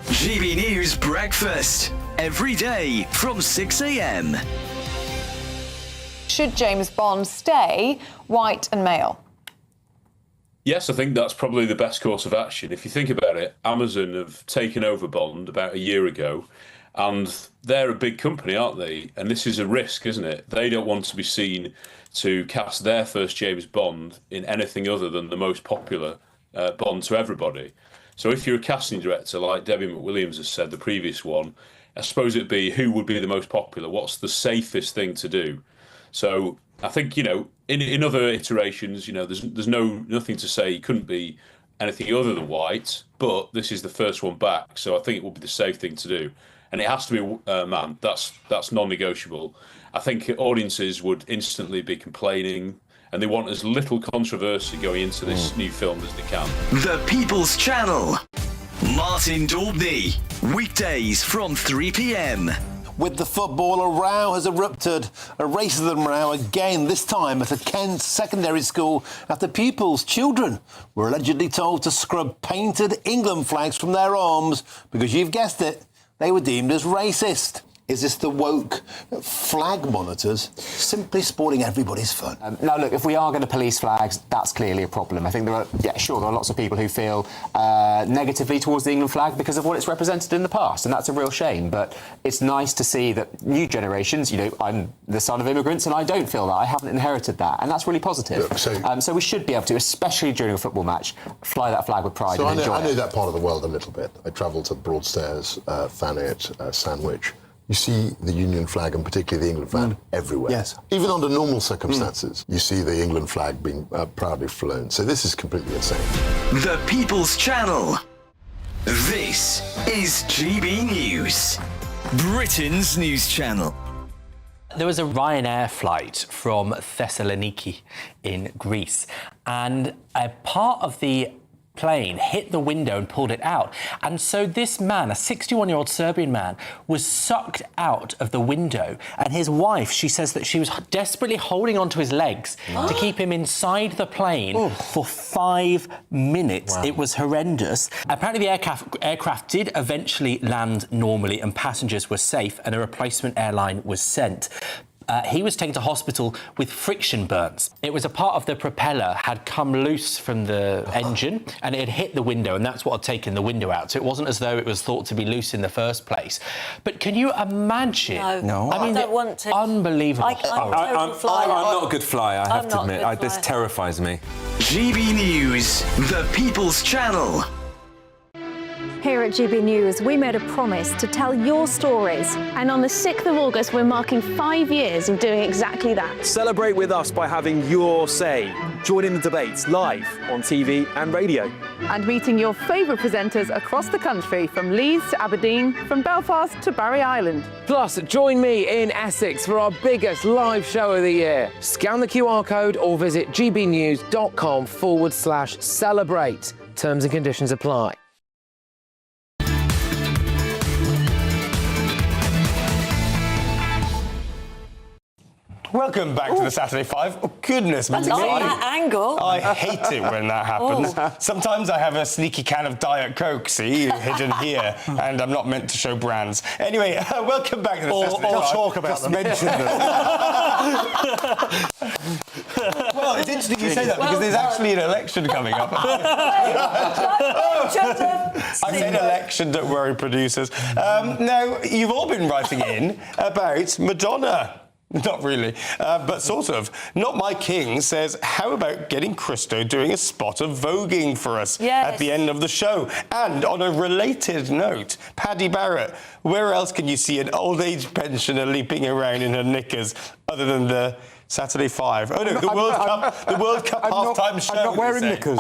GB News Breakfast. Every day from 6 a.m. Should James Bond stay white and male? Yes, I think that's probably the best course of action. If you think about it, Amazon have taken over Bond about a year ago, and they're a big company, aren't they? And this is a risk, isn't it? They don't want to be seen to cast their first James Bond in anything other than the most popular Bond to everybody. So if you're a casting director, like Debbie McWilliams has said, the previous one, I suppose it'd be who would be the most popular? What's the safest thing to do? So I think, in other iterations, there's nothing to say he couldn't be anything other than white, but this is the first one back, so I think it will be the safe thing to do. And it has to be a man. That's non-negotiable. I think audiences would instantly be complaining, and they want as little controversy going into this new film as they can. The People's Channel. Martin Daubney, weekdays from 3 p.m. With the football, a row has erupted. A racism row again, this time at a Kent secondary school after pupils' children were allegedly told to scrub painted England flags from their arms because, you've guessed it, they were deemed as racist. Is this the woke flag monitors simply spoiling everybody's fun? Now, look, if we are going to police flags, that's clearly a problem. I think there are lots of people who feel negatively towards the England flag because of what it's represented in the past, and that's a real shame. But it's nice to see that new generations, I'm the son of immigrants, and I don't feel that. I haven't inherited that, and that's really positive. Look, so we should be able to, especially during a football match, fly that flag with pride and enjoy it. I know that part of the world a little bit. I travelled to Broadstairs, Thanet, Sandwich. You see the Union flag, and particularly the England flag, everywhere. Yes. Even under normal circumstances, you see the England flag being proudly flown. So this is completely insane. The People's Channel. This is GB News, Britain's news channel. There was a Ryanair flight from Thessaloniki in Greece, and a part of the plane hit the window and pulled it out. And so this man, a 61-year-old Serbian man, was sucked out of the window. And his wife, she says that she was desperately holding onto his legs to keep him inside the plane for 5 minutes. Wow. It was horrendous. Apparently the aircraft did eventually land normally and passengers were safe and a replacement airline was sent. He was taken to hospital with friction burns. It was a part of the propeller had come loose from the engine and it had hit the window, and that's what had taken the window out. So it wasn't as though it was thought to be loose in the first place. But can you imagine? No. I mean, don't want to. Unbelievable. I'm not a good flyer, I have to admit. This terrifies me. GB News, the People's Channel. Here at GB News, we made a promise to tell your stories. And on the 6th of August, we're marking 5 years of doing exactly that. Celebrate with us by having your say. Join in the debates live on TV and radio. And meeting your favourite presenters across the country, from Leeds to Aberdeen, from Belfast to Barry Island. Plus, join me in Essex for our biggest live show of the year. Scan the QR code or visit gbnews.com/celebrate. Terms and conditions apply. Welcome back to the Saturday Five. Oh, goodness me. I like that angle. I hate it when that happens. Sometimes I have a sneaky can of Diet Coke, see, hidden here, and I'm not meant to show brands. Anyway, welcome back to the Saturday Five. Or talk about them. Mention them. Well, it's interesting you say that because there's actually an election coming up. I said election, don't worry, producers. Now, you've all been writing in about Madonna. Not really, but sort of. Not My King says, how about getting Christo doing a spot of voguing for us at the end of the show? And on a related note, Paddy Barrett, where else can you see an old age pensioner leaping around in her knickers other than the Saturday Five? Oh no, the World Cup half-time show. I'm not wearing knickers.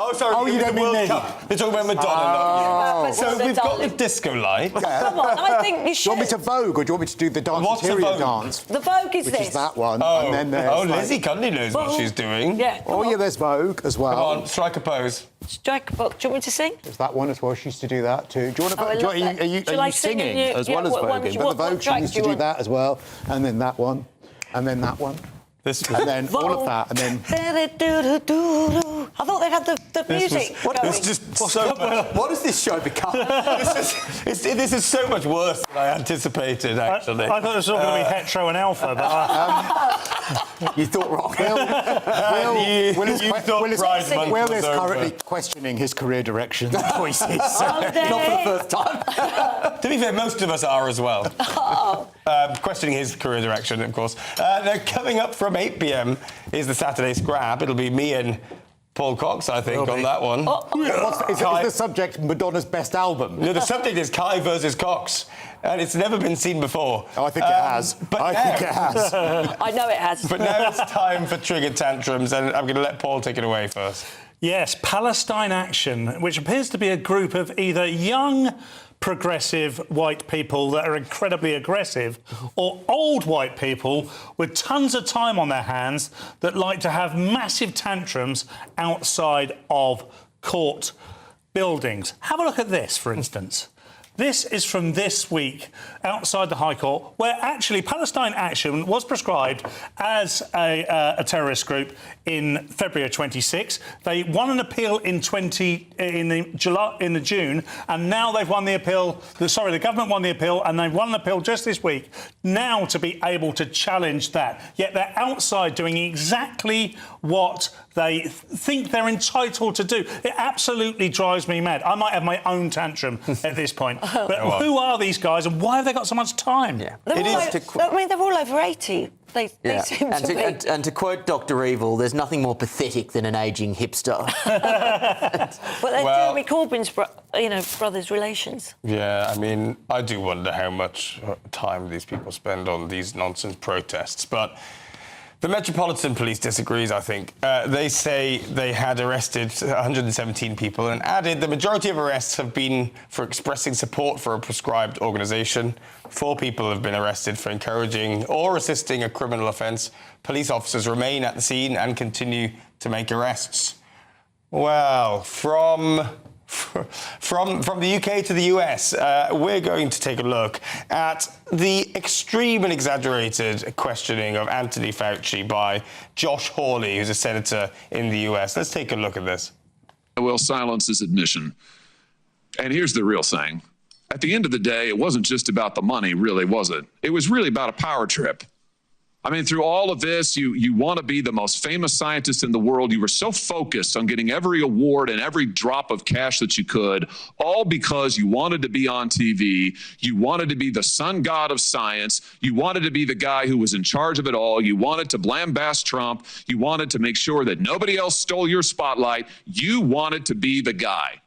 Oh, sorry. Oh, you don't mean me. They're talking about Madonna, not you. So we've got the disco light. Come on, I think you should. Do you want me to vogue or do you want me to do the Danceteria dance? The Vogue is which this. is that one. Oh, and then there's Lizzie Cundy knows what she's doing. Yeah. Oh, yeah, there's Vogue as well. Come on, strike a pose. Strike a pose. Do you want me to sing? There's that one as well. She used to do that too. Do you want to? Are you singing as well as voguing? But the Vogue, she used to do that as well, and then that one, and then that one. And then all of that, and then... I thought they had the music going. It's just so much... What has this show become? This is so much worse than I anticipated, actually. I thought it was all going to be hetero and alpha, but... You thought wrong. Will is currently questioning his career direction choices. Not for the first time. To be fair, most of us are as well. Questioning his career direction, of course. Now, coming up from 8 p.m. is the Saturday Scrap. It'll be me and Paul Cox, I think, on that one. Is the subject Madonna's best album? No, the subject is Kai versus Cox, and it's never been seen before. Oh, I think it has. I think it has. I know it has. But now it's time for Trigger Tantrums, and I'm going to let Paul take it away first. Yes, Palestine Action, which appears to be a group of either young, progressive white people that are incredibly aggressive, or old white people with tons of time on their hands that like to have massive tantrums outside of court buildings. Have a look at this, for instance. This is from this week outside the High Court, where actually Palestine Action was prescribed as a terrorist group in February of 26. They won an appeal in June, and now they've won the appeal. The government won the appeal, and they've won an appeal just this week. Now to be able to challenge that, yet they're outside doing exactly what they think they're entitled to do. It absolutely drives me mad. I might have my own tantrum at this point. But who are these guys, and why have they got so much time? They're all over 80. They seem to be. And to quote Dr. Evil, there's nothing more pathetic than an ageing hipster. But then Jeremy Corbyn's brothers' relations. Yeah, I mean, I do wonder how much time these people spend on these nonsense protests. But the Metropolitan Police disagrees, I think. They say they had arrested 117 people and added the majority of arrests have been for expressing support for a prescribed organisation. 4 people have been arrested for encouraging or assisting a criminal offence. Police officers remain at the scene and continue to make arrests. Well, from the UK to the US, we're going to take a look at the extreme and exaggerated questioning of Anthony Fauci by Josh Hawley, who's a senator in the US. Let's take a look at this. I will silence his admission. And here's the real thing. At the end of the day, it wasn't just about the money, really, was it? It was really about a power trip. I mean, through all of this, you want to be the most famous scientist in the world. You were so focused on getting every award and every drop of cash that you could, all because you wanted to be on TV. You wanted to be the sun god of science. You wanted to be the guy who was in charge of it all. You wanted to lambast Trump. You wanted to make sure that nobody else stole your spotlight. You wanted to be the guy.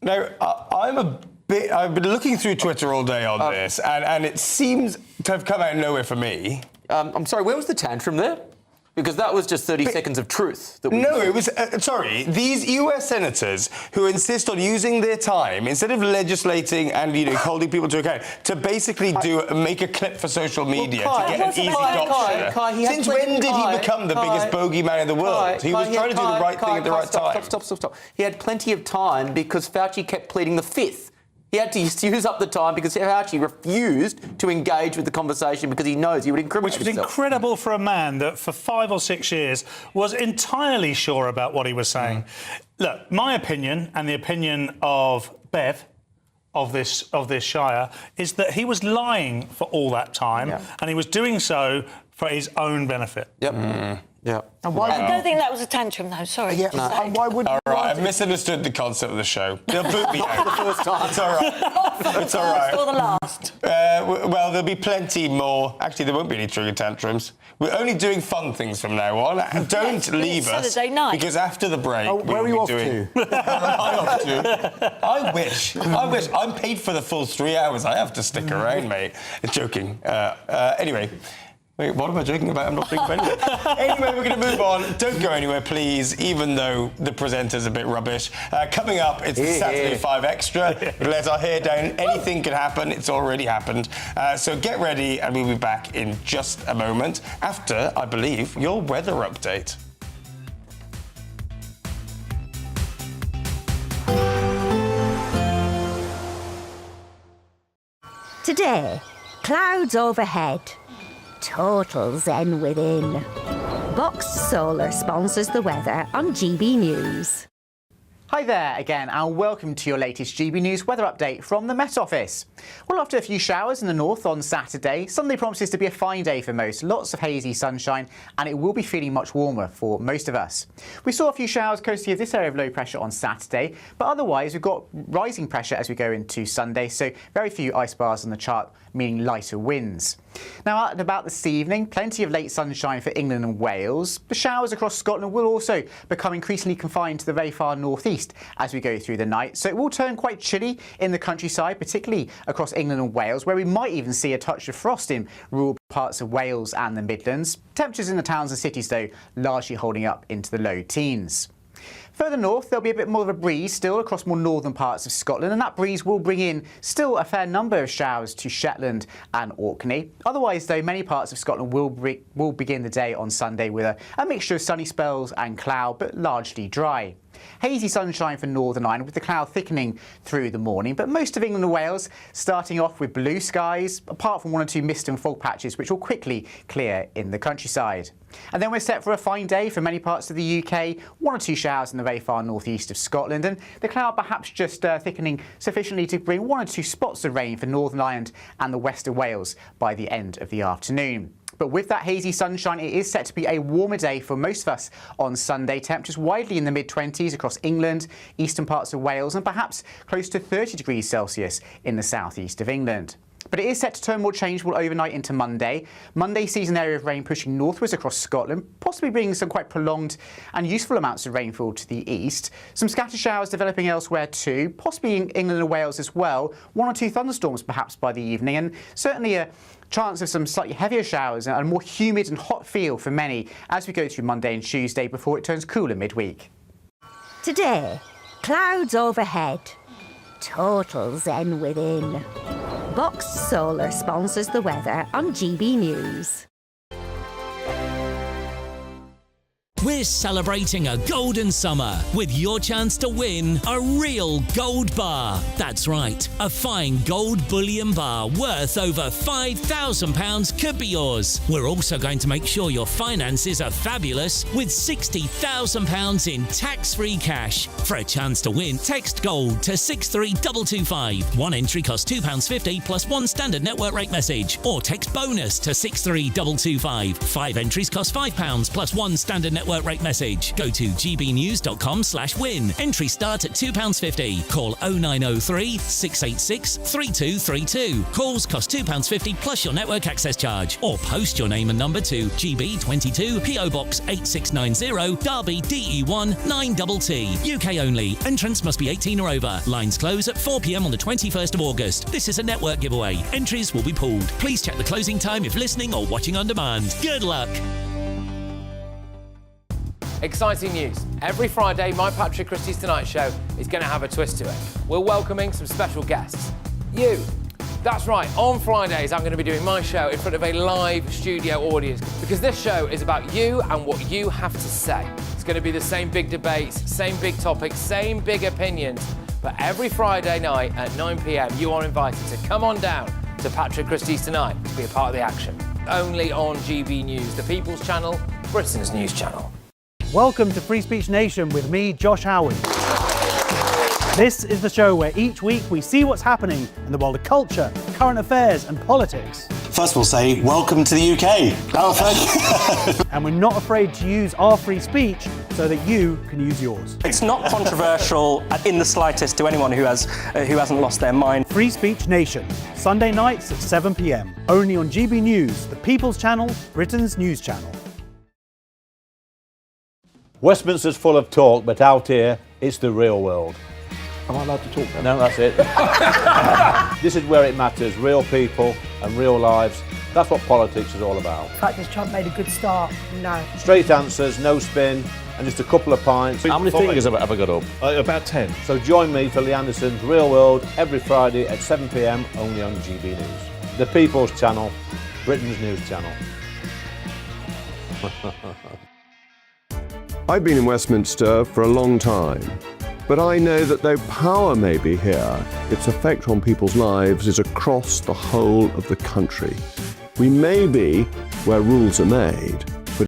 Now, I've been looking through Twitter all day on this, and it seems to have come out of nowhere for me. I'm sorry, where was the tantrum there? Because that was just 30 seconds of truth. It was, these US senators who insist on using their time, instead of legislating and, holding people to account, to basically make a clip for social media to get an easy adoption. Since when did he become the biggest bogeyman in the world? He was trying to do the right thing at the right time. Stop. He had plenty of time because Fauci kept pleading the fifth. He had to use up the time because Fauci refused to engage with the conversation because he knows he would incriminate himself. Which was incredible for a man that for 5 or 6 years was entirely sure about what he was saying. Look, my opinion and the opinion of Bev, of this Shire, is that he was lying for all that time and he was doing so for his own benefit. Yeah. I don't think that was a tantrum, though. Sorry. Why would? All right, I've misunderstood the concept of the show. They'll boot me out. The first time. It's all right. It's all right. Or the last. Well, there'll be plenty more. Actually, there won't be any trigger tantrums. We're only doing fun things from now on. Don't leave us. Saturday night. Because after the break, where are you off to? Where am I off to? I wish. I'm paid for the full 3 hours. I have to stick around, mate. Joking. Anyway. Wait, what am I joking about? I'm not thinking about anything. Anyway, we're going to move on. Don't go anywhere, please, even though the presenter's a bit rubbish. Coming up, it's the Saturday 5 Extra. We let our hair down. Anything could happen. It's already happened. So get ready, and we'll be back in just a moment after, I believe, your weather update. Today, clouds overhead. Total zen within. Boxed Solar sponsors the weather on GB News. Hi there again and welcome to your latest GB News weather update from the Met Office. Well, after a few showers in the north on Saturday, Sunday promises to be a fine day for most. Lots of hazy sunshine and it will be feeling much warmer for most of us. We saw a few showers courtesy of this area of low pressure on Saturday, but otherwise we've got rising pressure as we go into Sunday, so very few ice bars on the chart, meaning lighter winds. Now, out and about this evening, plenty of late sunshine for England and Wales. The showers across Scotland will also become increasingly confined to the very far northeast as we go through the night. So it will turn quite chilly in the countryside, particularly across England and Wales, where we might even see a touch of frost in rural parts of Wales and the Midlands. Temperatures in the towns and cities, though, largely holding up into the low teens. Further north, there'll be a bit more of a breeze still across more northern parts of Scotland, and that breeze will bring in still a fair number of showers to Shetland and Orkney. Otherwise, though, many parts of Scotland will begin the day on Sunday with a mixture of sunny spells and cloud, but largely dry. Hazy sunshine for Northern Ireland with the cloud thickening through the morning, but most of England and Wales starting off with blue skies, apart from one or two mist and fog patches which will quickly clear in the countryside. And then we're set for a fine day for many parts of the UK, one or two showers in the very far northeast of Scotland, and the cloud perhaps just thickening sufficiently to bring one or two spots of rain for Northern Ireland and the west of Wales by the end of the afternoon. But with that hazy sunshine, it is set to be a warmer day for most of us on Sunday. Temperatures widely in the mid-20s across England, eastern parts of Wales, and perhaps close to 30 degrees Celsius in the southeast of England. But it is set to turn more changeable overnight into Monday. Monday sees an area of rain pushing northwards across Scotland, possibly bringing some quite prolonged and useful amounts of rainfall to the east. Some scattered showers developing elsewhere too, possibly in England and Wales as well. One or two thunderstorms perhaps by the evening, and certainly a chance of some slightly heavier showers and a more humid and hot feel for many as we go through Monday and Tuesday before it turns cooler midweek. Today, clouds overhead. Total zen within. Box Solar sponsors the weather on GB News. We're celebrating a golden summer with your chance to win a real gold bar. That's right, a fine gold bullion bar worth over £5,000 could be yours. We're also going to make sure your finances are fabulous with £60,000 in tax-free cash. For a chance to win, text GOLD to 63225. One entry costs £2.50 plus one standard network rate message. Or text BONUS to 63225. 5 entries cost £5 plus one standard network rate message. Go to gbnews.com/win. Entries start at £2.50. Call 0903 686 3232. Calls cost £2.50 plus your network access charge. Or post your name and number to GB22 PO Box 8690 Derby DE1 9TT. UK only. Entrance must be 18 or over. Lines close at 4 p.m. on the 21st of August. This is a network giveaway. Entries will be pulled. Please check the closing time if listening or watching on demand. Good luck. Exciting news. Every Friday, my Patrick Christie's Tonight Show is going to have a twist to it. We're welcoming some special guests. You. That's right, on Fridays I'm going to be doing my show in front of a live studio audience because this show is about you and what you have to say. It's going to be the same big debates, same big topics, same big opinions. But every Friday night at 9 p.m, you are invited to come on down to Patrick Christie's Tonight to be a part of the action. Only on GB News, the People's Channel, Britain's news channel. Welcome to Free Speech Nation with me, Josh Howard. This is the show where each week we see what's happening in the world of culture, current affairs and politics. First we'll say, welcome to the UK. Oh, thank you. And we're not afraid to use our free speech so that you can use yours. It's not controversial in the slightest to anyone who hasn't lost their mind. Free Speech Nation, Sunday nights at 7 p.m. Only on GB News, the People's Channel, Britain's news channel. Westminster's full of talk, but out here, it's the real world. Am I allowed to talk now? No, that's it. This is where it matters, real people and real lives. That's what politics is all about. In fact, has Trump made a good start? No. Straight answers, no spin, and just a couple of pints. How many fingers have I got up? About 10. So join me for Lee Anderson's Real World every Friday at 7 p.m, only on GB News. The People's Channel, Britain's news channel. I've been in Westminster for a long time, but I know that though power may be here, its effect on people's lives is across the whole of the country. We may be where rules are made,